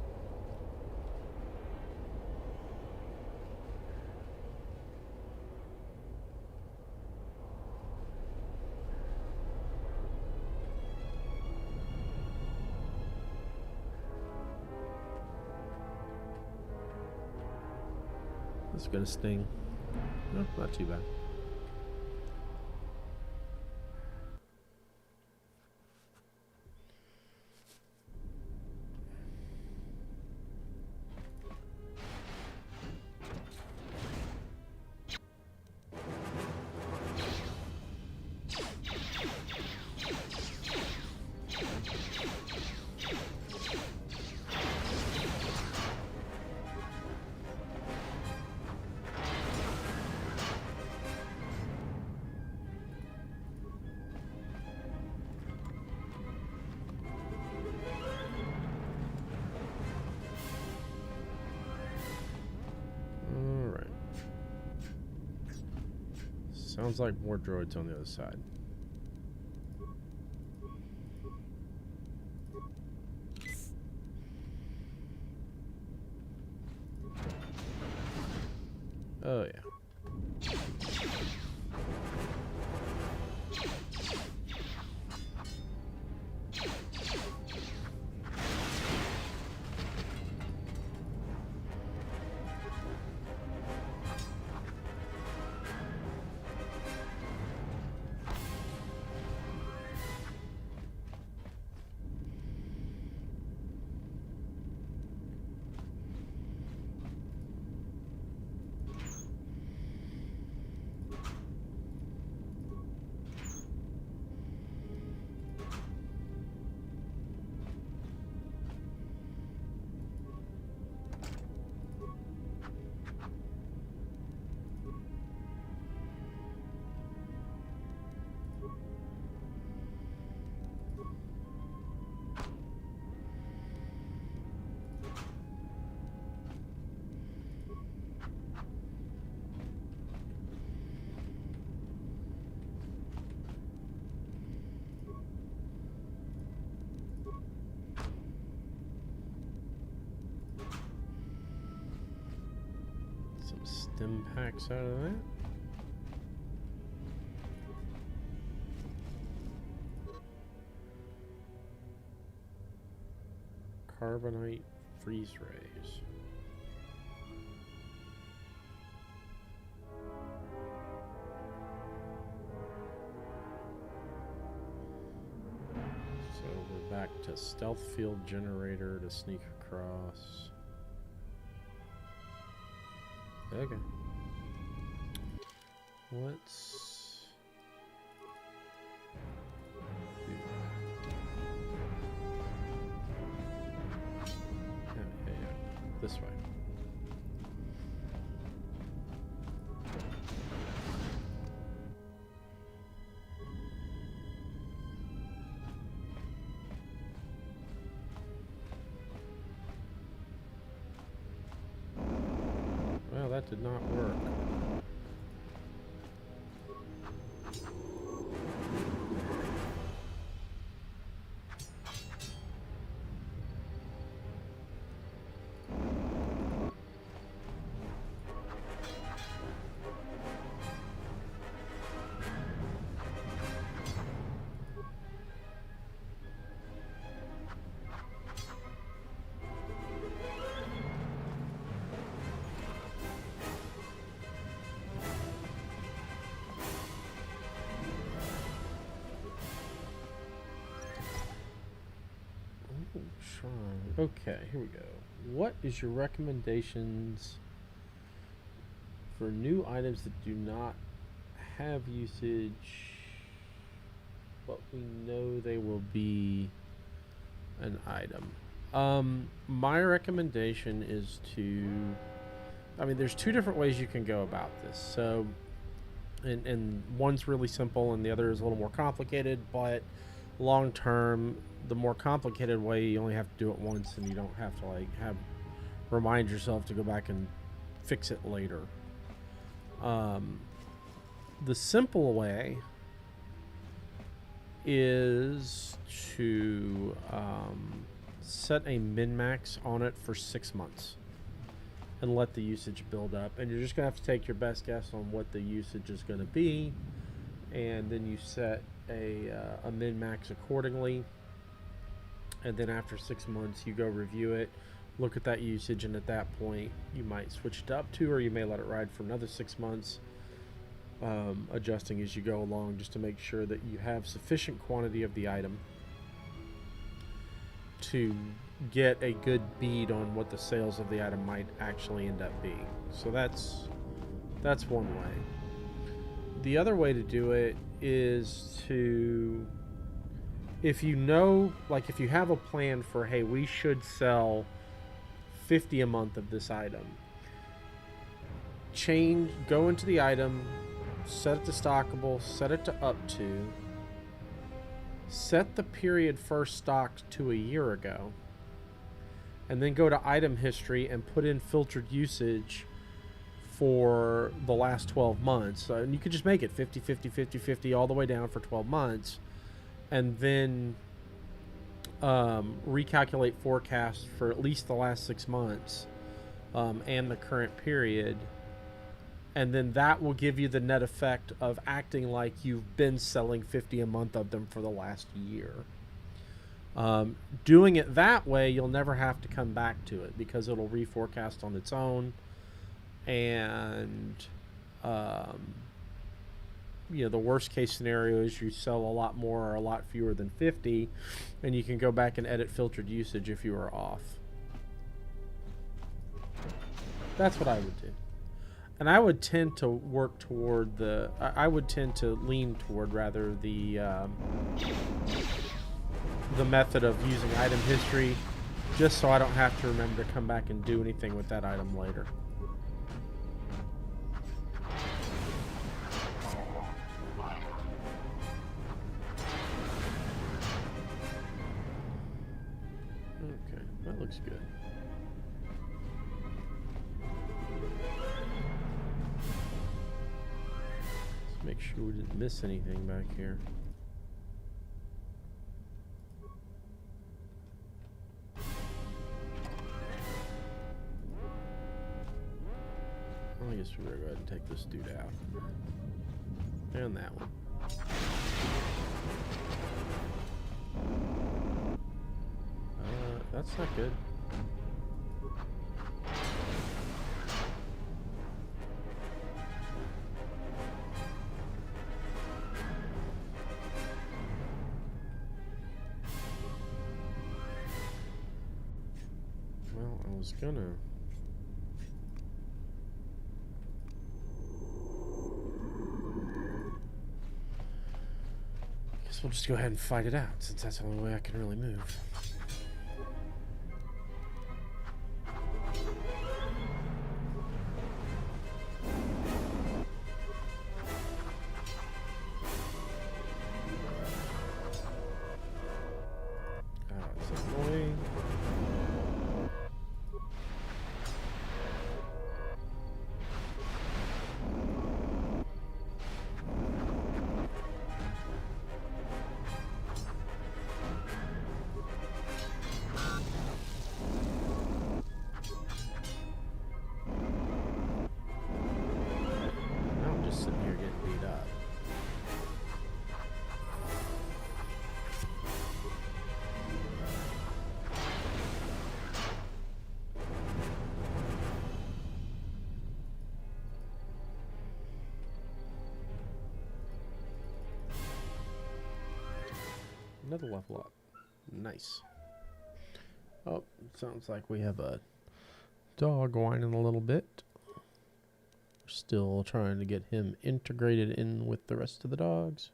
Speaker 1: That's gonna sting. No, not too bad. Sounds like more droids on the other side. Oh, yeah. Some stim packs out of that. Carbonite freeze rays. So we're back to stealth field generator to sneak across. Okay. Let's do that. Yeah. This way. that did not work. Okay, here we go. What is your recommendations for new items that do not have usage, but we know they will be an item? My recommendation is there's two different ways you can go about this. So, and one's really simple and the other is a little more complicated, but long term, the more complicated way, you only have to do it once and you don't have to remind yourself to go back and fix it later. The simple way is to set a min-max on it for 6 months and let the usage build up, and you're just gonna have to take your best guess on what the usage is going to be, and then you set a min-max accordingly. And then after 6 months, you go review it, look at that usage, and at that point, you might switch it up to, or you may let it ride for another 6 months, adjusting as you go along, just to make sure that you have sufficient quantity of the item to get a good bead on what the sales of the item might actually end up being. So that's one way. The other way to do it is to, if you know, like if you have a plan for, hey, we should sell 50 a month of this item, go into the item, set it to stockable, set it to up to, set the period first stocked to a year ago, and then go to item history and put in filtered usage for the last 12 months. And you could just make it 50, 50, 50, 50 all the way down for 12 months. And then recalculate forecasts for at least the last 6 months and the current period. And then that will give you the net effect of acting like you've been selling 50 a month of them for the last year. Doing it that way, you'll never have to come back to it because it'll reforecast on its own. And the worst case scenario is you sell a lot more or a lot fewer than 50, and you can go back and edit filtered usage if you are off. That's what I would do. And I would tend to work toward I would tend to lean toward rather the method of using item history, just so I don't have to remember to come back and do anything with that item later. Okay, that looks good. Let's make sure we didn't miss anything back here. I guess we're going to go ahead and take this dude out. And that one. That's not good. Well, I was gonna... We'll just go ahead and fight it out, since that's the only way I can really move. It's annoying. Another level up. Nice. Oh, sounds like we have a dog whining a little bit. Still trying to get him integrated in with the rest of the dogs.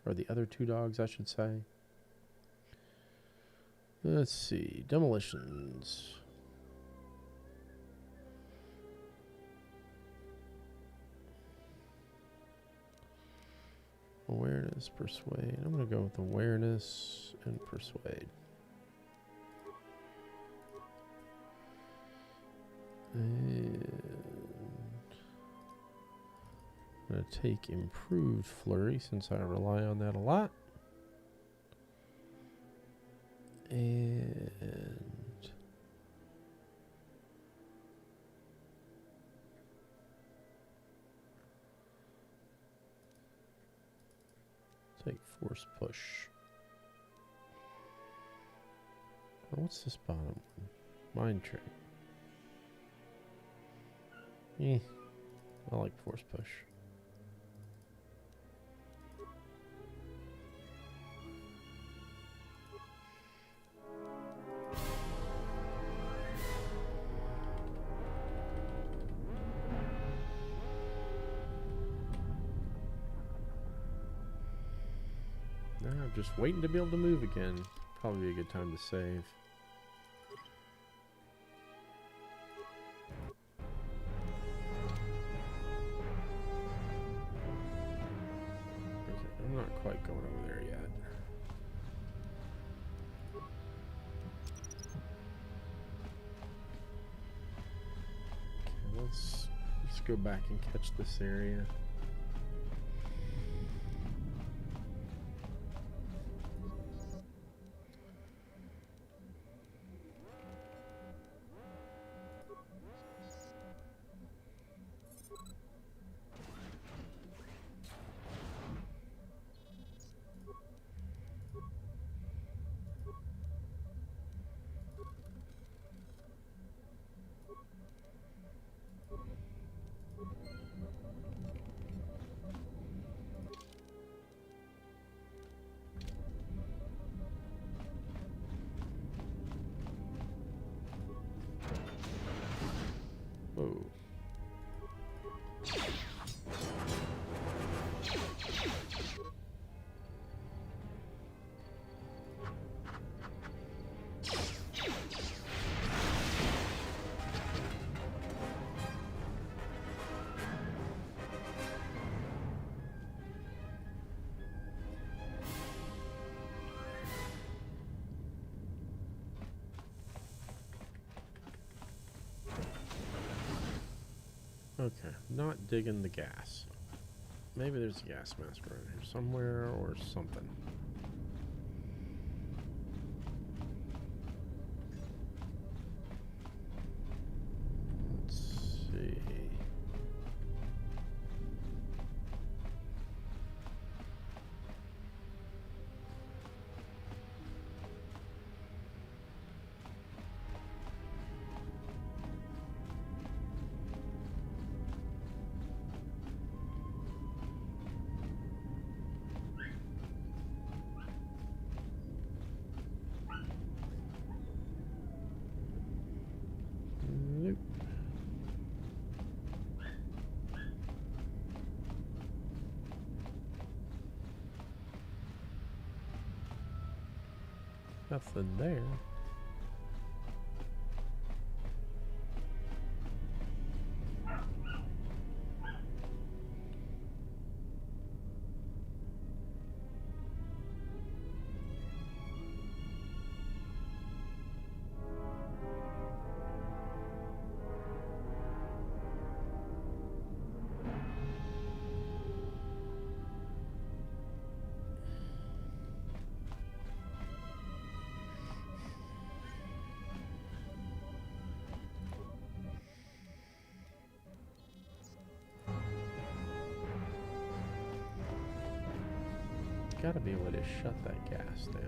Speaker 1: Or the other 2 dogs, I should say. Let's see. Demolitions. Awareness, persuade. I'm going to go with awareness and persuade. And I'm going to take improved flurry since I rely on that a lot. And take force push. Oh, what's this bottom one? Mind trick. I like force push. Now I'm just waiting to be able to move again. Probably a good time to save. Okay, I'm not quite going over there yet. Okay, let's go back and catch this area. Whoa. Okay, not digging the gas. Maybe there's a gas mask around here somewhere or something. Let's see. Nope. Nothing there. Gotta be a way to shut that gas down.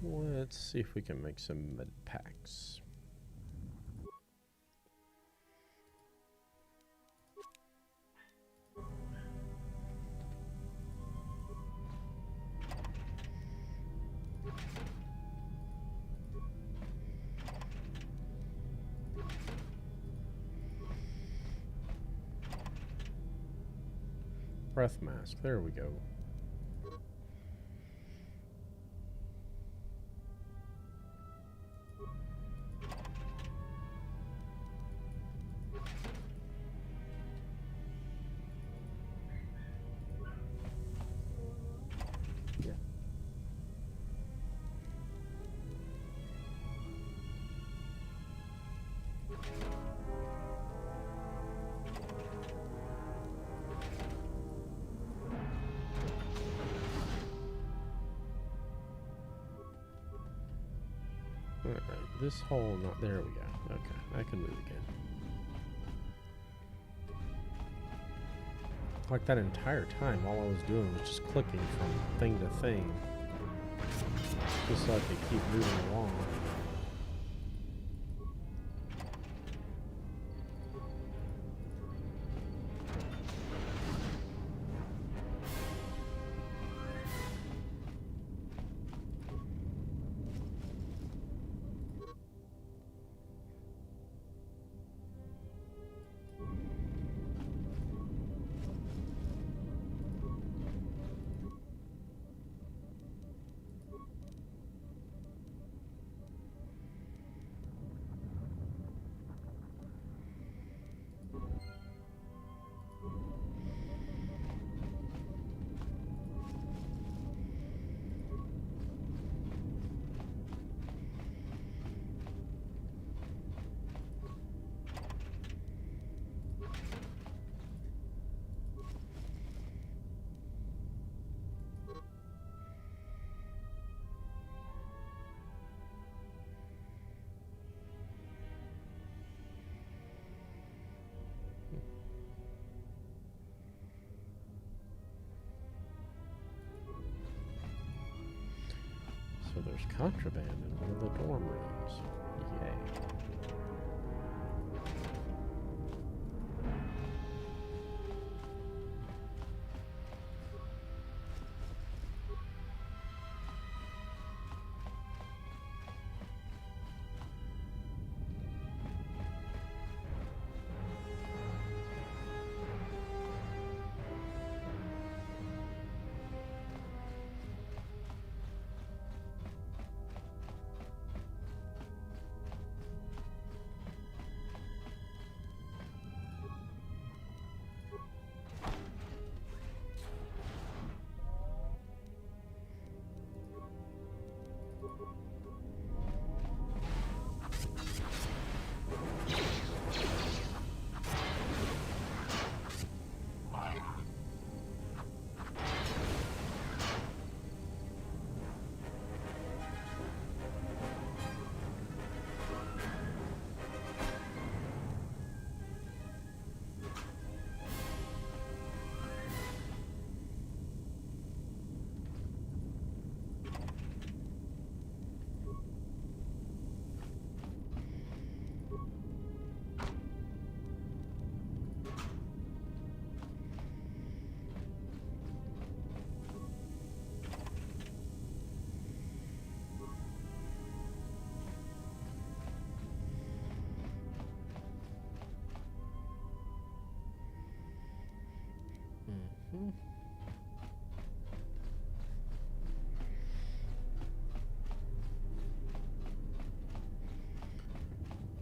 Speaker 1: let's see if we can make some med packs. Breath mask, there we go. Alright, this hole, not there we go. Okay, I can move again. Like that entire time, all I was doing was just clicking from thing to thing. Just so I could keep moving along. So there's contraband in one of the dorm rooms. Yay.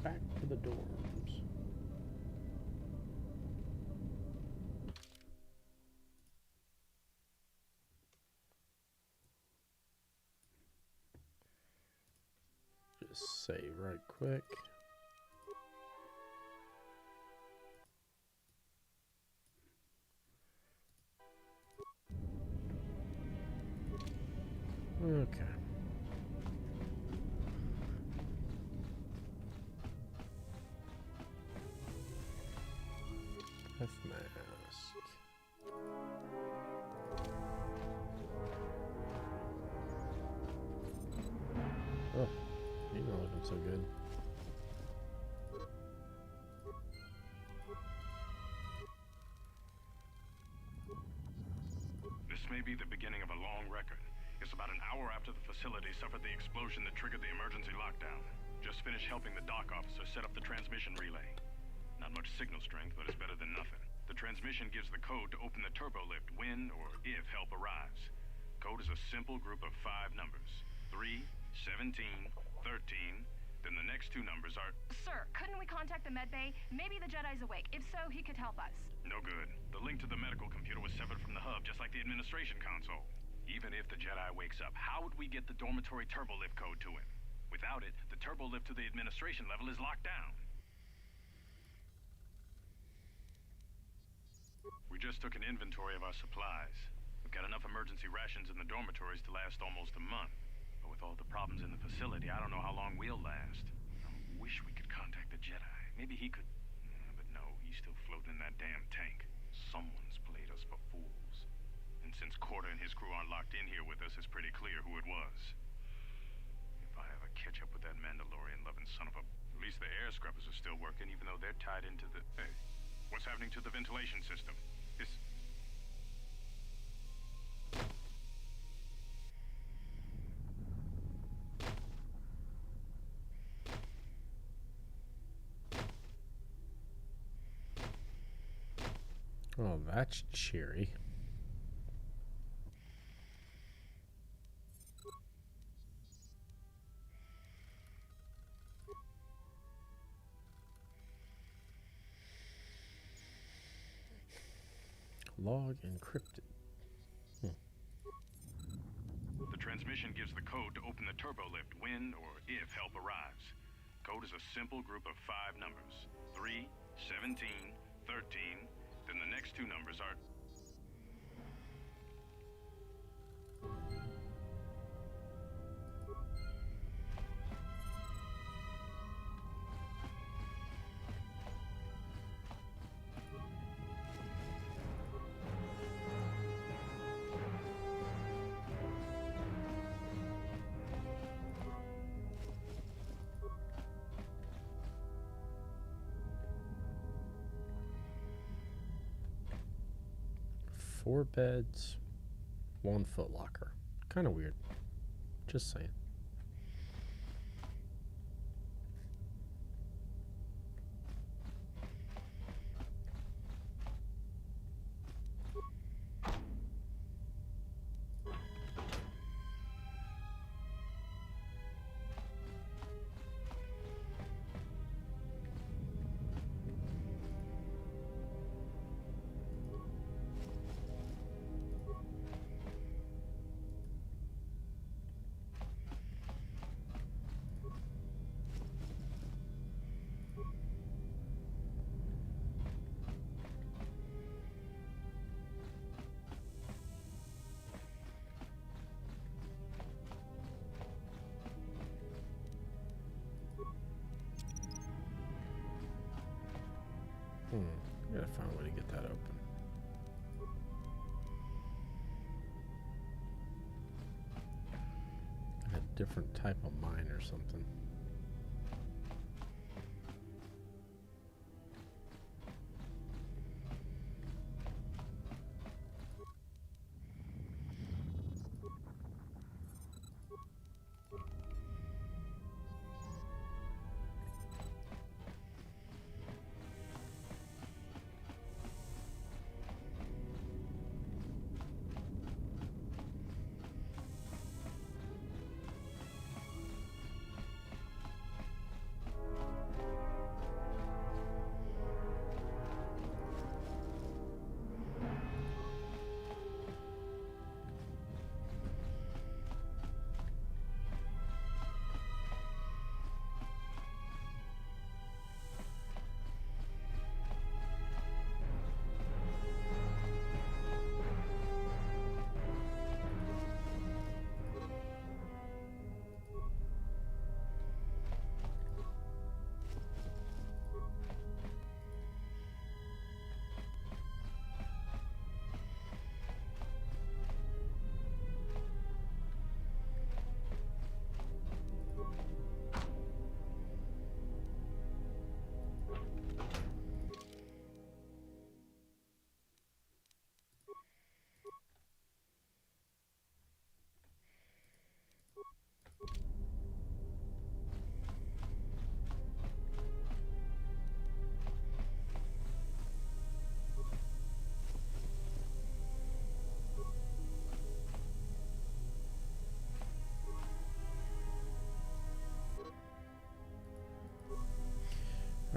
Speaker 1: Back to the dorms. Just save right quick. Okay. Breath mask. not so good.
Speaker 12: This may be the beginning of a long record. It's about an hour after the facility suffered the explosion that triggered the emergency lockdown. Just finished helping the dock officer set up the transmission relay. Not much signal strength, but it's better than nothing. The transmission gives the code to open the turbo lift when or if help arrives. Code is a simple group of 5 numbers. 3, 17, 13, then the next 2 numbers are...
Speaker 3: Sir, couldn't we contact the med bay? Maybe the Jedi's awake. If so, he could help us.
Speaker 12: No good. The link to the medical computer was severed from the hub, just like the administration console. Even if the Jedi wakes up, how would we get the dormitory turbo lift code to him? Without it, the turbo lift to the administration level is locked down. We just took an inventory of our supplies. We've got enough emergency rations in the dormitories to last almost a month. But with all the problems in the facility, I don't know how long we'll last. I wish we could contact the Jedi. Maybe he could... But no, he's still floating in that damn tank. Someone's played us for fools. And since Corder and his crew aren't locked in here with us, it's pretty clear who it was. If I ever catch up with that Mandalorian-loving son of a... At least the air scrubbers are still working, even though they're tied into the... Hey, what's happening to the ventilation system? This...
Speaker 1: Oh, that's cheery. Log encrypted.
Speaker 12: The transmission gives the code to open the turbo lift when or if help arrives. Code is a simple group of 5 numbers. 3, 17, 13, then the next 2 numbers are...
Speaker 1: Four beds, 1 foot locker. Kind of weird. Just saying. I gotta find a way to get that open. A different type of mine or something.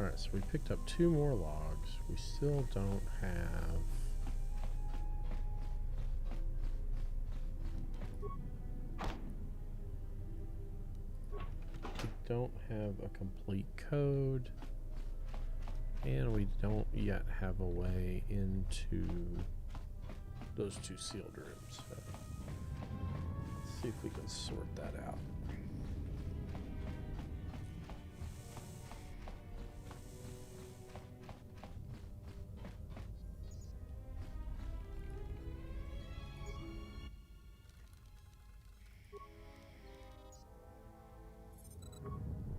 Speaker 1: Alright, so we picked up 2 more logs. We still don't have... We don't have a complete code. And we don't yet have a way into those 2 sealed rooms. So let's see if we can sort that out.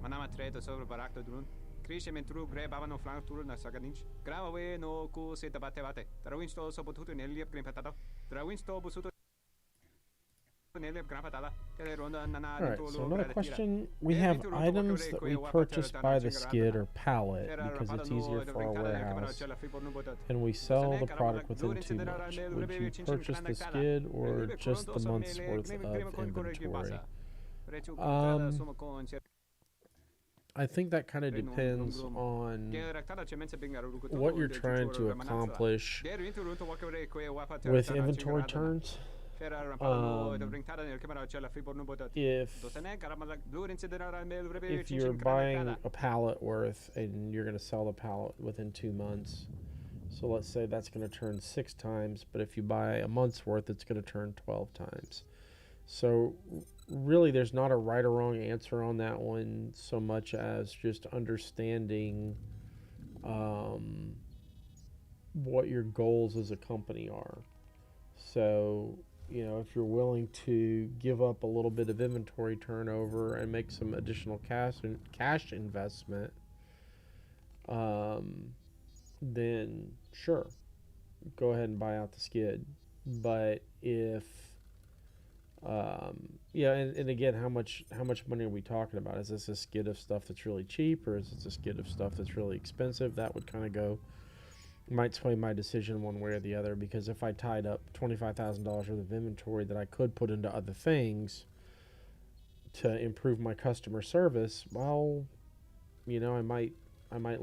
Speaker 13: Manama trade sobre barakto drun. Krishe mentru gre bavano flank tour na sagadinch. Gravawe no ku se tabate bate. Trawinsto so botuto neliep grimpatado. Trawinsto busuto neliep grimpatada.
Speaker 1: Alright, so another question. We have items that we purchase by the skid or pallet because it's easier for our warehouse, and we sell the product within 2 months. Would you purchase the skid or just the month's worth of inventory? I think that kind of depends on what you're trying to accomplish with inventory turns. If you're buying a pallet worth and you're going to sell the pallet within 2 months, so let's say that's going to turn 6 times, but if you buy a month's worth, it's going to turn 12 times. So really there's not a right or wrong answer on that one so much as just understanding what your goals as a company are. So, you know, if you're willing to give up a little bit of inventory turnover and make some additional cash investment, then sure, go ahead and buy out the skid. But if yeah, and again, how much money are we talking about? Is this a skid of stuff that's really cheap, or is this a skid of stuff that's really expensive? That would kind of might sway my decision one way or the other, because if I tied up $25,000 worth of inventory that I could put into other things to improve my customer service, well, you know, I might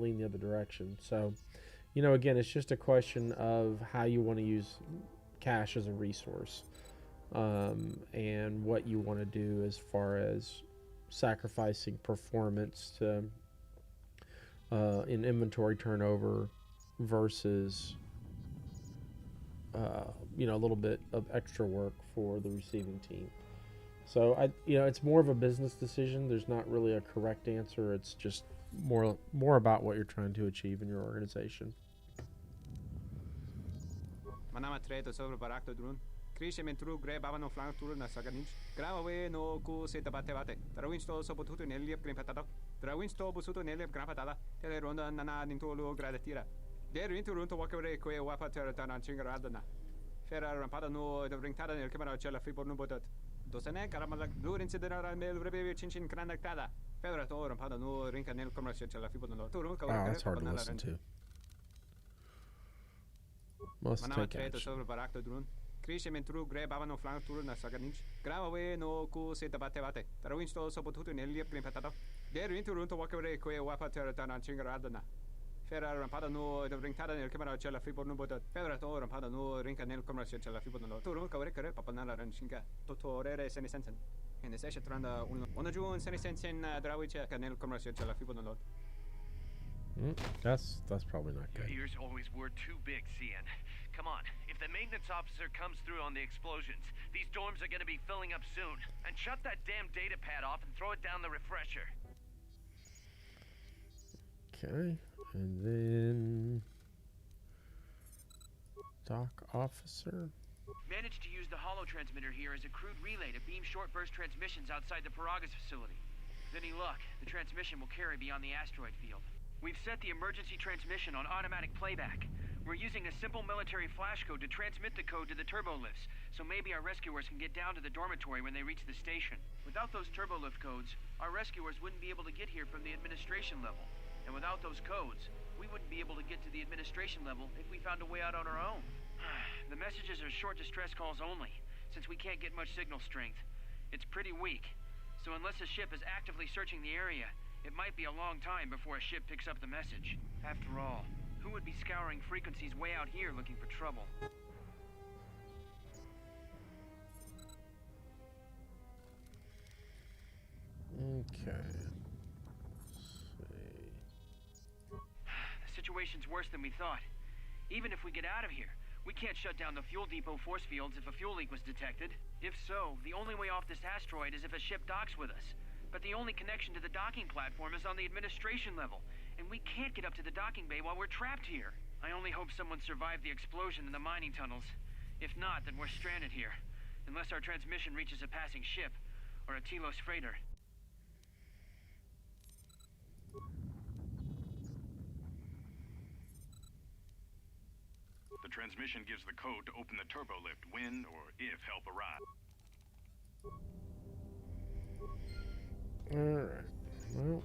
Speaker 1: lean the other direction. So, you know, again, it's just a question of how you want to use cash as a resource. And what you want to do as far as sacrificing performance to in inventory turnover versus you know, a little bit of extra work for the receiving team. So you know, it's more of a business decision. There's not really a correct answer. It's just more about what you're trying to achieve in your organization.
Speaker 13: Krishe mentru gre bavano flank tour na sagadinch. Gravawe no ku se tabate bate. Trawinsto so botuto neliep grimpatado. Trawinsto busuto neliep grimpatada. Tele ronda nana nintolo gradatira. Der runto wakere kwe wapa teratan chingaradana. Fera rampada no de ringtada nel camera cella fibor no botat. Dosane karamala dur incidera mel rebe chinchin granactada. Fera to rampada no rinka nel commercial cella fibor no.
Speaker 1: Oh, that's hard to listen to. Must take action.
Speaker 13: Krishe mentru gre bavano flank tour na sagadinch. Gravawe no ku se tabate bate. Trawinsto so botuto neliep grimpatado. Der runto wakere kwe wapa teratan chingaradana. Fera rampada no de ringtada nel camera cella fibor no botat. Fera to rampada no rinka nel commercial cella fibor no. Turu kawre kare papanala ranchinga. Totorere seni sensen. In the session tranda una jun seni sensen drawiche nel commercial cella fibor no.
Speaker 1: That's probably not good.
Speaker 14: Your ears always were too big, CN. Come on, if the maintenance officer comes through on the explosions, these dorms are gonna be filling up soon. And shut that damn data pad off and throw it down the refresher.
Speaker 1: Okay, and then dock officer.
Speaker 15: Managed to use the holo transmitter here as a crude relay to beam short burst transmissions outside the Paragas facility. With any luck, the transmission will carry beyond the asteroid field. We've set the emergency transmission on automatic playback. We're using a simple military flash code to transmit the code to the turbo lifts, so maybe our rescuers can get down to the dormitory when they reach the station. Without those turbo lift codes, our rescuers wouldn't be able to get here from the administration level. And without those codes, we wouldn't be able to get to the administration level if we found a way out on our own. The messages are short distress calls only, since we can't get much signal strength. It's pretty weak, so unless the ship is actively searching the area, It might be a long time before a ship picks up the message. After all, who would be scouring frequencies way out here looking for trouble?
Speaker 1: Okay.
Speaker 15: The situation's worse than we thought. Even if we get out of here, we can't shut down the fuel depot force fields if a fuel leak was detected. If so, the only way off this asteroid is if a ship docks with us. But the only connection to the docking platform is on the administration level, and we can't get up to the docking bay while we're trapped here. I only hope someone survived the explosion in the mining tunnels. If not, then we're stranded here. Unless our transmission reaches a passing ship, or a Telos freighter.
Speaker 12: The transmission gives the code to open the turbo lift when or if help arrives.
Speaker 1: Alright. Well.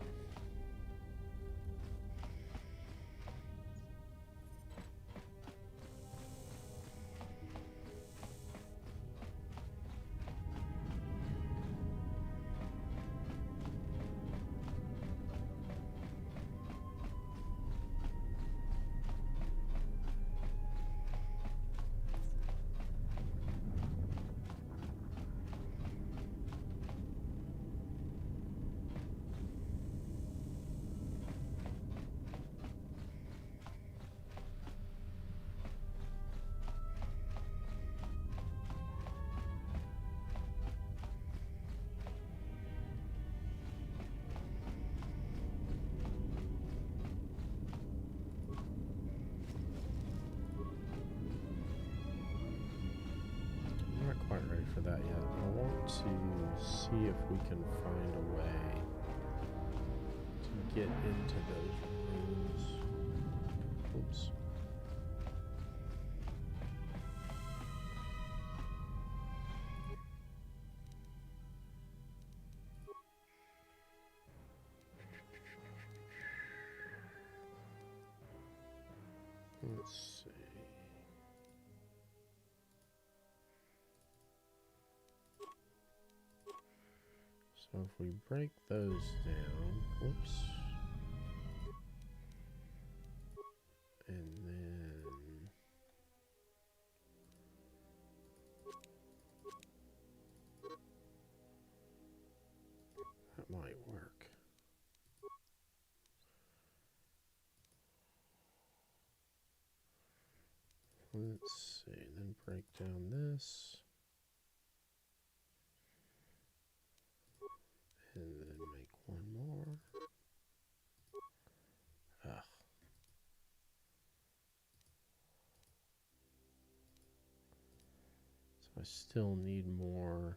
Speaker 1: Quite ready for that yet. I want to see if we can find a way to get into those rooms. Oops. Let's see. So if we break those down, oops, and then that might work. Let's see, then break down this. And then make one more. Ugh. So I still need more.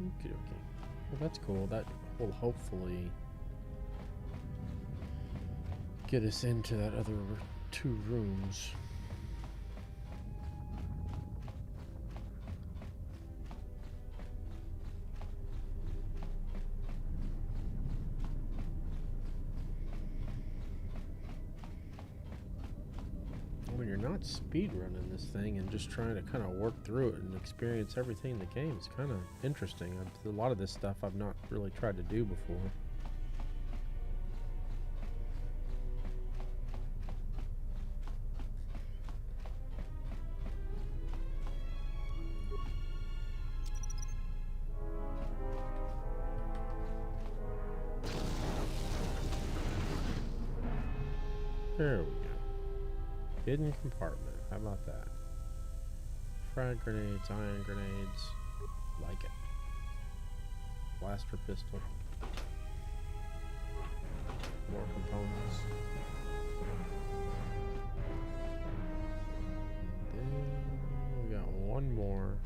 Speaker 1: Okay, okay. Well, that's cool. That will hopefully get us into that other 2 rooms. When you're not speed running this thing and just trying to kind of work through it and experience everything in the game, it's kind of interesting. A lot of this stuff I've not really tried to do before. There we go. Hidden compartment. How about that? Frag grenades, ion grenades. Like it. Blaster pistol. More components. Then we got one more.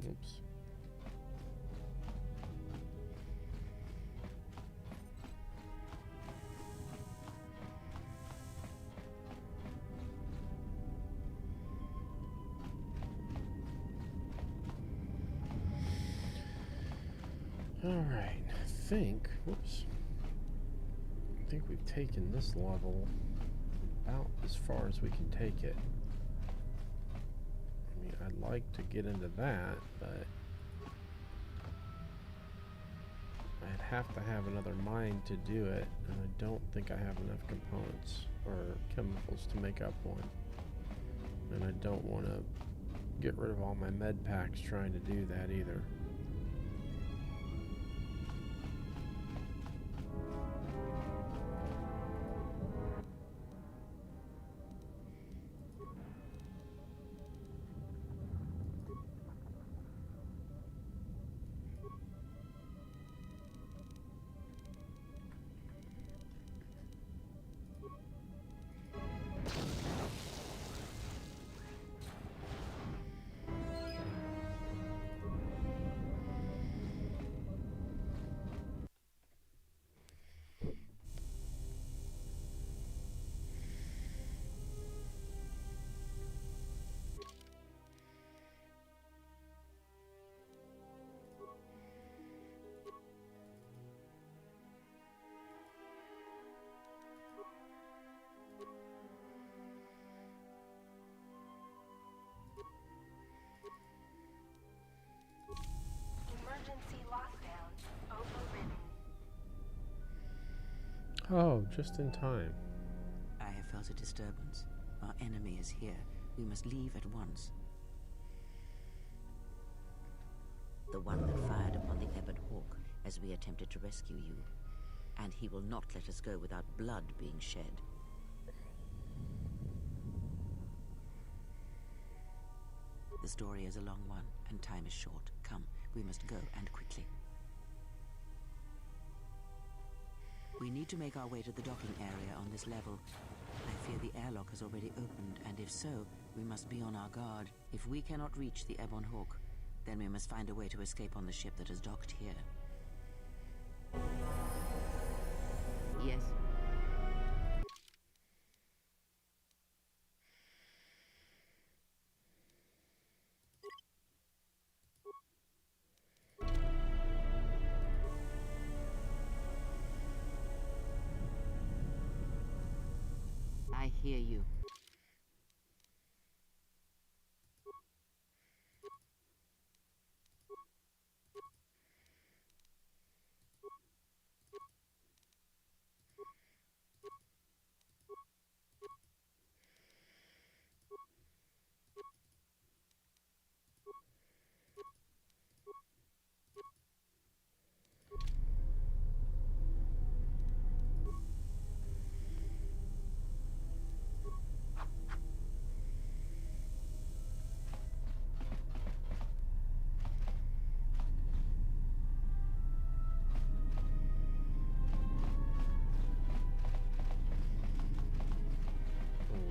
Speaker 1: Oops. Alright, I think we've taken this level about as far as we can take it. I mean, I'd like to get into that, but I'd have to have another mine to do it, and I don't think I have enough components or chemicals to make up one. And I don't want to get rid of all my med packs trying to do that either.
Speaker 2: Emergency lockdown overridden.
Speaker 1: Oh, just in time.
Speaker 4: I have felt a disturbance. Our enemy is here. We must leave at once. The one that fired upon the Ebon Hawk as we attempted to rescue you. And he will not let us go without blood being shed. The story is a long one, and time is short. Come, we must go, and quickly. We need to make our way to the docking area on this level. I fear the airlock has already opened, and if so, we must be on our guard. If we cannot reach the Ebon Hawk, then we must find a way to escape on the ship that is docked here. Yes. I hear you.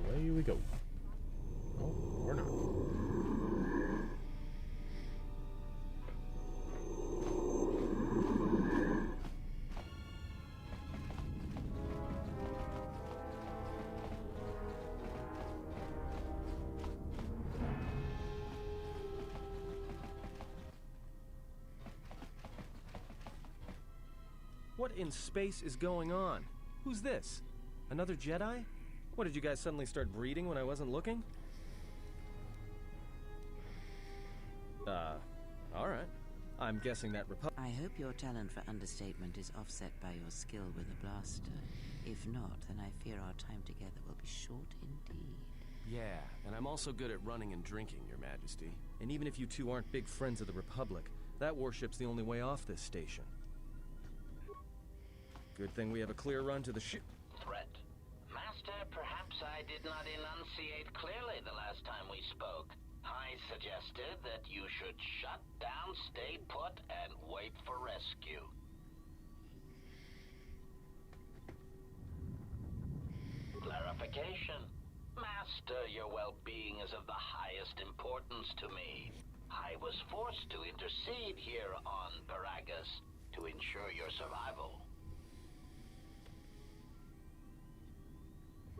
Speaker 1: Away we go. Oh, we're not.
Speaker 7: What in space is going on? Who's this? Another Jedi? What, did you guys suddenly start breeding when I wasn't looking? Alright. I'm guessing that
Speaker 4: I hope your talent for understatement is offset by your skill with a blaster. If not, then I fear our time together will be short indeed.
Speaker 8: Yeah, and I'm also good at running and drinking, Your Majesty.
Speaker 7: And even if you two aren't big friends of the Republic, that warship's the only way off this station. Good thing we have a clear run to the ship.
Speaker 10: Threat. Master, perhaps I did not enunciate clearly the last time we spoke. I suggested that you should shut down, stay put, and wait for rescue. Clarification. Master, your well-being is of the highest importance to me. I was forced to intercede here on Paragus to ensure your survival.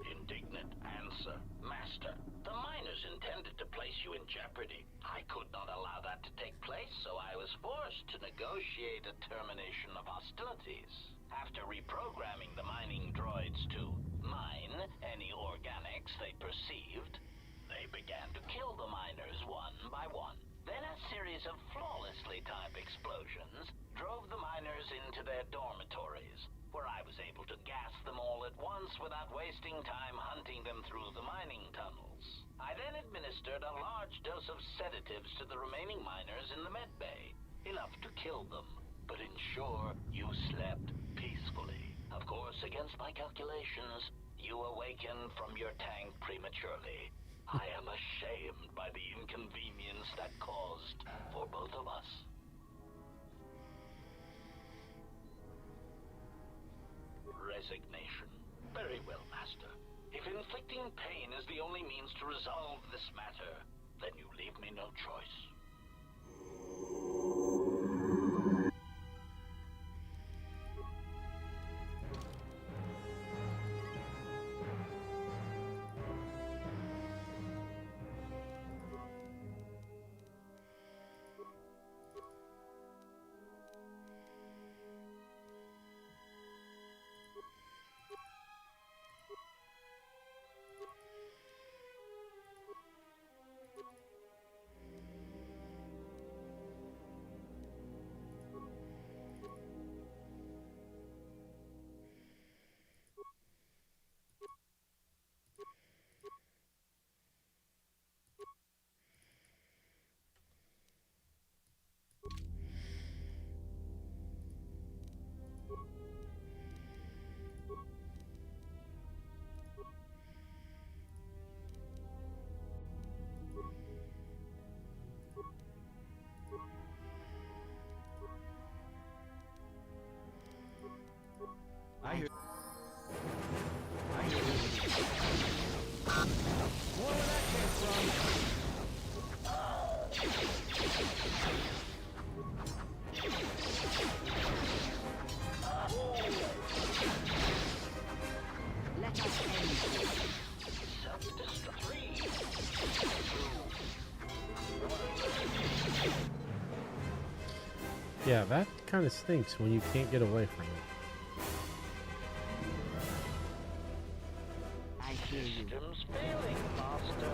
Speaker 10: Indignant answer. Master, the miners intended to place you in jeopardy. I could not allow that to take place, so I was forced to negotiate a termination of hostilities. After reprogramming the mining droids to mine any organics they perceived, they began to kill the miners one by one. Then a series of flawlessly timed explosions drove the miners into their dormitories, where I was able to gas them all at once without wasting time hunting them through the mining tunnels. I then administered a large dose of sedatives to the remaining miners in the med bay, enough to kill them, but ensure you slept peacefully. Of course, against my calculations, you awakened from your tank prematurely. I am ashamed by the inconvenience that caused for both of us. Resignation. Very well, Master. If inflicting pain is the only means to resolve this matter, then you leave me no choice.
Speaker 13: I hear.
Speaker 7: More where that came from.
Speaker 5: Let us end this.
Speaker 1: Yeah, that kind of stinks when you can't get away from it.
Speaker 5: I hear you.
Speaker 10: Systems failing, Master.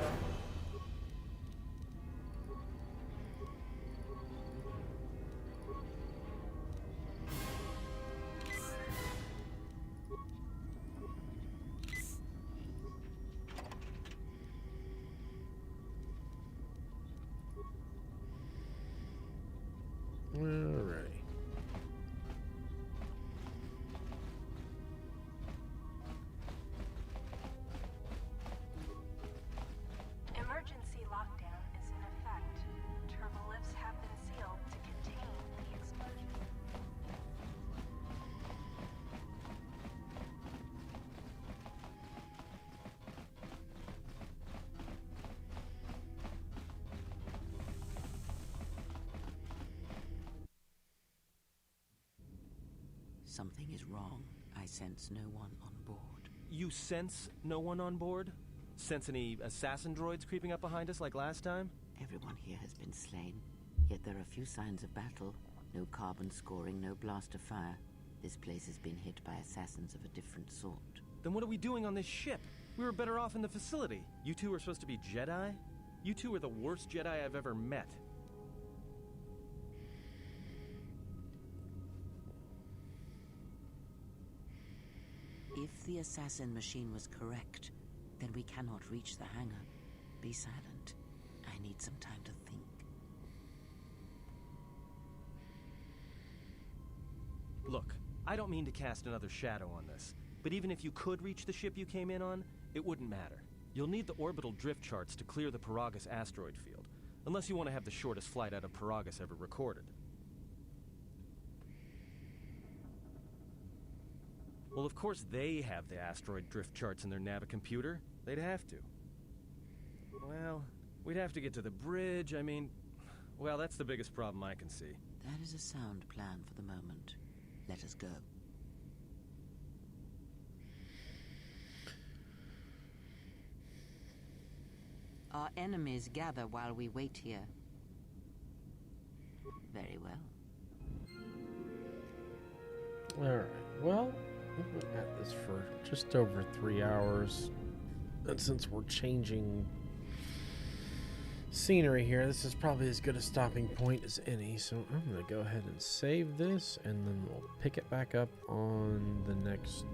Speaker 1: Alrighty.
Speaker 2: Emergency lockdown is in effect. Turbolifts have been sealed to contain the explosion.
Speaker 4: Something is wrong. I sense no one on board.
Speaker 7: You sense no one on board? Sense any assassin droids creeping up behind us like last time?
Speaker 4: Everyone here has been slain, yet there are few signs of battle. No carbon scoring, no blaster fire. This place has been hit by assassins of a different sort.
Speaker 7: Then what are we doing on this ship? We were better off in the facility. You two are supposed to be Jedi? You two are the worst Jedi I've ever met.
Speaker 4: If the assassin machine was correct, then we cannot reach the hangar. Be silent. I need some time to think.
Speaker 7: Look, I don't mean to cast another shadow on this, but even if you could reach the ship you came in on, it wouldn't matter. You'll need the orbital drift charts to clear the Paragus asteroid field, unless you want to have the shortest flight out of Paragus ever recorded. Well, of course they have the asteroid drift charts in their navicomputer. They'd have to. Well, we'd have to get to the bridge. I mean, Well, that's the biggest problem I can see.
Speaker 4: That is a sound plan for the moment. Let us go. Our enemies gather while we wait here. Very well.
Speaker 1: Alright, well, we've been at this for just over 3 hours. And since we're changing scenery here, this is probably as good a stopping point as any. So I'm going to go ahead and save this, and then we'll pick it back up on the next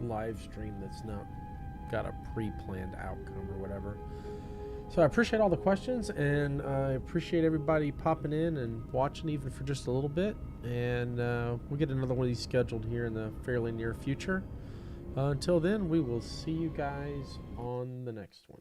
Speaker 1: live stream that's not got a pre-planned outcome or whatever. So I appreciate all the questions, and I appreciate everybody popping in and watching even for just a little bit. And we'll get another one of these scheduled here in the fairly near future. Until then, we will see you guys on the next one.